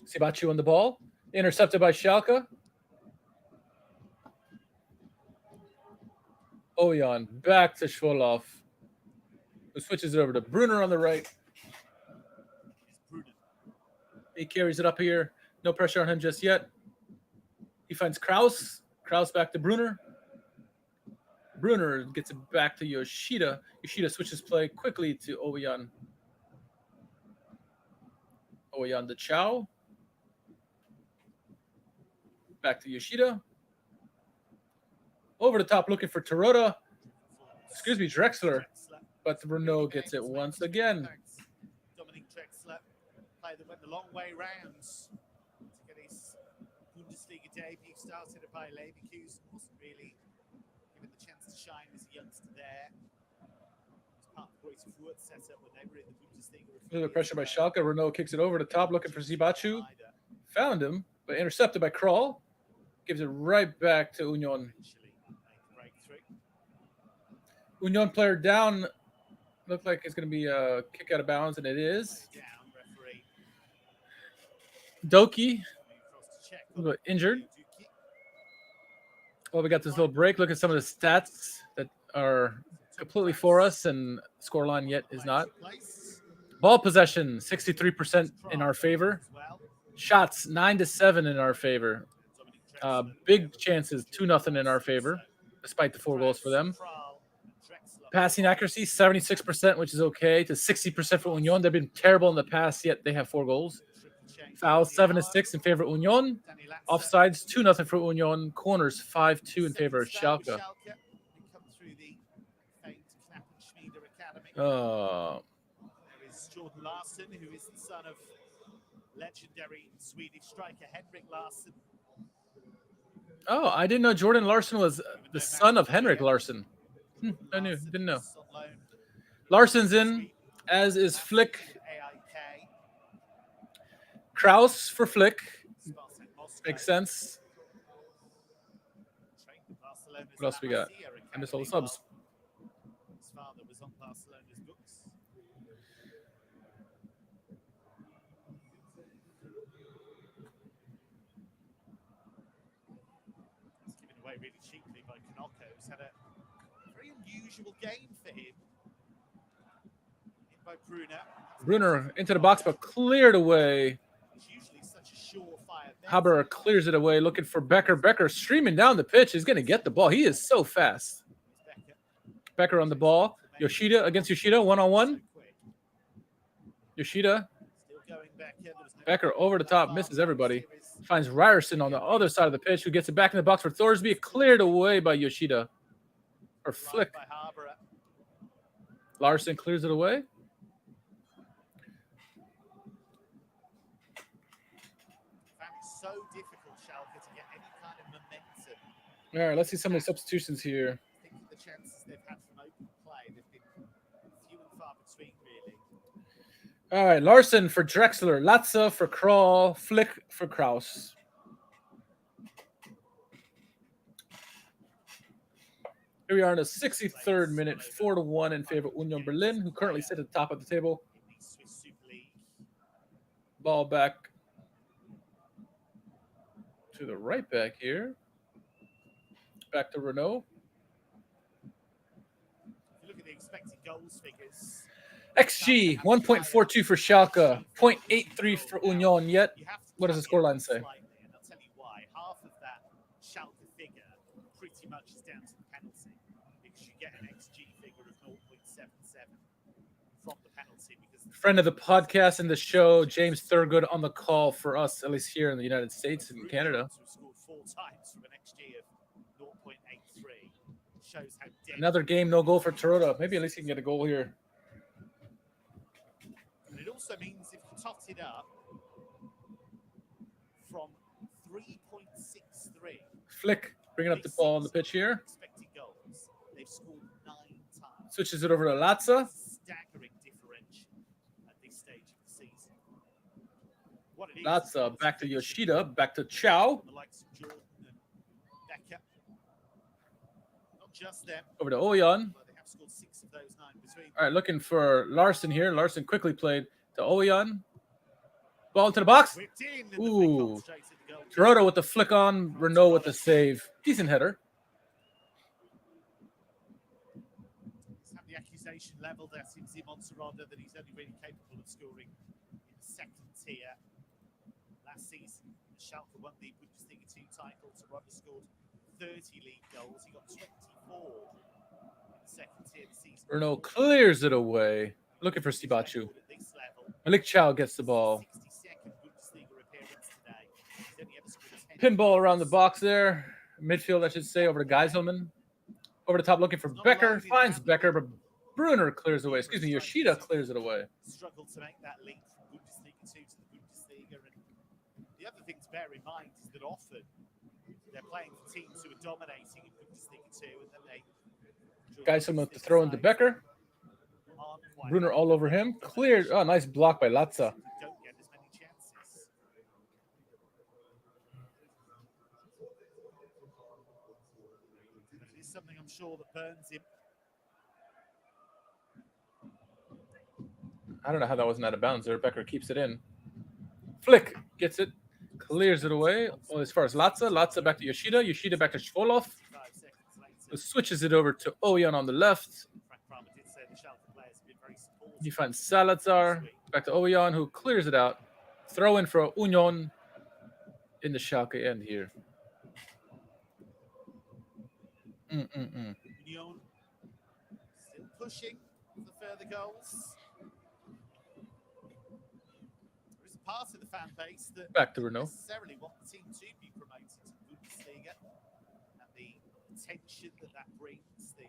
Sibachu on the ball. Intercepted by Schalke. Oyan back to Schwolow, who switches it over to Bruner on the right. He carries it up here. No pressure on him just yet. He finds Kraus. Kraus back to Bruner. Bruner gets it back to Yoshida. Yoshida switches play quickly to Oyan. Oyan to Chow. Back to Yoshida. Over the top, looking for Tarota. Excuse me, Drexler. But Renault gets it once again. Dominic Drexler, player that went the long way round to get his Bundesliga debut. Started at Bayer Leverkusen, wasn't really given the chance to shine as a youngster there. Part of the Greater Fürth setup when they were in the Bundesliga. A little bit of pressure by Schalke. Renault kicks it over the top, looking for Zibachu. Found him, but intercepted by Kroll. Gives it right back to Union. Union player down. Looked like it's going to be a kick out of bounds, and it is. Doki, a little bit injured. Well, we got this little break. Look at some of the stats that are completely for us, and scoreline yet is not. Ball possession, 63% in our favor. Shots, 9-7 in our favor. Big chances, 2-0 in our favor, despite the 4 goals for them. Passing accuracy, 76%, which is okay, to 60% for Union. They've been terrible in the past, yet they have 4 goals. Fouls, 7-6 in favor of Union. Offsides, 2-0 for Union. Corners, 5-2 in favor of Schalke. There is Jordan Larsson, who is the son of legendary Swedish striker Henrik Larsson. Oh, I didn't know Jordan Larsson was the son of Henrik Larsson. Didn't know. Larsson's in, as is Flick. Kraus for Flick. Makes sense. What else we got? I missed all the subs. His father was on Barcelona's books. It's given away really cheaply by Kanoko, who's had a very unusual game for him. In by Brunner into the box, but cleared away. Haber clears it away, looking for Becker. Becker streaming down the pitch. He's going to get the ball. He is so fast. Becker on the ball. Yoshida against Yoshida, one-on-one. Yoshida. Becker over the top, misses everybody. Finds Ryerson on the other side of the pitch, who gets it back in the box for Thorsby. Cleared away by Yoshida. Or Flick. Larson clears it away. So difficult, Schalke, to get any kind of momentum. All right, let's see some of the substitutions here. I think the chances they've had from open play, they've been few and far between, really. All right, Larson for Drexler, Latza for Kroll, Flick for Kraus. Here we are in the 63rd minute, 4-1 in favor of Union Berlin, who currently sit at the top of the table. Ball back to the right back here. Back to Renault. Look at the expected goals figures. XG, 1.42 for Schalke, 0.83 for Union yet. What does the scoreline say? And I'll tell you why. Half of that Schalke figure pretty much is down to the penalty, because you get an XG figure of 0.77 from the penalty. Because Friend of the podcast and the show, James Thurgood, on the call for us, at least here in the United States and Canada. Scored 4 times from an XG of 0.83. Shows how Another game, no goal for Toronto. Maybe at least he can get a goal here. And it also means if you tot it up from 3.63. Flick bringing up the ball on the pitch here. Expected goals, they've scored 9 times. Switches it over to Latza. Staggering differential at this stage of the season. What it is, Latza back to Yoshida, back to Chow. the likes of Jordan and Becker. Not just them. Over to Oyan. But they have scored 6 of those 9 between. All right, looking for Larson here. Larson quickly played to Oyan. Ball into the box. Ooh. Toronto with the flick on. Renault with the save. Decent header. He's had the accusation leveled at him, Simon Saranda, that he's only really capable of scoring in the second tier. Last season, Schalke won the Bundesliga 2 title. Saranda scored 30 league goals. He got 24 in the second tier this season. Renault clears it away. Looking for Sibachu. Malik Chow gets the ball. Pinball around the box there. Midfield, I should say, over to Geiselman. Over the top, looking for Becker. Finds Becker, but Brunner clears away. Excuse me, Yoshida clears it away. Struggled to make that leap from Bundesliga 2 to the Bundesliga. And the other thing to bear in mind is that often they're playing for teams who are dominating in Bundesliga thing too, and then they Geiselman with the throw into Becker. Brunner all over him. Cleared. Oh, nice block by Latza. don't get as many chances. But it is something I'm sure that burns him. I don't know how that wasn't out of bounds there. Becker keeps it in. Flick gets it. Clears it away. Well, as far as Latza. Latza back to Yoshida. Yoshida back to Shvolov. Who switches it over to Oyan on the left. You find Salazar. Back to Oyan, who clears it out. Throw in for Union in the Schalke end here. Union still pushing for further goals. There is a part of the fan base that Back to Renault. necessarily want the team to be promoted to the Bundesliga, and the tension that brings, the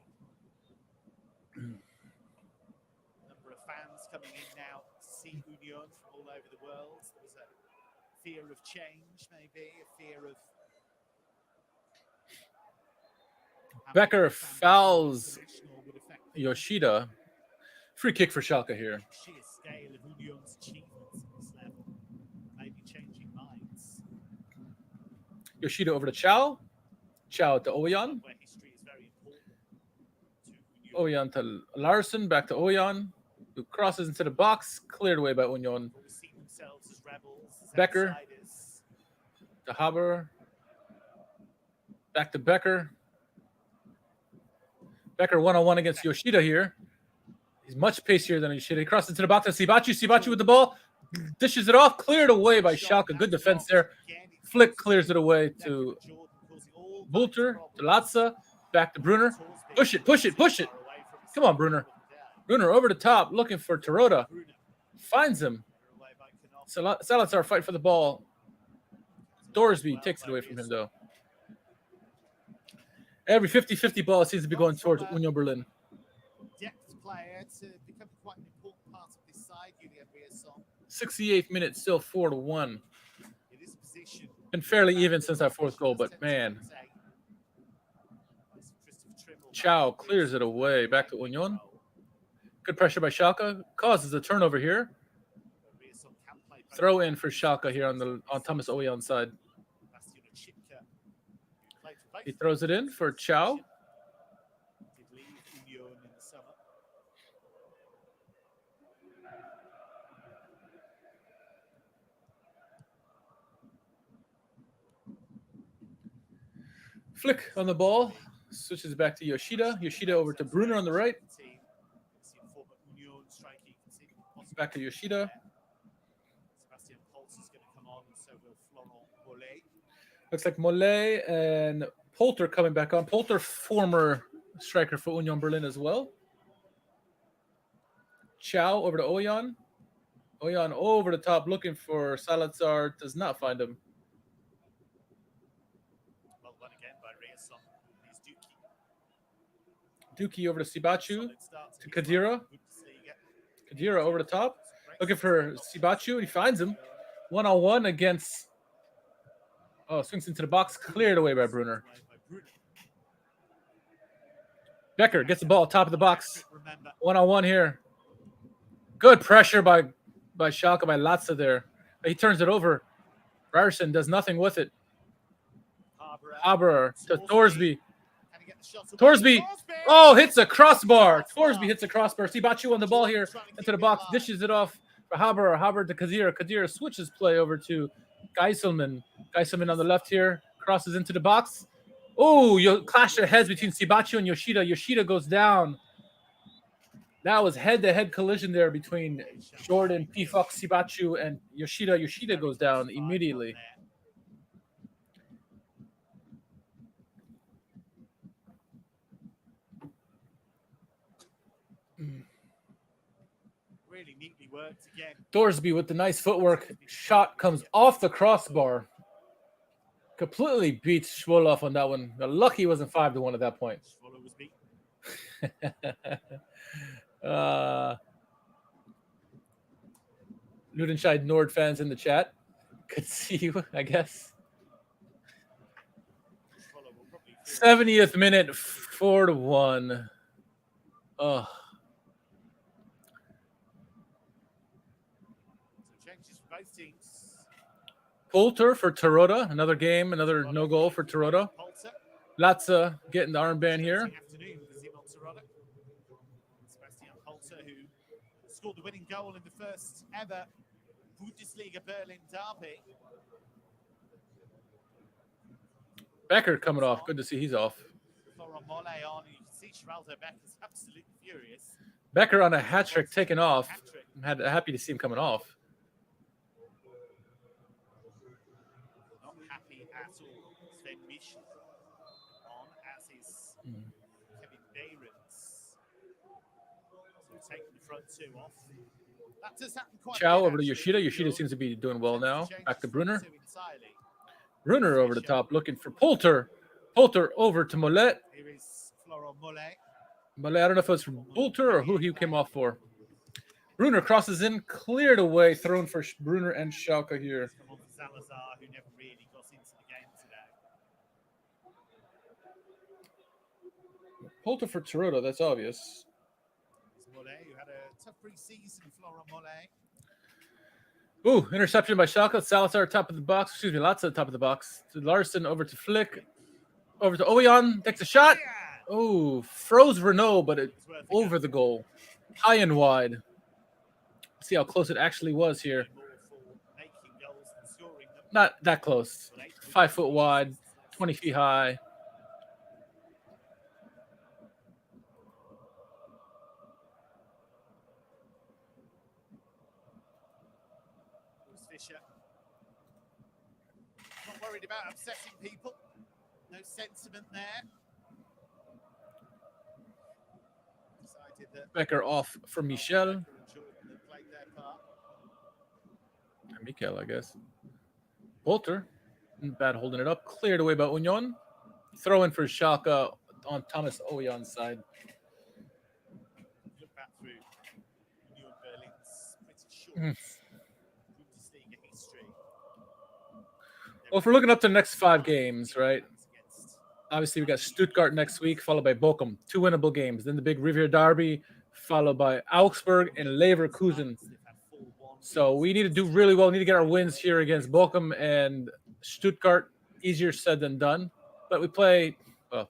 number of fans coming in now to see Union from all over the world. There was a fear of change, maybe a fear of Becker fouls Yoshida. Free kick for Schalke here. sheer scale of Union's achievements at this level, maybe changing minds. Yoshida over to Chow. Chow to Oyan. Where history is very important. Oyan to Larson. Back to Oyan, who crosses into the box. Cleared away by Union. See themselves as rebels, as Becker outsiders. to Haber. Back to Becker. Becker one-on-one against Yoshida here. He's much pacier than Yoshida. He crosses into the box to Sibachi. Sibachi with the ball. Dishes it off. Cleared away by Schalke. Good defense there. Flick clears it away to Bulter. To Latza. Back to Brunner. Push it, push it, push it. Come on, Brunner. Brunner over the top. Looking for Teroda. Finds him. Salazar fight for the ball. Dorsby takes it away from him, though. Every 50-50 ball seems to be going towards Union Berlin. Depth player to become quite an important part of this side, Julian Rierson. 68th minute, still 4-1. In this position, Been fairly even since that fourth goal, but man. Chow clears it away. Back to Union. Good pressure by Schalke. Causes a turnover here. Throw in for Schalke here on Thomas Oyan's side. He throws it in for Chow. did leave Union in the summer. Flick on the ball. Switches back to Yoshida. Yoshida over to Brunner on the right. Back to Yoshida. Sebastian Pulse is going to come on, and so will Florent Bollet. Looks like Mollet and Polter coming back on. Polter, former striker for Union Berlin as well. Chow over to Oyan. Oyan over the top looking for Salazar. Does not find him. Well done again by Rierson. Here's Dookie. Dookie over to Sibachu. To Kadira. Kadira over the top. Looking for Sibachu. He finds him. One-on-one against... Oh, swings into the box. Cleared away by Brunner. Becker gets the ball top of the box. One-on-one here. Good pressure by Schalke, by Latza there. He turns it over. Ryerson does nothing with it. Haber to Thorsby. Thorsby. Oh, hits a crossbar. Thorsby hits a crossbar. Sibachu on the ball here into the box. Dishes it off for Haber. Haber to Kadira. Kadira switches play over to Geiselman. Geiselman on the left here. Crosses into the box. Oh, you clash their heads between Sibachu and Yoshida. Yoshida goes down. That was head-to-head collision there between Jordan, Pifok, Sibachu, and Yoshida. Yoshida goes down immediately. Really neatly worked again. Thorsby with the nice footwork. Shot comes off the crossbar. Completely beats Schwoloff on that one. Lucky he wasn't 5-1 at that point. Schwoloff was beaten. Ludenscheid Nord fans in the chat could see you, I guess. Schwoloff will 70th minute, 4-1. Oh, Changes for both teams. Poulter for Tarota. Another game, another no goal for Tarota. Latza getting the armband here. Afternoon with Simon Tarota. Sebastian Poulter, who scored the winning goal in the first ever Bundesliga Berlin derby. Becker coming off. Good to see he's off. Florent Mollet on. You can see Geraldo Becker's absolutely furious. Becker on a hat trick taken off. I'm happy to see him coming off. Not happy at all. Sven Misch on, as is Kevin Behrens. So taking the front two off. That does happen quite Chow a bit, over to actually. Yoshida. Yoshida seems to be doing well now. Back to Brunner. Brunner over the top looking for Poulter. Poulter over to Mollet. Here is Florent Mollet. Mollet, I don't know if it's for Poulter or who he came off for. Brunner crosses in, cleared away, thrown for Brunner and Schalke here. Salazar, who never really got into the game today. Poulter for Tarota, that's obvious. Mollet, who had a tough pre-season, Florent Mollet. Ooh, interception by Schalke. Salazar top of the box. Excuse me, Latza top of the box. To Larson, over to Flick. Over to Oyan. Takes a shot. Oh, froze Renault, but it over the goal. High and wide. See how close it actually was here. Not that close. 5 foot wide, 20 feet high. Fischer. Not worried about upsetting people. No sentiment there. Decided that Becker off for Michel. and Jordan had played their part. Mikel, I guess. Poulter. Bad holding it up. Cleared away by Union. Throw in for Schalke on Thomas Oyan's side. Look back through Union Berlin's pretty short Bundesliga history. Well, if we're looking up to the next 5 games, right? Obviously, we got Stuttgart next week, followed by Bochum. 2 winnable games. Then the big Riviera Derby, followed by Augsburg and Leverkusen. So we need to do really well. We need to get our wins here against Bochum and Stuttgart. Easier said than done. But we play, well,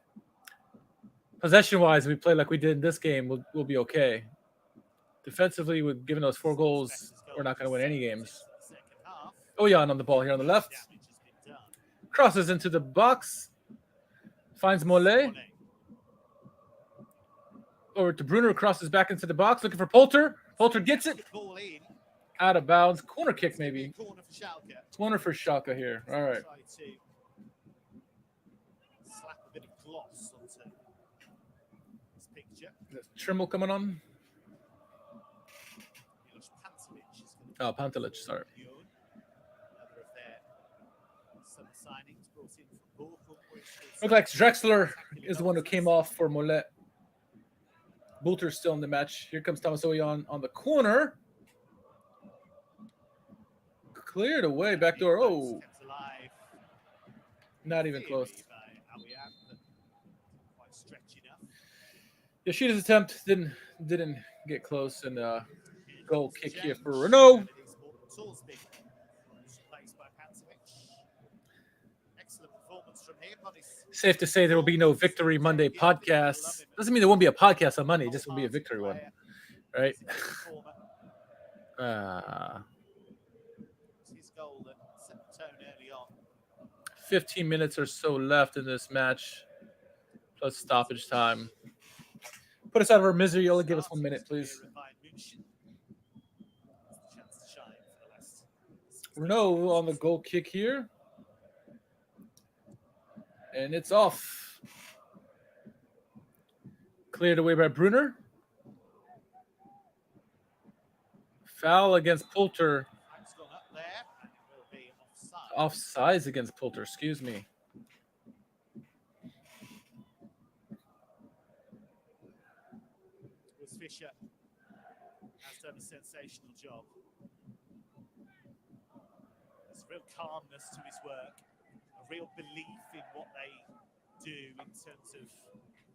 possession-wise, we play like we did in this game, we'll be okay. Defensively, with giving those 4 goals, we're not going to win any games. Oyan on the ball here on the left. Crosses into the box. Finds Mollet. Over to Brunner, crosses back into the box, looking for Poulter. Poulter gets it. Out of bounds. Corner kick, maybe. Corner for Schalke here. All right. Slap a bit of gloss onto this picture. Trimble coming on. Oh, Pantelic, sorry. Another of their summer signings brought in from Bochum. Looks like Drexler is the one who came off for Mollet. Boulter's still in the match. Here comes Thomas Oyan on the corner. Cleared away, backdoor. Oh, not even close. Yoshida's attempt didn't get close, and goal kick here for Renault. Safe to say there will be no Victory Monday podcast. Doesn't mean there won't be a podcast on Monday. It just will be a victory one, right? 15 minutes or so left in this match, plus stoppage time. Put us out of our misery. Only give us 1 minute, please. Renault on the goal kick here. And it's off. Cleared away by Brunner. Foul against Poulter. Offsides against Poulter, excuse me. Fischer has done a sensational job. There's real calmness to his work, a real belief in what they do in terms of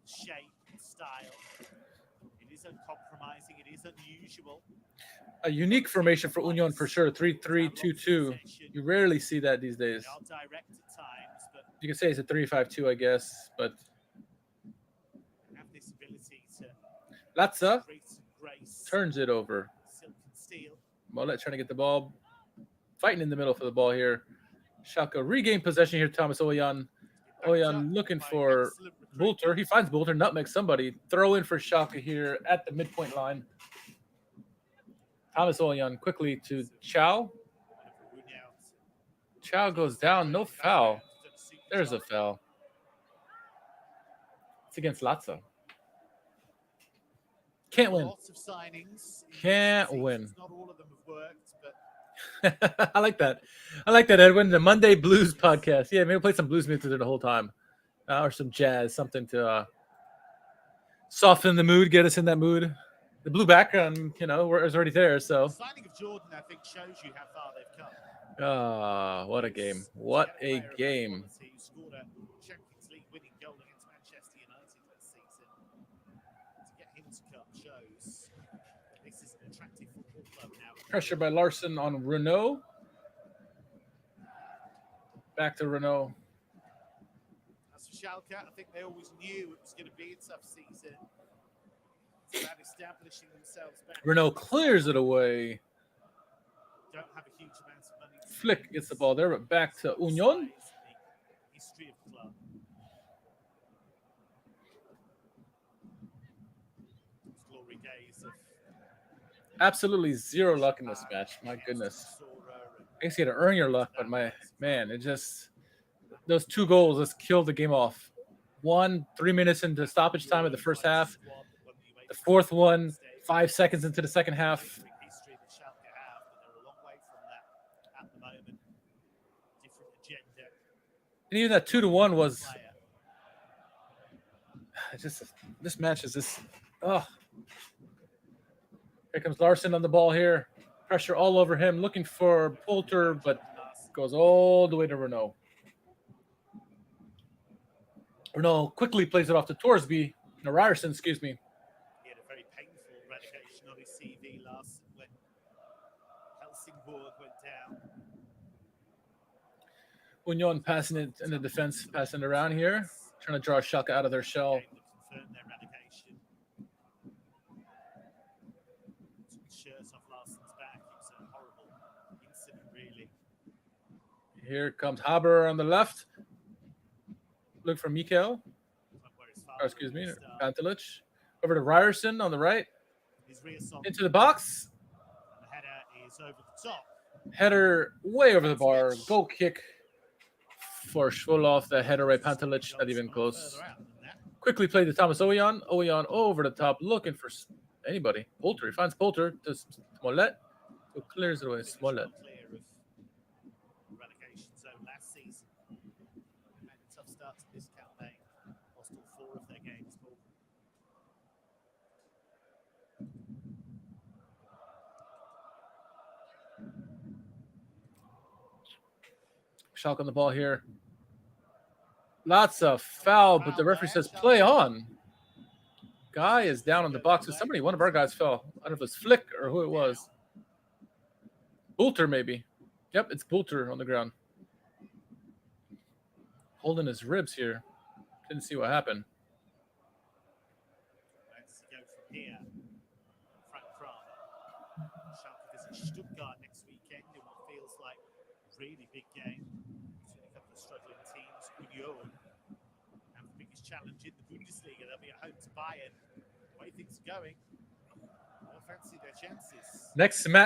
shape and style. It is uncompromising. It is unusual. A unique formation for Union for sure. 3-3-2-2. You rarely see that these days. They are direct at times, but You can say it's a 3-5-2, I guess, but have this ability to Latza grace and grace, turns it over. silk and steel. Molet trying to get the ball, fighting in the middle for the ball here. Schalke regain possession here. Thomas Oyan. Oyan looking for Bulter. He finds Bulter, nutmeg somebody. Throw in for Schalke here at the midpoint line. Thomas Oyan quickly to Chow. Chow goes down. No foul. There's a foul. It's against Latza. Can't win. Lots of signings. Can't win. Not all of them have worked, but I like that. I like that, Edwin. The Monday Blues podcast. Yeah, maybe play some blues music the whole time. Or some jazz, something to soften the mood, get us in that mood. The blue background, you know, is already there. So, the signing of Jordan, I think, shows you how far they've come. ah, what a game! What a game! He scored a Champions League winning goal against Manchester United this season. To get him to come shows this is an attractive football club now. Pressure by Larson on Renault. Back to Renault. As for Schalke, I think they always knew it was going to be a tough season. It's about establishing themselves back. Renault clears it away. Don't have a huge amount of money. Flick gets the ball there, but back to Union. History of the club. Glory days of Absolutely zero luck in this match. My goodness. I guess you had to earn your luck, but it just those two goals just killed the game off. 3 minutes into stoppage time of the first half. The fourth one, 5 seconds into the second half. history that Schalke have, but they're a long way from that at the moment. Different agenda. And even that 2-1 was just this match is just Here comes Larson on the ball here. Pressure all over him, looking for Poulter, but goes all the way to Renault. Renault quickly plays it off to Torsby. No, Ryerson, excuse me. He had a very painful relegation on his CV last when Helsingborg went down. Union passing it in the defense, passing it around here, trying to draw Schalke out of their shell. Confirmed their relegation. Took the shirt off Larsen's back. It was a horrible incident, really. Here comes Haber on the left. Look for Mikel. Excuse me, Pantelic. Over to Ryerson on the right. Into the box. The header is over the top. Header way over the bar. Goal kick for Schwoloff. The header right, Pantelic, not even close. Quickly played to Thomas Oyan. Oyan over the top, looking for anybody. Poulter. He finds Poulter to Smollett, who clears it away. Smollett. Relegation zone last season. They made a tough start to this campaign. Lost all 4 of their games. Schalke on the ball here. Lots of foul, but the referee says play on. Guy is down on the box with somebody. One of our guys fell. I don't know if it's Flick or who it was. Bulter, maybe. Yep, it's Bulter on the ground. Holding his ribs here. Didn't see what happened. Let's go from here. Frank Kramer. Schalke visit Stuttgart next weekend in what feels like a really big game. Between a couple of struggling teams. Union have the biggest challenge in the Bundesliga. They'll be at home to Bayern. The way things are going, they'll fancy their chances.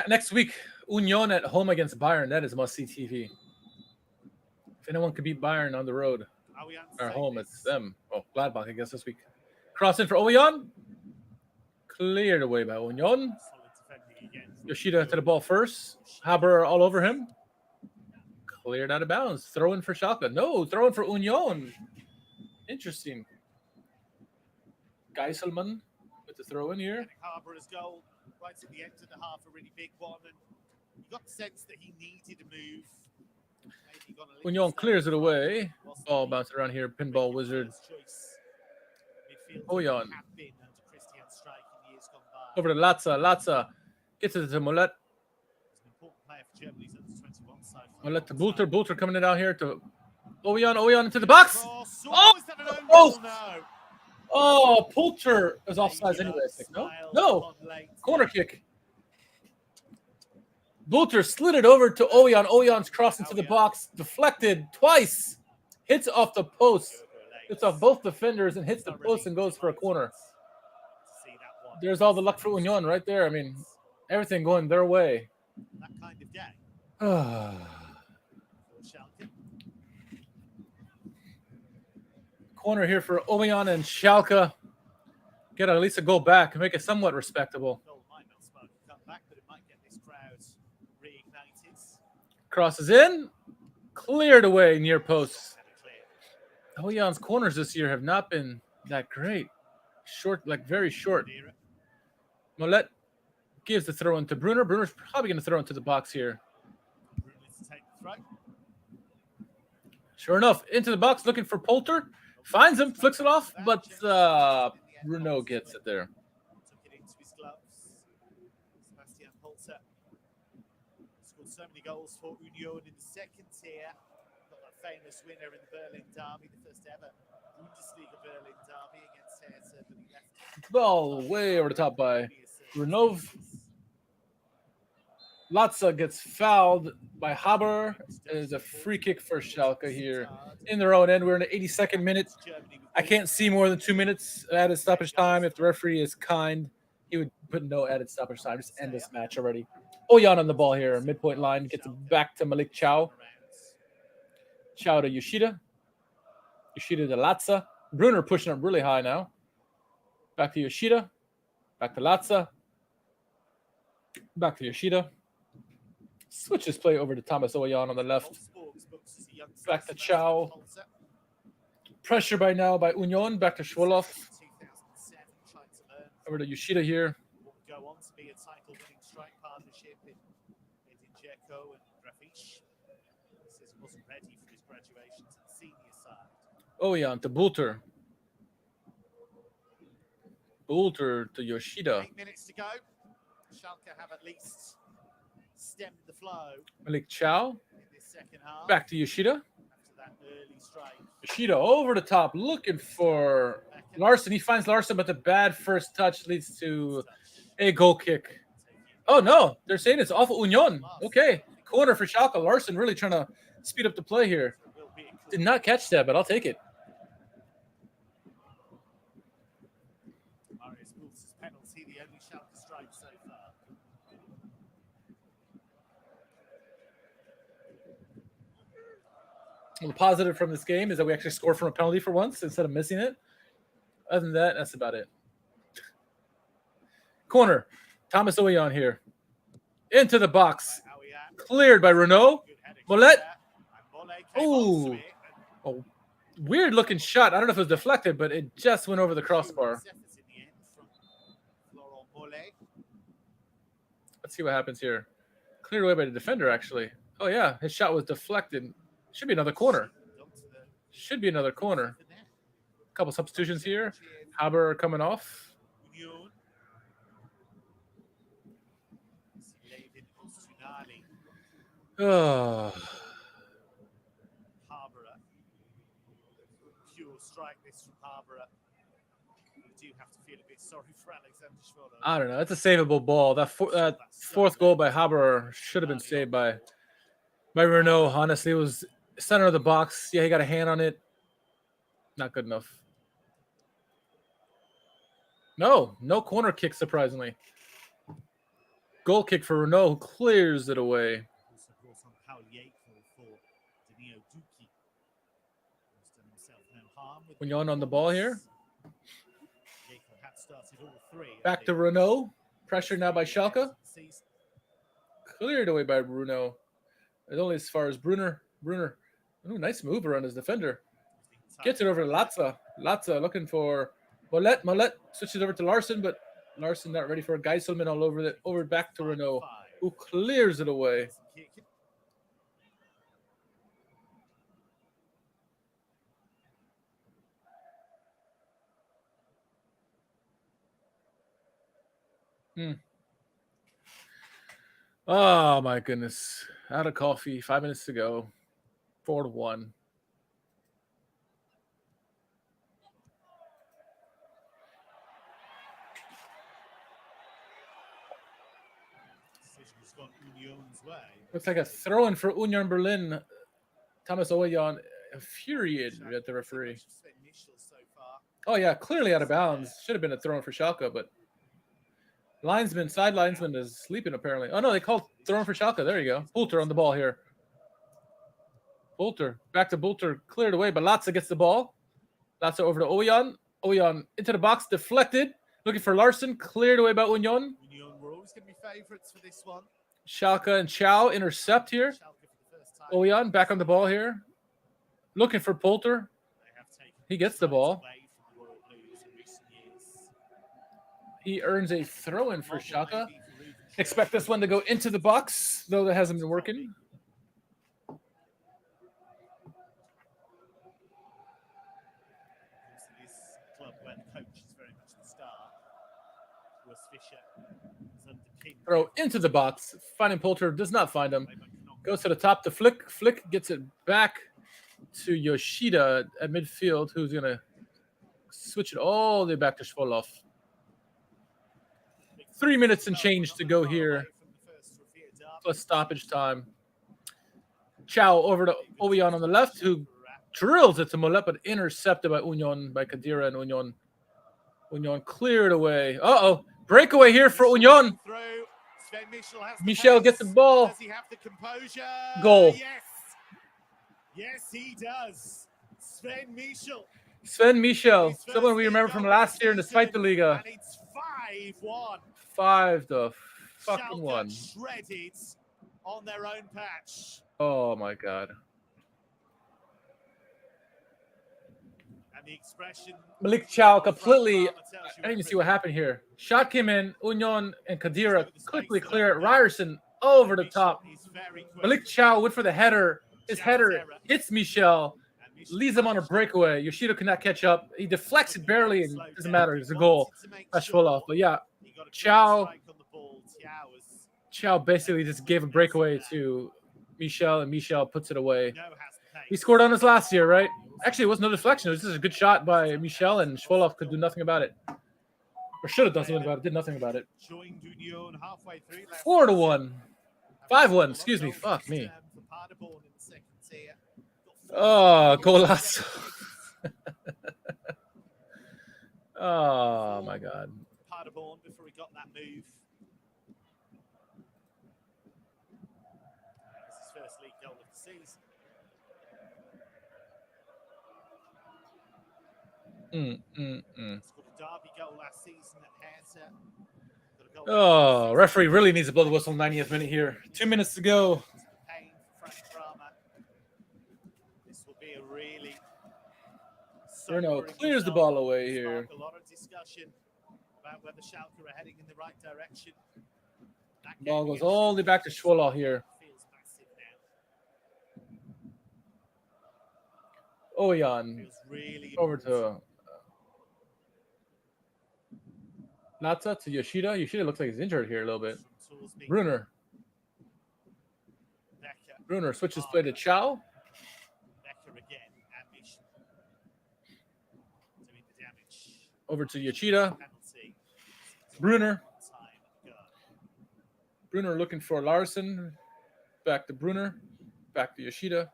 Next week, Union at home against Bayern. That is must-see TV. If anyone could beat Bayern on the road or home, it's them. Oh, Gladbach, I guess, this week. Cross in for Oyan. Cleared away by Union. Yoshida to the ball first. Haber all over him. Cleared out of bounds. Throw in for Schalke. No, throw in for Union. Interesting. Geiselman with the throw in here. Haber's goal right at the end of the half, a really big one. And you got the sense that he needed a move. Maybe Union clears it away. Ball bouncing around here. Pinball wizard. Oyan. Over to Latza. Latza gets it to Molet. Molet to Bulter. Bulter coming in out here to Oyan. Oyan into the box. Oh! Oh, Poulter is offsides anyway, I think. No? No. Corner kick. Bulter slid it over to Oyan. Oyan's crossing to the box. Deflected twice. Hits off the post. Hits off both defenders and hits the post and goes for a corner. There's all the luck for Union right there. I mean, everything going their way. That kind of day. Corner here for Oyan and Schalke. Get at least a goal back and make it somewhat respectable. Crosses in. Cleared away near post. Oyan's corners this year have not been that great. Short, like very short. Molet gives the throw in to Brunner. Brunner's probably going to throw into the box here. Sure enough, into the box looking for Poulter. Finds him, flicks it off, but Bruno gets it there. Took it into his gloves. Sebastian Poulter scored so many goals for Union in the second tier. Got that famous winner in the Berlin derby, the first ever Bundesliga Berlin derby against Hertha, but he left. Ball way over the top by Renov. Latza gets fouled by Haber. It is a free kick for Schalke here in their own end. We're in the 82nd minute. I can't see more than 2 minutes added stoppage time. If the referee is kind, he would put no added stoppage time. Just end this match already. Oyan on the ball here. Midpoint line. Gets it back to Malik Chow. Chow to Yoshida. Yoshida to Latza. Brunner pushing up really high now. Back to Yoshida. Back to Latza. Back to Yoshida. Switches play over to Thomas Oyan on the left. Back to Chow. Pressure by now by Union. Back to Schwoloff. Over to Yoshida here. Go on to be a title-winning strike partnership in Dzeko and Grafish. Says he wasn't ready for his graduation to the senior side. Oyan to Bulter. Bulter to Yoshida. 8 minutes to go. Schalke have at least stemmed the flow. Malik Chow. In this second half. Back to Yoshida. After that early strike. Yoshida over the top, looking for Larson. He finds Larson, but the bad first touch leads to a goal kick. Oh, no. They're saying it's off of Union. Okay. Corner for Schalke. Larson really trying to speed up the play here. Did not catch that, but I'll take it. Marius Bulter's penalty, the only Schalke strike so far. Well, the positive from this game is that we actually scored from a penalty for once instead of missing it. Other than that, that's about it. Corner. Thomas Oyan here. Into the box. Cleared by Renault. Molet. Ooh. A weird-looking shot. I don't know if it was deflected, but it just went over the crossbar. Let's see what happens here. Cleared away by the defender, actually. Oh, yeah. His shot was deflected. Should be another corner. Should be another corner. A couple substitutions here. Haber coming off. Oh. Pure strike this from Harborough. You do have to feel a bit sorry for Alexander Schwolow. I don't know. That's a savable ball. That fourth goal by Haber should have been saved by Renault. Honestly, it was center of the box. Yeah, he got a hand on it. Not good enough. No corner kick, surprisingly. Goal kick for Renault, who clears it away. Union on the ball here. Back to Renault. Pressure now by Schalke. Cleared away by Bruno. It's only as far as Brunner. Ooh, nice move around his defender. Gets it over to Latza. Latza looking for Molet. Molet switches over to Larson, but Larson not ready for a Geiselman all over it. Over back to Renault, who clears it away. Oh my goodness. Out of coffee 5 minutes to go. 4-1. Decision's gone Union's way. Looks like a throw in for Union Berlin. Thomas Oyan infuriated at the referee. Sven Michel so far. Oh yeah, clearly out of bounds. Should have been a throw in for Schalke, but side linesman is sleeping apparently. Oh no, they called throw in for Schalke. There you go. Bulter on the ball here. Bulter. Back to Bulter. Cleared away, but Latza gets the ball. Latza over to Oyan. Oyan into the box. Deflected. Looking for Larson. Cleared away by Union. Union were always going to be favourites for this one. Schalke and Chow intercept here. Oyan back on the ball here. Looking for Poulter. He gets the ball. He earns a throw-in for Schalke. Expect this one to go into the box, though that hasn't been working. This club where the coach is very much the star. Urs Fischer is underpinned. Throw into the box. Finding Poulter, does not find him. Goes to the top to Flick. Flick gets it back to Yoshida at midfield, who's going to switch it all the way back to Schwolow. 3 minutes and change to go here, plus stoppage time. Chow over to Oyan on the left, who drills it to Molet, but intercepted by Union, by Kadira, and Union cleared away. Uh-oh, breakaway here for Union. Michel gets the ball. Does he have the composure? Goal. Yes. Yes, he does. Sven Michel. Sven Michel, someone we remember from last year in the Zweite Liga. And it's 5-1. 5-1. Shredded on their own patch. Oh my God. And the expression. Malik Chow completely. I didn't even see what happened here. Shot came in. Union and Kadira quickly clear it. Ryerson over the top. Malik Chow went for the header. His header hits Michel. Leaves him on a breakaway. Yoshida cannot catch up. He deflects it barely, and it doesn't matter. It's a goal. That's Schwolow. But yeah, Chow basically just gave a breakaway to Michel, and Michel puts it away. He scored on us last year, right? Actually, it wasn't no deflection. It was just a good shot by Michel, and Schwolow could do nothing about it. Or should have done something about it. Did nothing about it. 4-1. 5-1. Excuse me. Fuck me. Oh, golazo. Oh, my God. Paderborn before he got that move. This is his first league goal of the season. Scored a derby goal last season at Hertha. Oh, referee really needs a blood whistle 90th minute here. 2 minutes to go. Pain for Frank Kramer. This will be a really Bruno clears the ball away here. A lot of discussion about whether Schalke are heading in the right direction. Ball goes all the way back to Schwolow here. Oyan over to Latza to Yoshida. Yoshida looks like he's injured here a little bit. Brunner switches play to Chow. Over to Yoshida. Brunner looking for Larson. Back to Brunner. Back to Yoshida.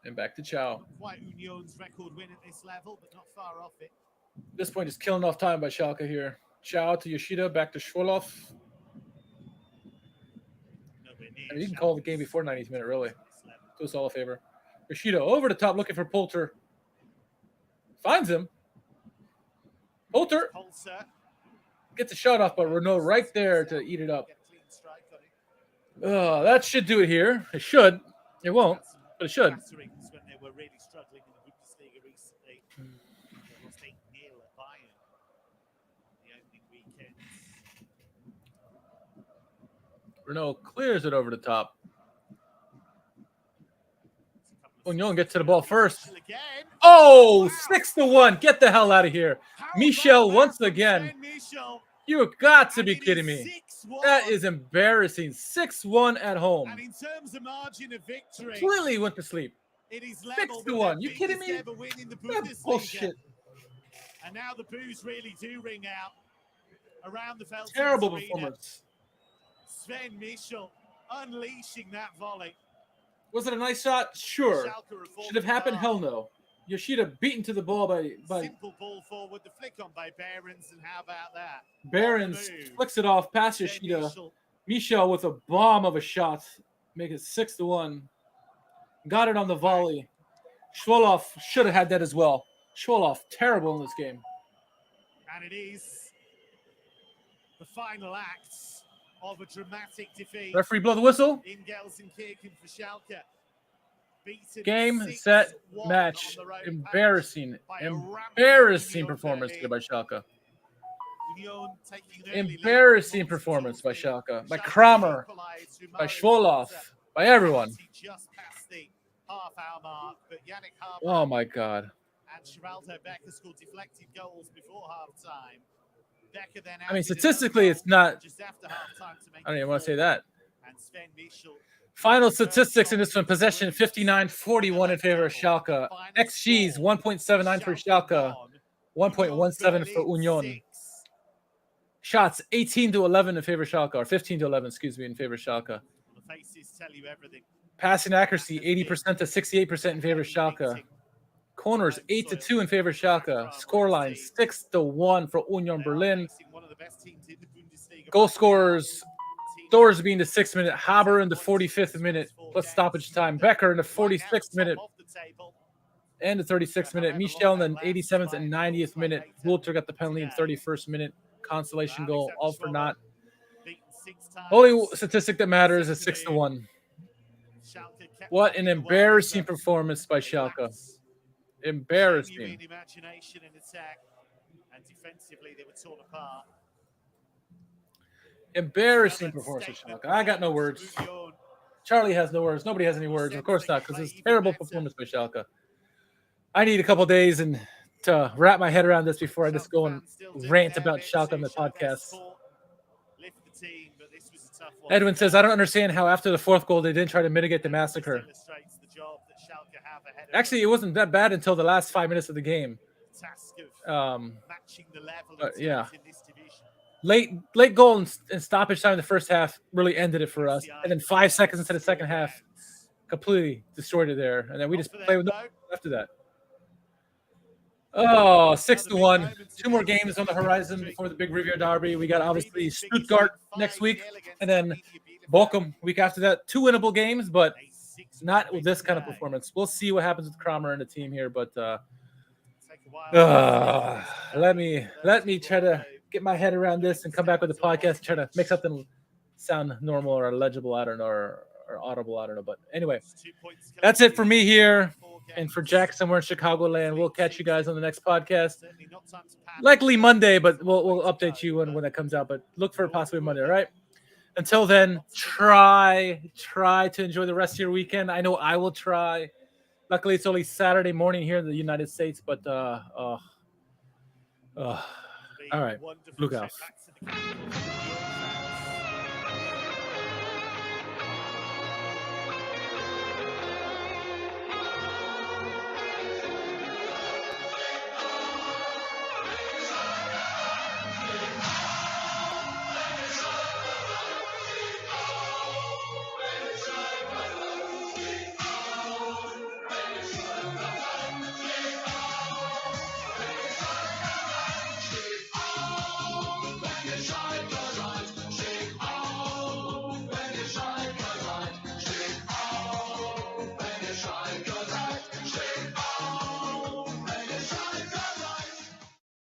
And back to Chow. Quite Union's record win at this level, but not far off it. At this point, just killing off time by Schalke here. Chow to Yoshida, back to Schwolow. I mean, you can call the game before 90th minute, really. Do us all a favor. Yoshida over the top, looking for Poulter. Finds him. Poulter gets a shot off, but Renault right there to eat it up. That should do it here. It should. It won't, but it should. When they were really struggling in the Bundesliga recently, they lost 8-0 at Bayern the opening weekend. Renault clears it over the top. Union gets to the ball first. Oh, 6-1. Get the hell out of here. Michel once again. You got to be kidding me. 6-1. That is embarrassing. 6-1 at home. And in terms of margin of victory, Completely went to sleep. it is level 6-1. with You their kidding biggest me? ever win in the That Bundesliga. bullshit. And now the boos really do ring out around the Feldhins Terrible Arena. performance. Sven Michel unleashing that volley. Was it a nice shot? Sure. Schalke reformed Should have happened? the Hell no. Yoshida beaten to the ball by simple ball forward, the flick on by Behrens, and how about that? Behrens. On the move. Flicks it off past Sven Yoshida. Michel. Michel with a bomb of a shot. Make it 6-1. Got it on the volley. Schwoloff should have had that as well. Schwoloff, terrible in this game. And it is the final acts of a dramatic defeat. Referee blow the whistle. In Gelsenkirchen for Schalke. Beaten Game, 6-1 set, on match. the road patch Embarrassing. by a rampant Embarrassing Union performance Berlin. here by Schalke. Union taking an early lead Embarrassing towards the performance by fourth Schalke. By Schalke Kramer. equalised through By Mario Schwoloff. Götze. By everyone. Just past the half-hour mark, but Yannick Harper Oh my God. and Geraldo Becker scored deflected goals before half-time. Becker then I mean, added statistically, another it's not. goal just after half-time to make I don't it even want to say 4-1. that. And Sven Michel Final statistics in this one: possession 59-41 in favor of Schalke. XG's 1.79 for Schalke, 1.17 for Union. Shots 18-11 in favor of Schalke, or 15-11, excuse me, in favor of Schalke. The faces tell you everything. Passing accuracy 80% to 68% in favor of Schalke. Corners 8-2 in favor of Schalke. Scoreline 6-1 for Union Berlin. One of the best teams in the Bundesliga. Goal scorers: Thorsby in the 6th minute, Haber in the 45th minute, plus stoppage time. Becker in the 46th minute and the 36th minute. Michel in the 87th and 90th minute. Walter got the penalty in 31st minute. Consolation goal, all for naught. Only statistic that matters is 6-1. What an embarrassing performance by Schalke. Embarrassing. Genuine imagination in attack, and defensively they were torn apart. Embarrassing performance by Schalke. I got no words. Charlie has no words. Nobody has any words. Of course not, because it's a terrible performance by Schalke. I need a couple days and to wrap my head around this before I just go and rant about Schalke on the podcast. Edwin says, I don't understand how after the fourth goal they didn't try to mitigate the massacre. Actually, it wasn't that bad until the last 5 minutes of the game. But yeah. Late goal and stoppage time in the first half really ended it for us. And then 5 seconds into the second half, completely destroyed it there. And then we just played with no after that. Oh, 6-1. 2 more games on the horizon before the big Riviera Derby. We got obviously Stuttgart next week, and then Bochum week after that. 2 winnable games, but not with this kind of performance. We'll see what happens with Kramer and the team here, but let me try to get my head around this and come back with the podcast, try to make something sound normal or legible. I don't know, or audible. I don't know, but anyway, that's it for me here. And for Jack somewhere in Chicagoland, we'll catch you guys on the next podcast. Likely Monday, but we'll update you when that comes out. But look for it possibly Monday, all right? Until then, try to enjoy the rest of your weekend. I know I will try. Luckily, it's only Saturday morning here in the United States, but all right. Look out.